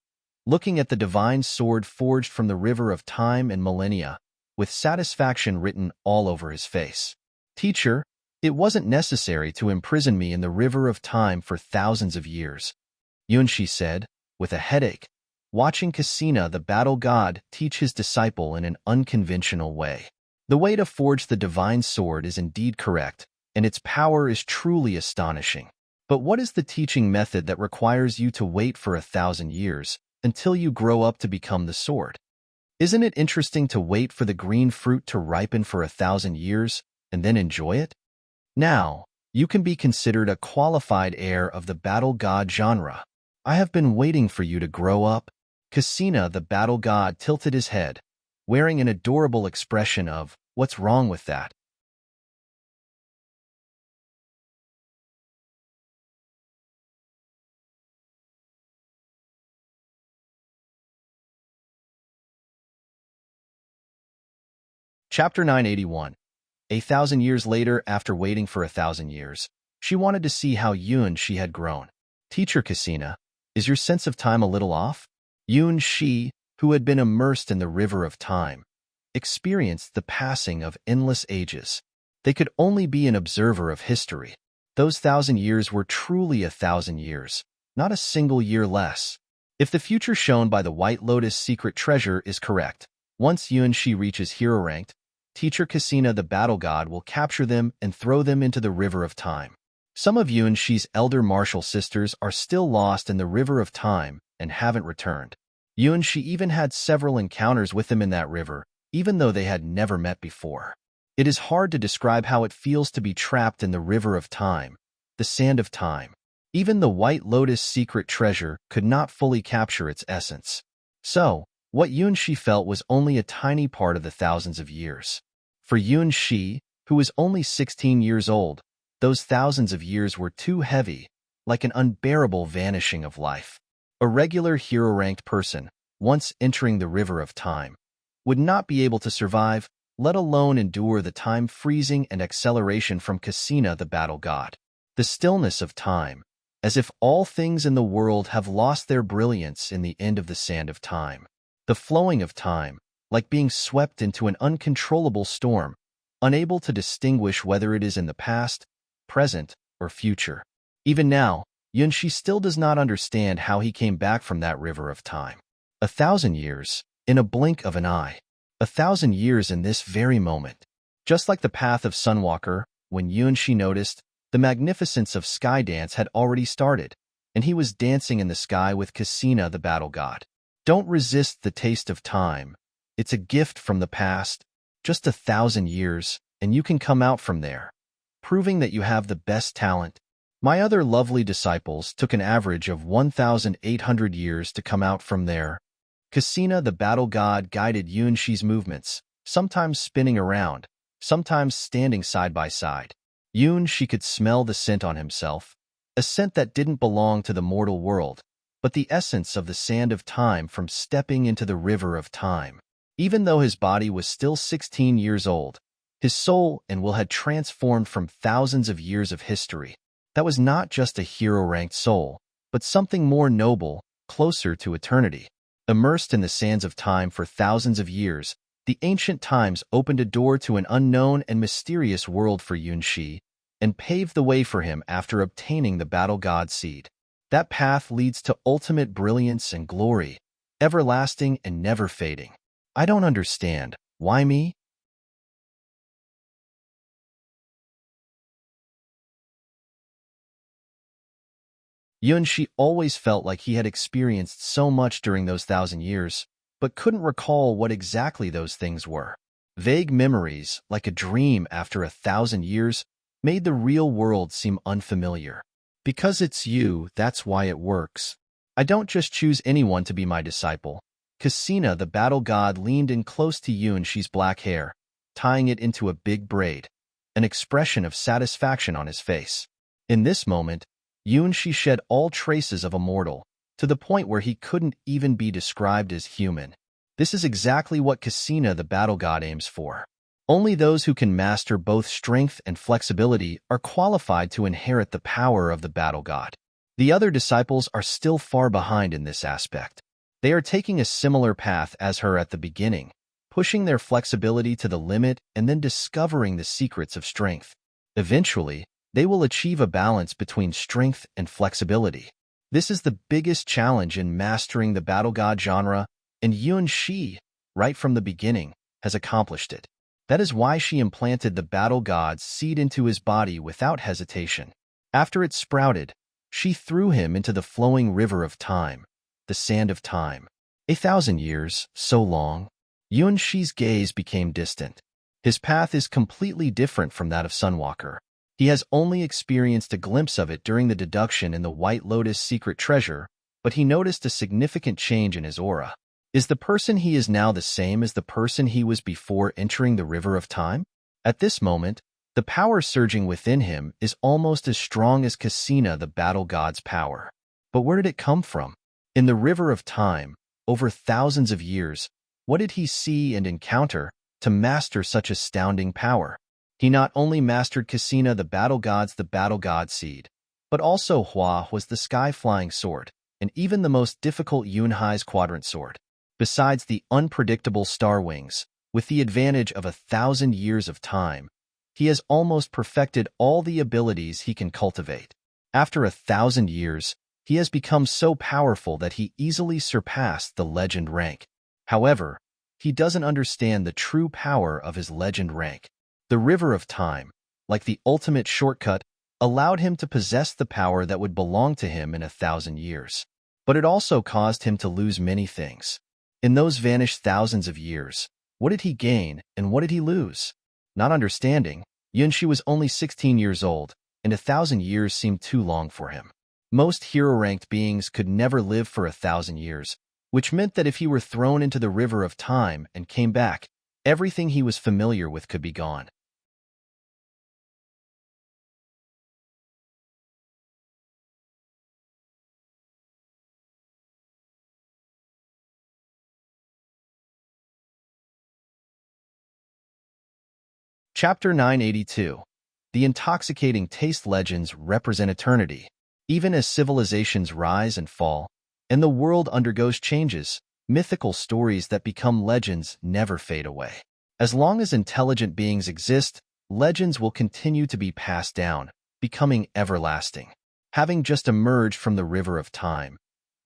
looking at the divine sword forged from the river of time and millennia, with satisfaction written all over his face. Teacher, it wasn't necessary to imprison me in the river of time for thousands of years, Yunshi said, with a headache, watching Cassina, the battle god, teach his disciple in an unconventional way. The way to forge the divine sword is indeed correct, and its power is truly astonishing. But what is the teaching method that requires you to wait for 1,000 years until you grow up to become the sword? Isn't it interesting to wait for the green fruit to ripen for 1,000 years and then enjoy it? Now, you can be considered a qualified heir of the battle god genre. I have been waiting for you to grow up. Cassina, the battle god, tilted his head, wearing an adorable expression of, "What's wrong with that?" Chapter 981. 1,000 years later, after waiting for 1,000 years, she wanted to see how Yun she had grown. Teacher Cassina, is your sense of time a little off? Yun Shi, who had been immersed in the river of time, experienced the passing of endless ages. They could only be an observer of history. Those 1,000 years were truly 1,000 years, not a single year less. If the future shown by the White Lotus secret treasure is correct, once Yun Shi reaches hero ranked, teacher Cassina the battle god will capture them and throw them into the river of time. Some of Yun Shi's elder martial sisters are still lost in the river of time and haven't returned. Yun Shi even had several encounters with them in that river, even though they had never met before. It is hard to describe how it feels to be trapped in the river of time, the sand of time. Even the White Lotus secret treasure could not fully capture its essence. So, what Yun Shi felt was only a tiny part of the thousands of years. For Yun Shi, who was only 16 years old, those thousands of years were too heavy, like an unbearable vanishing of life. A regular hero-ranked person, once entering the river of time, would not be able to survive, let alone endure the time freezing and acceleration from Cassina the battle god. The stillness of time, as if all things in the world have lost their brilliance in the end of the sand of time. The flowing of time, like being swept into an uncontrollable storm, unable to distinguish whether it is in the past, present, or future. Even now, Yun Shi still does not understand how he came back from that river of time. 1,000 years, in a blink of an eye. 1,000 years in this very moment. Just like the path of Sunwalker, when Yun Shi noticed, the magnificence of sky dance had already started, and he was dancing in the sky with Cassina the battle god. Don't resist the taste of time. It's a gift from the past. Just 1,000 years, and you can come out from there, proving that you have the best talent. My other lovely disciples took an average of 1,800 years to come out from there. Cassina the battle god guided Yun Shi's movements, sometimes spinning around, sometimes standing side by side. Yun Shi could smell the scent on himself, a scent that didn't belong to the mortal world, but the essence of the sand of time from stepping into the river of time. Even though his body was still 16 years old, his soul and will had transformed from thousands of years of history. That was not just a hero-ranked soul, but something more noble, closer to eternity. Immersed in the sands of time for thousands of years, the ancient times opened a door to an unknown and mysterious world for Yun Shi, and paved the way for him after obtaining the battle god seed. That path leads to ultimate brilliance and glory, everlasting and never fading. I don't understand. Why me? Yun Shi always felt like he had experienced so much during those 1,000 years, but couldn't recall what exactly those things were. Vague memories, like a dream after 1,000 years, made the real world seem unfamiliar. Because it's you, that's why it works. I don't just choose anyone to be my disciple. Cassina, the battle god, leaned in close to Yun Shi's black hair, tying it into a big braid, an expression of satisfaction on his face. In this moment, Yun Shi shed all traces of a mortal, to the point where he couldn't even be described as human. This is exactly what Cassina the battle god aims for. Only those who can master both strength and flexibility are qualified to inherit the power of the battle god. The other disciples are still far behind in this aspect. They are taking a similar path as her at the beginning, pushing their flexibility to the limit and then discovering the secrets of strength. Eventually, they will achieve a balance between strength and flexibility. This is the biggest challenge in mastering the battle god genre, and Yun Shi, right from the beginning, has accomplished it. That is why she implanted the battle god's seed into his body without hesitation. After it sprouted, she threw him into the flowing river of time, the sand of time. 1,000 years, so long. Yun Shi's gaze became distant. His path is completely different from that of Sunwalker. He has only experienced a glimpse of it during the deduction in the White Lotus secret treasure, but he noticed a significant change in his aura. Is the person he is now the same as the person he was before entering the river of time? At this moment, the power surging within him is almost as strong as Cassina the battle god's power. But where did it come from? In the river of time, over thousands of years, what did he see and encounter to master such astounding power? He not only mastered Cassina the battle god seed, but also Hua was the sky-flying sword, and even the most difficult Yunhai's quadrant sword. Besides the unpredictable star wings, with the advantage of 1,000 years of time, he has almost perfected all the abilities he can cultivate. After 1,000 years, he has become so powerful that he easily surpassed the legend rank. However, he doesn't understand the true power of his legend rank. The River of Time, like the ultimate shortcut, allowed him to possess the power that would belong to him in 1,000 years. But it also caused him to lose many things. In those vanished thousands of years, what did he gain and what did he lose? Not understanding, Yunshi was only 16 years old, and 1,000 years seemed too long for him. Most hero-ranked beings could never live for 1,000 years, which meant that if he were thrown into the River of Time and came back, everything he was familiar with could be gone. Chapter 982. The intoxicating taste legends represent eternity. Even as civilizations rise and fall, and the world undergoes changes, mythical stories that become legends never fade away. As long as intelligent beings exist, legends will continue to be passed down, becoming everlasting. Having just emerged from the River of Time,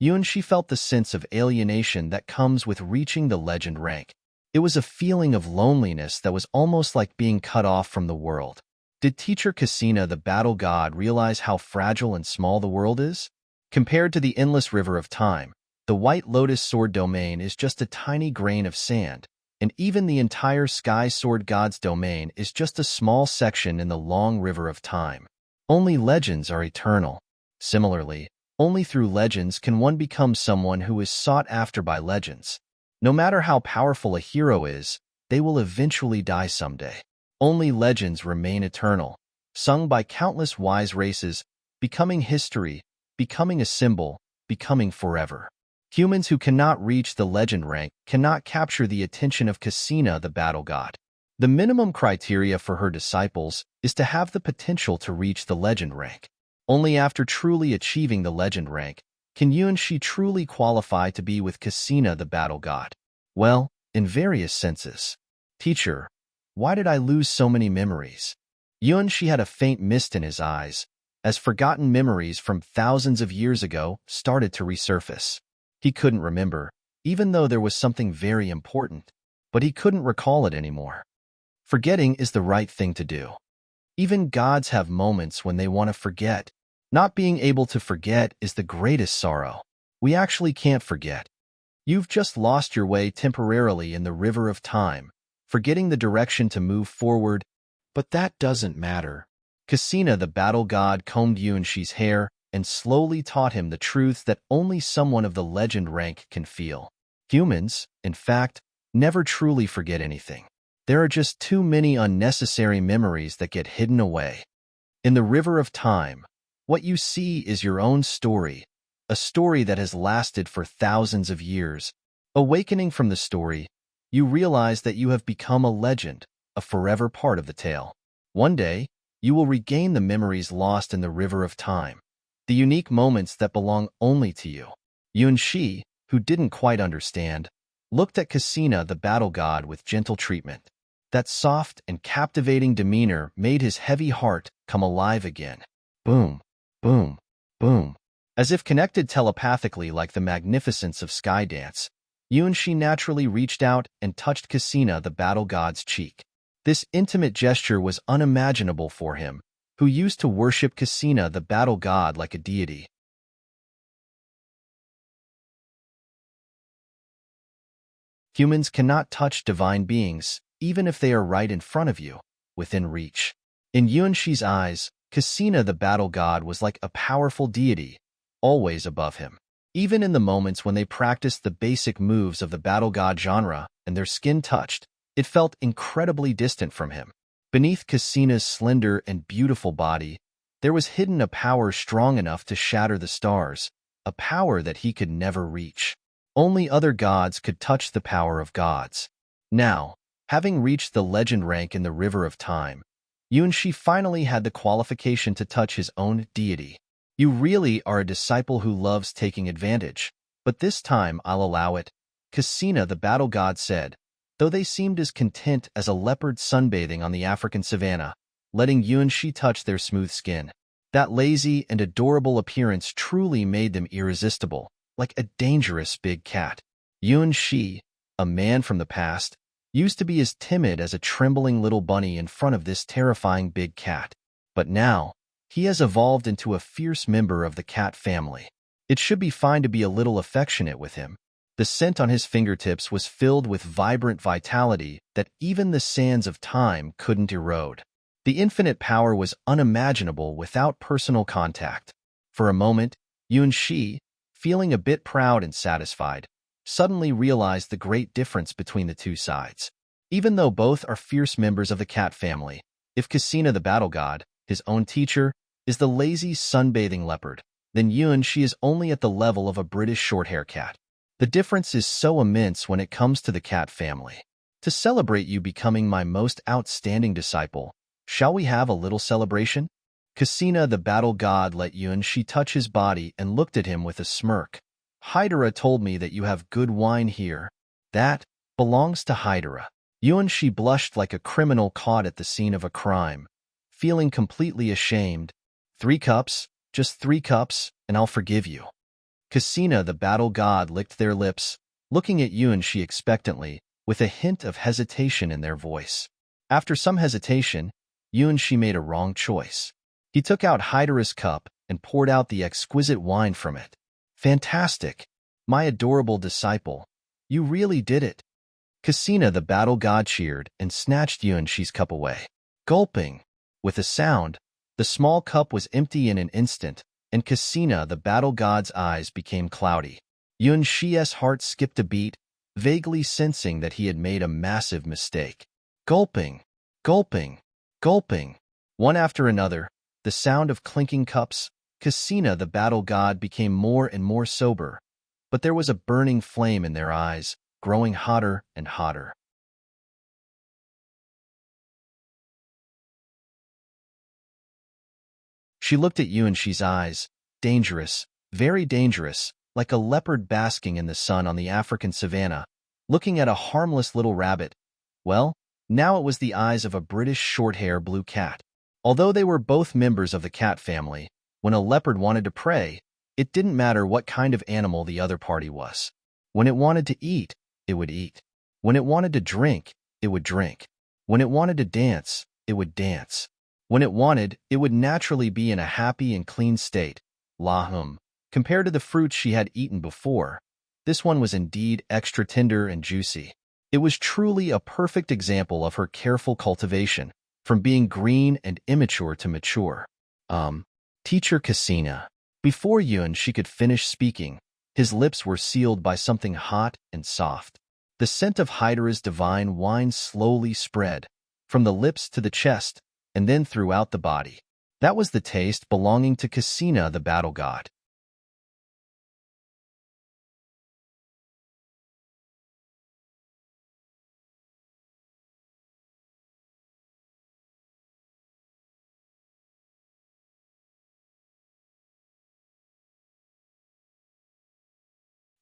Yunshi felt the sense of alienation that comes with reaching the legend rank. It was a feeling of loneliness that was almost like being cut off from the world. Did teacher Cassina, the battle god, realize how fragile and small the world is? Compared to the endless River of Time, the White Lotus Sword domain is just a tiny grain of sand, and even the entire Sky Sword God's domain is just a small section in the long River of Time. Only legends are eternal. Similarly, only through legends can one become someone who is sought after by legends. No matter how powerful a hero is, they will eventually die someday. Only legends remain eternal, sung by countless wise races, becoming history, becoming a symbol, becoming forever. Humans who cannot reach the legend rank cannot capture the attention of Cassina, the battle god. The minimum criteria for her disciples is to have the potential to reach the legend rank. Only after truly achieving the legend rank can Yunshi truly qualify to be with Cassina, the battle god. Well, in various senses. Teacher, why did I lose so many memories? Yunshi had a faint mist in his eyes, as forgotten memories from thousands of years ago started to resurface. He couldn't remember, even though there was something very important, but he couldn't recall it anymore. Forgetting is the right thing to do. Even gods have moments when they want to forget. Not being able to forget is the greatest sorrow. We actually can't forget. You've just lost your way temporarily in the River of Time, forgetting the direction to move forward, but that doesn't matter. Cassina, the battle god, combed Yunshi's hair and slowly taught him the truths that only someone of the legend rank can feel. Humans, in fact, never truly forget anything. There are just too many unnecessary memories that get hidden away. In the River of Time, what you see is your own story, a story that has lasted for thousands of years. Awakening from the story, you realize that you have become a legend, a forever part of the tale. One day, you will regain the memories lost in the River of Time, the unique moments that belong only to you. Yunshi, who didn't quite understand, looked at Cassina, the battle god, with gentle treatment. That soft and captivating demeanor made his heavy heart come alive again. Boom, boom, boom. As if connected telepathically like the magnificence of Skydance, Yunshi naturally reached out and touched Cassina, the battle god's cheek. This intimate gesture was unimaginable for him, who used to worship Cassina, the battle god, like a deity. Humans cannot touch divine beings, even if they are right in front of you, within reach. In Yunshi's eyes, Cassina, the battle god, was like a powerful deity, always above him. Even in the moments when they practiced the basic moves of the battle god genre and their skin touched, it felt incredibly distant from him. Beneath Cassina's slender and beautiful body, there was hidden a power strong enough to shatter the stars, a power that he could never reach. Only other gods could touch the power of gods. Now, having reached the legend rank in the River of Time, Yunshi finally had the qualification to touch his own deity. You really are a disciple who loves taking advantage. But this time I'll allow it, Cassina the battle god said, though they seemed as content as a leopard sunbathing on the African savanna, letting Yuanxi touch their smooth skin. That lazy and adorable appearance truly made them irresistible, like a dangerous big cat. Yuanxi, a man from the past, used to be as timid as a trembling little bunny in front of this terrifying big cat. But now, he has evolved into a fierce member of the cat family. It should be fine to be a little affectionate with him. The scent on his fingertips was filled with vibrant vitality that even the sands of time couldn't erode. The infinite power was unimaginable without personal contact. For a moment, Yuanxi, feeling a bit proud and satisfied, suddenly realized the great difference between the two sides. Even though both are fierce members of the cat family, if Cassina the battle god, his own teacher, is the lazy sunbathing leopard, then Yuanxi is only at the level of a British short-hair cat. The difference is so immense when it comes to the cat family. To celebrate you becoming my most outstanding disciple, shall we have a little celebration? Cassina the battle god let Yuanxi touch his body and looked at him with a smirk. Hydra told me that you have good wine here. That belongs to Hydra. Yuanxi blushed like a criminal caught at the scene of a crime, feeling completely ashamed. 3 cups, just 3 cups, and I'll forgive you. Cassina the battle god licked their lips, looking at Yuanxi expectantly, with a hint of hesitation in their voice. After some hesitation, Yuanxi made a wrong choice. He took out Hydra's cup and poured out the exquisite wine from it. Fantastic! My adorable disciple, you really did it. Cassina the battle god cheered and snatched Yuanxi's cup away. Gulping. With a sound, the small cup was empty in an instant, and Cassina the battle god's eyes became cloudy. Yuanxi's heart skipped a beat, vaguely sensing that he had made a massive mistake. Gulping, gulping, gulping. One after another, the sound of clinking cups, Cassina the battle god became more and more sober, but there was a burning flame in their eyes, growing hotter and hotter. She looked at Yuanxi's eyes, dangerous, very dangerous, like a leopard basking in the sun on the African savanna, looking at a harmless little rabbit. Well, now it was the eyes of a British short-hair blue cat. Although they were both members of the cat family, when a leopard wanted to prey, it didn't matter what kind of animal the other party was. When it wanted to eat, it would eat. When it wanted to drink, it would drink. When it wanted to dance, it would dance. When it wanted, it would naturally be in a happy and clean state. Lahum. Compared to the fruits she had eaten before, this one was indeed extra tender and juicy. It was truly a perfect example of her careful cultivation, from being green and immature to mature. Teacher Cassina. Before Yuanxi could finish speaking, his lips were sealed by something hot and soft. The scent of Hydra's divine wine slowly spread, from the lips to the chest, and then throughout the body. That was the taste belonging to Cassina the battle god.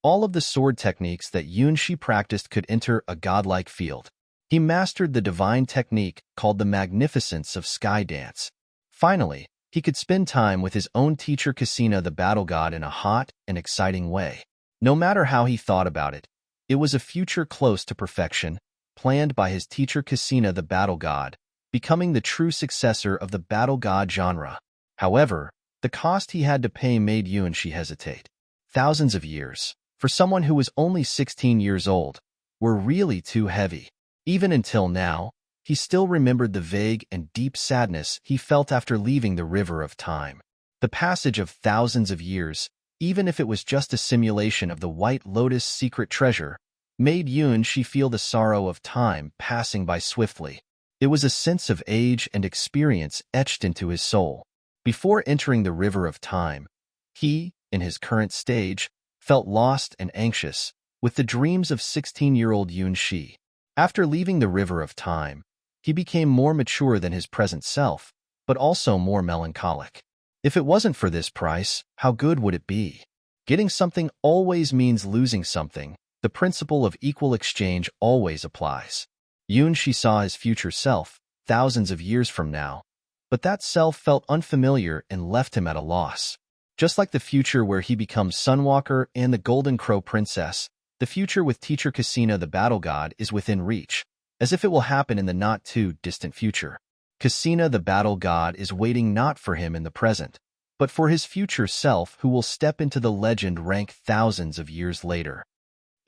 All of the sword techniques that Yuanxi practiced could enter a godlike field. He mastered the divine technique called the magnificence of sky dance. Finally, he could spend time with his own teacher Cassina the battle god in a hot and exciting way. No matter how he thought about it, it was a future close to perfection, planned by his teacher Cassina the battle god, becoming the true successor of the battle god genre. However, the cost he had to pay made Yuanxi hesitate. Thousands of years, for someone who was only 16 years old, were really too heavy. Even until now, he still remembered the vague and deep sadness he felt after leaving the river of time. The passage of thousands of years, even if it was just a simulation of the White Lotus' secret treasure, made Yuanxi feel the sorrow of time passing by swiftly. It was a sense of age and experience etched into his soul. Before entering the river of time, he, in his current stage, felt lost and anxious, with the dreams of 16-year-old Yuanxi. After leaving the river of time, he became more mature than his present self, but also more melancholic. If it wasn't for this price, how good would it be? Getting something always means losing something. The principle of equal exchange always applies. Yunshi saw his future self, thousands of years from now, but that self felt unfamiliar and left him at a loss. Just like the future where he becomes Sunwalker and the Golden Crow Princess, the future with Teacher Cassina the Battle God is within reach, as if it will happen in the not-too-distant future. Cassina the Battle God is waiting not for him in the present, but for his future self who will step into the legend rank thousands of years later.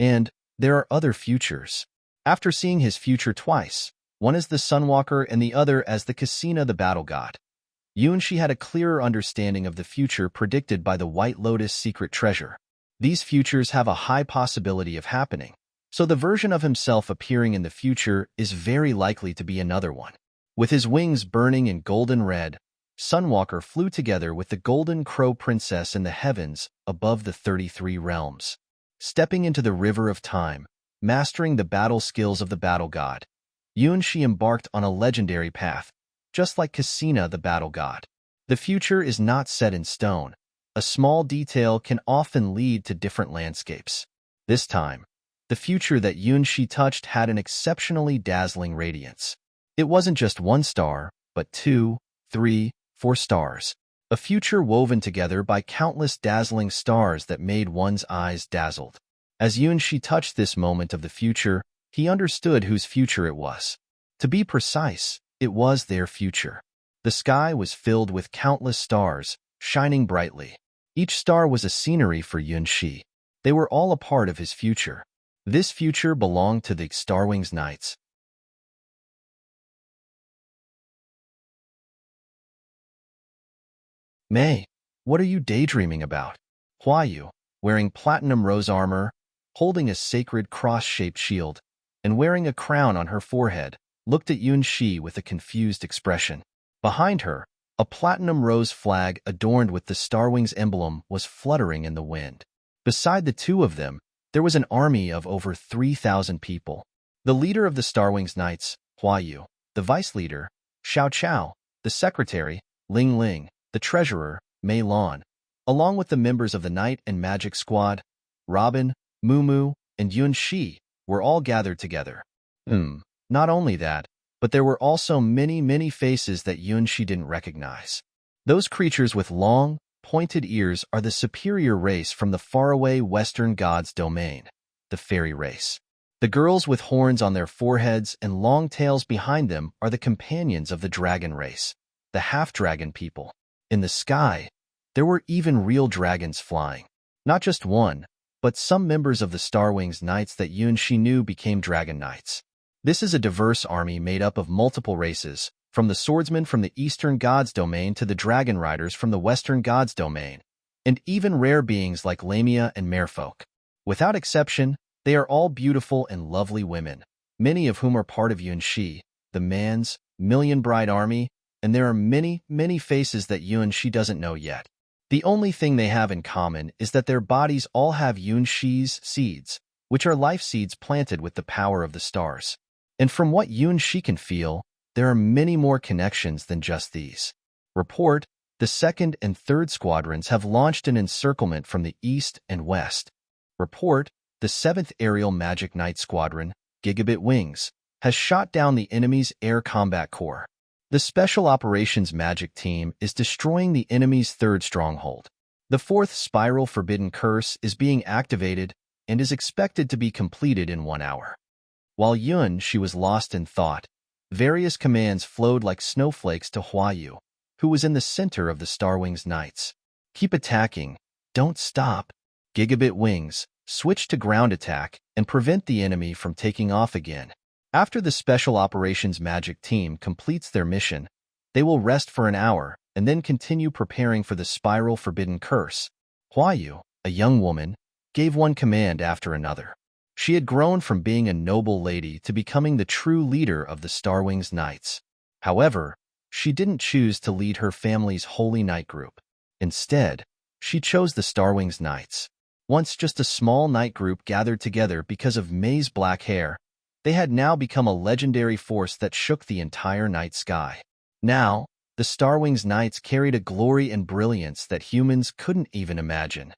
And there are other futures. After seeing his future twice, one as the Sunwalker and the other as the Cassina the Battle God, Yunshi had a clearer understanding of the future predicted by the White Lotus secret treasure. These futures have a high possibility of happening, so the version of himself appearing in the future is very likely to be another one. With his wings burning in golden red, Sunwalker flew together with the Golden Crow Princess in the heavens above the 33 realms. Stepping into the river of time, mastering the battle skills of the battle god, Yunshi embarked on a legendary path, just like Cassina the Battle God. The future is not set in stone. A small detail can often lead to different landscapes. This time, the future that Yunshi touched had an exceptionally dazzling radiance. It wasn't just one star, but 2, 3, 4 stars. A future woven together by countless dazzling stars that made one's eyes dazzled. As Yunshi touched this moment of the future, he understood whose future it was. To be precise, it was their future. The sky was filled with countless stars, shining brightly. Each star was a scenery for Yunshi. They were all a part of his future. This future belonged to the Starwings Knights. May, what are you daydreaming about? Huayu, wearing platinum rose armor, holding a sacred cross-shaped shield, and wearing a crown on her forehead, looked at Yunshi with a confused expression. Behind her, a platinum rose flag adorned with the Starwings emblem was fluttering in the wind. Beside the two of them, there was an army of over 3,000 people. The leader of the Starwings Knights, Huayu, the vice leader, Xiao Chao, the secretary, Ling Ling, the treasurer, Mei Lan, along with the members of the Knight and Magic Squad, Robin, Mumu, and Yunshi, were all gathered together. Not only that, but there were also many faces that Yunshi didn't recognize. Those creatures with long, pointed ears are the superior race from the faraway western god's domain, the fairy race. The girls with horns on their foreheads and long tails behind them are the companions of the dragon race, the half-dragon people. In the sky, there were even real dragons flying. Not just one, but some members of the Starwings Knights that Yunshi knew became Dragon Knights. This is a diverse army made up of multiple races, from the swordsmen from the Eastern God's domain to the dragon riders from the Western God's domain, and even rare beings like Lamia and Merfolk. Without exception, they are all beautiful and lovely women, many of whom are part of Yunshi, the man's Million Bride Army, and there are many faces that Yunshi doesn't know yet. The only thing they have in common is that their bodies all have Yunshi's seeds, which are life seeds planted with the power of the stars. And from what Yunshi can feel, there are many more connections than just these. Report, the 2nd and 3rd Squadrons have launched an encirclement from the east and west. Report, the 7th Aerial Magic Knight Squadron, Gigabit Wings, has shot down the enemy's Air Combat Corps. The Special Operations Magic Team is destroying the enemy's 3rd stronghold. The 4th Spiral Forbidden Curse is being activated and is expected to be completed in 1 hour. While Yunshi was lost in thought, various commands flowed like snowflakes to Huayu, who was in the center of the Starwings Knights. Keep attacking, don't stop. Gigabit Wings, switch to ground attack and prevent the enemy from taking off again. After the Special Operations Magic Team completes their mission, they will rest for an hour and then continue preparing for the Spiral Forbidden Curse. Huayu, a young woman, gave one command after another. She had grown from being a noble lady to becoming the true leader of the Starwings Knights. However, she didn't choose to lead her family's Holy Knight group. Instead, she chose the Starwings Knights. Once just a small knight group gathered together because of May's black hair, they had now become a legendary force that shook the entire night sky. Now, the Starwings Knights carried a glory and brilliance that humans couldn't even imagine.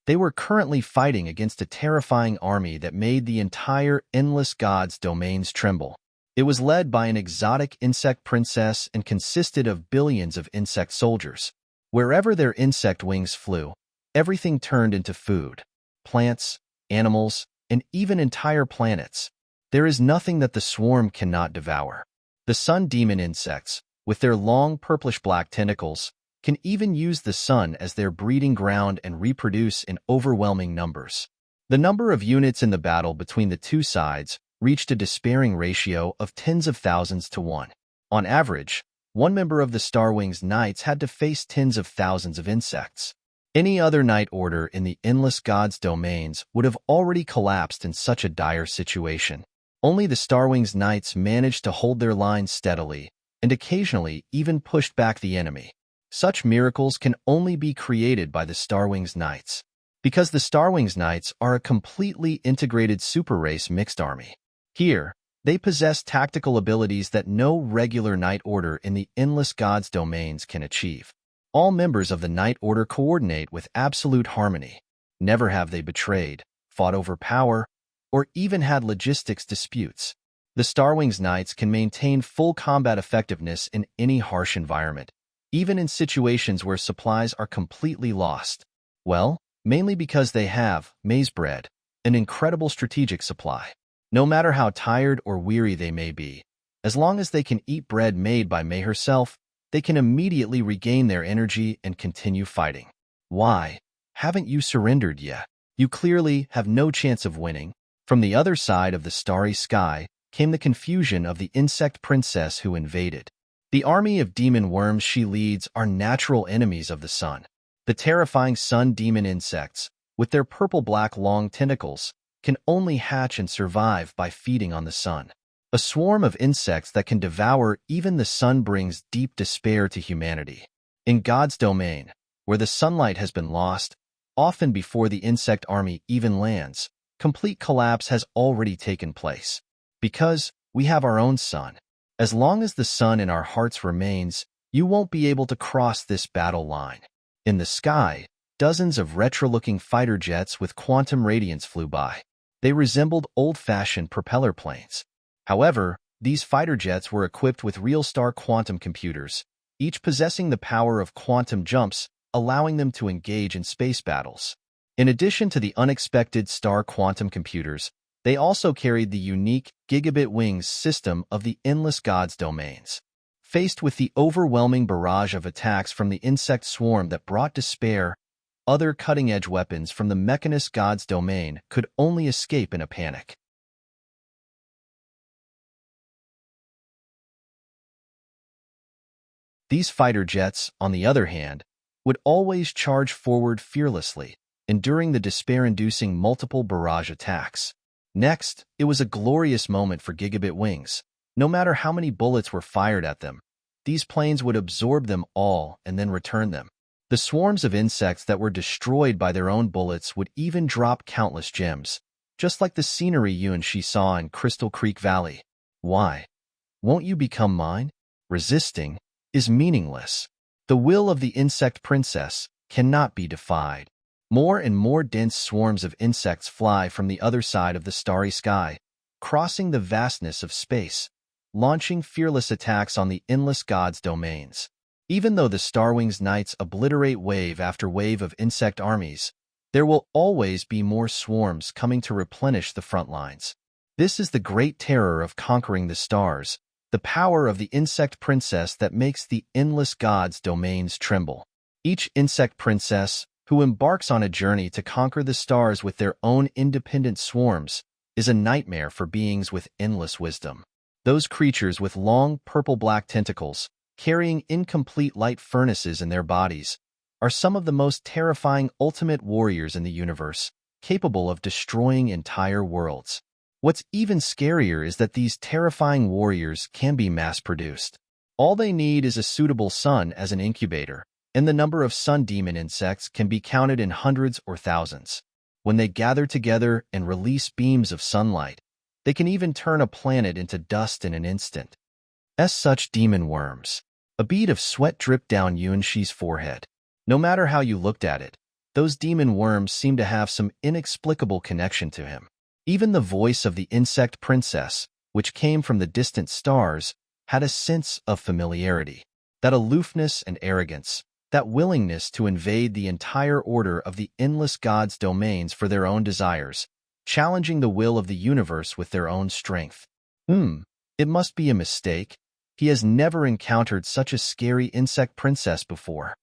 They were currently fighting against a terrifying army that made the entire Endless Gods domains tremble. It was led by an exotic insect princess and consisted of billions of insect soldiers. Wherever their insect wings flew, everything turned into food. Plants, animals, and even entire planets. There is nothing that the swarm cannot devour. The sun demon insects, with their long purplish-black tentacles, can even use the sun as their breeding ground and reproduce in overwhelming numbers. The number of units in the battle between the two sides reached a despairing ratio of tens of thousands to 1. On average, one member of the Starwings Knights had to face tens of thousands of insects. Any other Knight Order in the Endless Gods domains would have already collapsed in such a dire situation. Only the Starwings Knights managed to hold their line steadily, and occasionally even pushed back the enemy. Such miracles can only be created by the Starwings Knights, because the Starwings Knights are a completely integrated super race mixed army. Here, they possess tactical abilities that no regular Knight Order in the Endless Gods domains can achieve. All members of the Knight Order coordinate with absolute harmony. Never have they betrayed, fought over power, or even had logistics disputes. The Starwings Knights can maintain full combat effectiveness in any harsh environment, even in situations where supplies are completely lost. Well, mainly because they have, maize bread, an incredible strategic supply. No matter how tired or weary they may be, as long as they can eat bread made by May herself, they can immediately regain their energy and continue fighting. Why? Haven't you surrendered yet? You clearly have no chance of winning. From the other side of the starry sky came the confusion of the insect princess who invaded. The army of demon worms she leads are natural enemies of the sun. The terrifying sun demon insects, with their purple-black long tentacles, can only hatch and survive by feeding on the sun. A swarm of insects that can devour even the sun brings deep despair to humanity. In God's domain, where the sunlight has been lost, often before the insect army even lands, complete collapse has already taken place. Because we have our own sun. As long as the sun in our hearts remains, you won't be able to cross this battle line. In the sky, dozens of retro-looking fighter jets with quantum radiance flew by. They resembled old-fashioned propeller planes. However, these fighter jets were equipped with real-star quantum computers, each possessing the power of quantum jumps, allowing them to engage in space battles. In addition to the unexpected star quantum computers, they also carried the unique gigabit wings system of the Endless Gods domains. Faced with the overwhelming barrage of attacks from the insect swarm that brought despair, other cutting-edge weapons from the Mechanist Gods domain could only escape in a panic. These fighter jets, on the other hand, would always charge forward fearlessly, enduring the despair-inducing multiple barrage attacks. Next, it was a glorious moment for gigabit wings. No matter how many bullets were fired at them, these planes would absorb them all and then return them. The swarms of insects that were destroyed by their own bullets would even drop countless gems, just like the scenery you and she saw in Crystal Creek Valley. Why? Won't you become mine? Resisting is meaningless. The will of the insect princess cannot be defied. More and more dense swarms of insects fly from the other side of the starry sky, crossing the vastness of space, launching fearless attacks on the Endless Gods domains. Even though the Starwings Knights obliterate wave after wave of insect armies, there will always be more swarms coming to replenish the front lines. This is the great terror of conquering the stars, the power of the insect princess that makes the Endless Gods domains tremble. Each insect princess, who embarks on a journey to conquer the stars with their own independent swarms, is a nightmare for beings with endless wisdom. Those creatures with long purple-black tentacles, carrying incomplete light furnaces in their bodies, are some of the most terrifying ultimate warriors in the universe, capable of destroying entire worlds. What's even scarier is that these terrifying warriors can be mass-produced. All they need is a suitable sun as an incubator, and the number of sun demon insects can be counted in hundreds or thousands. When they gather together and release beams of sunlight, They can even turn a planet into dust in an instant. As such demon worms. A bead of sweat dripped down Yunshi's forehead. No matter how you looked at it, those demon worms seemed to have some inexplicable connection to him. Even the voice of the insect princess, which came from the distant stars, had a sense of familiarity. That aloofness and arrogance, that willingness to invade the entire order of the endless gods' domains for their own desires, challenging the will of the universe with their own strength. It must be a mistake. He has never encountered such a scary insect princess before.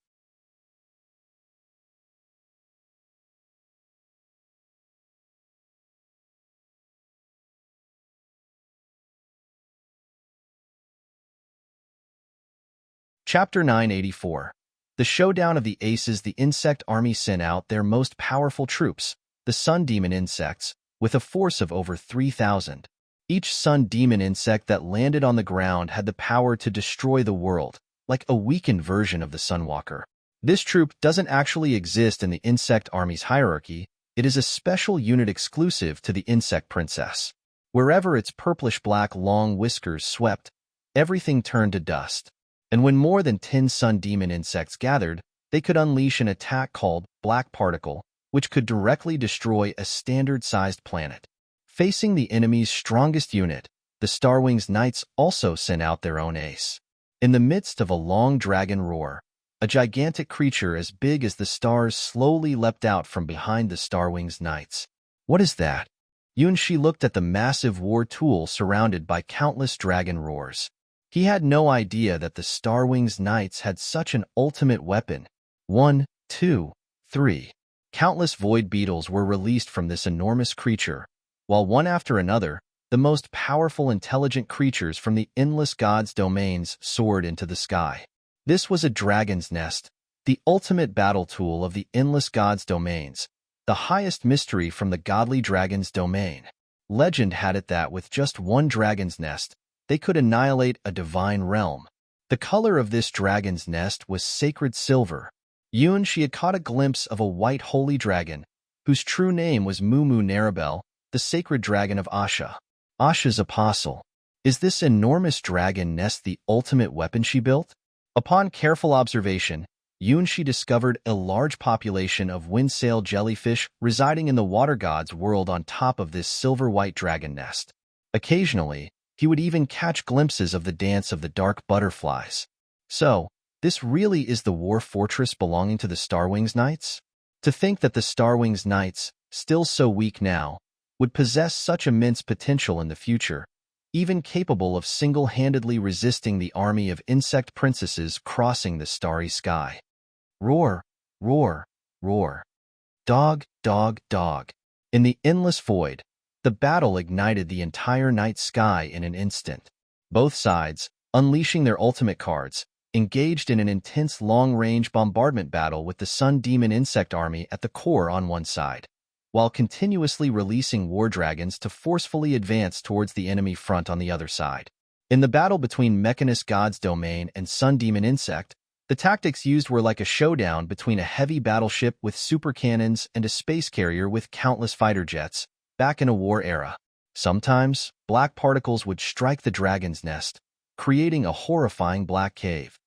Chapter 984. The Showdown of the Aces. The insect army sent out their most powerful troops, the sun demon insects, with a force of over 3,000. Each sun demon insect that landed on the ground had the power to destroy the world, like a weakened version of the Sunwalker. This troop doesn't actually exist in the insect army's hierarchy. It is a special unit exclusive to the insect princess. Wherever its purplish-black long whiskers swept, everything turned to dust. And when more than 10 sun demon insects gathered, they could unleash an attack called Black Particle, which could directly destroy a standard-sized planet. Facing the enemy's strongest unit, the Starwings Knights also sent out their own ace. In the midst of a long dragon roar, a gigantic creature as big as the stars slowly leapt out from behind the Starwings Knights. What is that? Yunshi looked at the massive war tool surrounded by countless dragon roars. He had no idea that the Starwings Knights had such an ultimate weapon. 1, 2, 3. Countless void beetles were released from this enormous creature, while one after another, the most powerful intelligent creatures from the endless gods' domains soared into the sky. This was a dragon's nest, the ultimate battle tool of the endless gods' domains, the highest mystery from the godly dragon's domain. Legend had it that with just one dragon's nest, they could annihilate a divine realm. The color of this dragon's nest was sacred silver. She had caught a glimpse of a white holy dragon, whose true name was Mumu Narabel, the sacred dragon of Asha. Asha's apostle. Is this enormous dragon nest the ultimate weapon she built? Upon careful observation, She discovered a large population of windsail jellyfish residing in the water god's world on top of this silver-white dragon nest. Occasionally, he would even catch glimpses of the dance of the dark butterflies. So, this really is the war fortress belonging to the Starwings Knights? To think that the Starwings Knights, still so weak now, would possess such immense potential in the future, even capable of single-handedly resisting the army of insect princesses crossing the starry sky. Roar, roar, roar. Dog, dog, dog. In the endless void, the battle ignited the entire night sky in an instant. Both sides, unleashing their ultimate cards, engaged in an intense long-range bombardment battle with the Sun Demon Insect Army at the core on one side, while continuously releasing war dragons to forcefully advance towards the enemy front on the other side. In the battle between Mechanist God's Domain and Sun Demon Insect, the tactics used were like a showdown between a heavy battleship with super cannons and a space carrier with countless fighter jets, back in a war era. Sometimes, black particles would strike the dragon's nest, creating a horrifying black cave.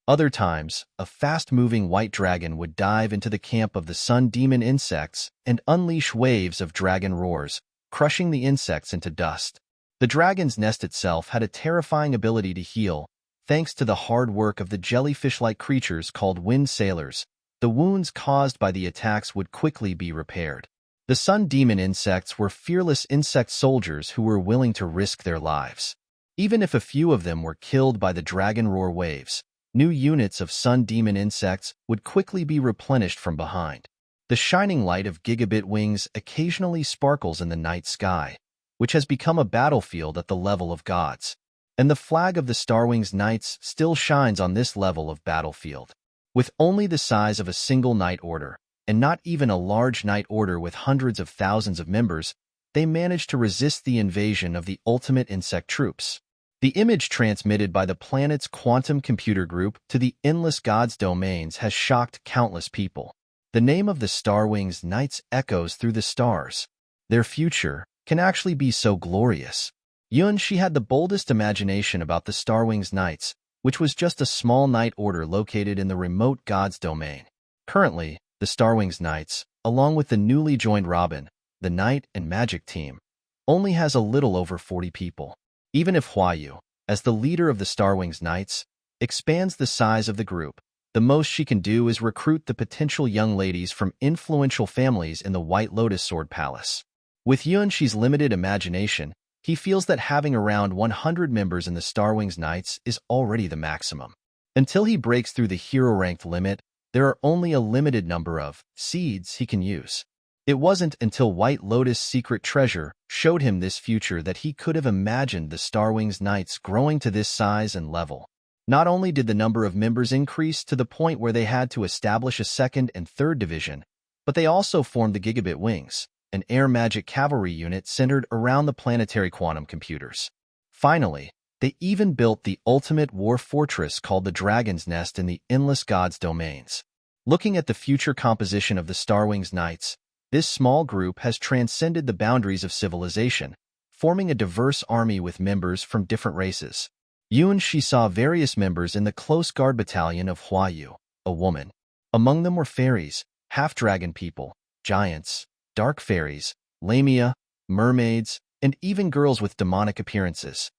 Other times, a fast-moving white dragon would dive into the camp of the sun demon insects and unleash waves of dragon roars, crushing the insects into dust. The dragon's nest itself had a terrifying ability to heal, thanks to the hard work of the jellyfish-like creatures called wind sailors. The wounds caused by the attacks would quickly be repaired. The sun demon insects were fearless insect soldiers who were willing to risk their lives. Even if a few of them were killed by the dragon roar waves, new units of sun demon insects would quickly be replenished from behind. The shining light of gigabit wings occasionally sparkles in the night sky, which has become a battlefield at the level of gods. And the flag of the Starwings Knights still shines on this level of battlefield. With only the size of a single Knight Order, and not even a large Knight Order with hundreds of thousands of members, they managed to resist the invasion of the ultimate insect troops. The image transmitted by the planet's quantum computer group to the endless gods' domains has shocked countless people. The name of the Starwings Knights echoes through the stars. Their future can actually be so glorious. She had the boldest imagination about the Starwings Knights, which was just a small knight order located in the remote gods' domain. Currently, the Starwings Knights, along with the newly joined Robin, the Knight and Magic team, only has a little over 40 people. Even if Huayu, as the leader of the Starwings Knights, expands the size of the group, the most she can do is recruit the potential young ladies from influential families in the White Lotus Sword Palace. With Yunshi's limited imagination, he feels that having around 100 members in the Starwings Knights is already the maximum. Until he breaks through the hero-ranked limit, there are only a limited number of seeds he can use. It wasn't until White Lotus' secret treasure showed him this future that he could have imagined the Starwings Knights growing to this size and level. Not only did the number of members increase to the point where they had to establish a second and third division, but they also formed the Gigabit Wings, an air magic cavalry unit centered around the planetary quantum computers. Finally, they even built the ultimate war fortress called the Dragon's Nest in the Endless Gods domains. Looking at the future composition of the Starwings Knights, this small group has transcended the boundaries of civilization, forming a diverse army with members from different races. She saw various members in the close guard battalion of Huayu, a woman. Among them were fairies, half-dragon people, giants, dark fairies, lamia, mermaids, and even girls with demonic appearances.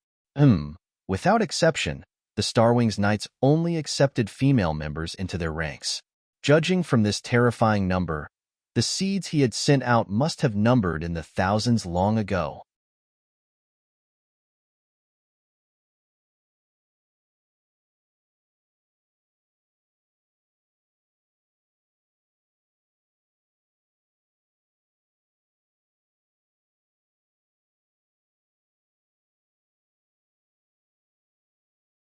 Without exception, the Starwings Knights only accepted female members into their ranks. Judging from this terrifying number, the seeds he had sent out must have numbered in the thousands long ago.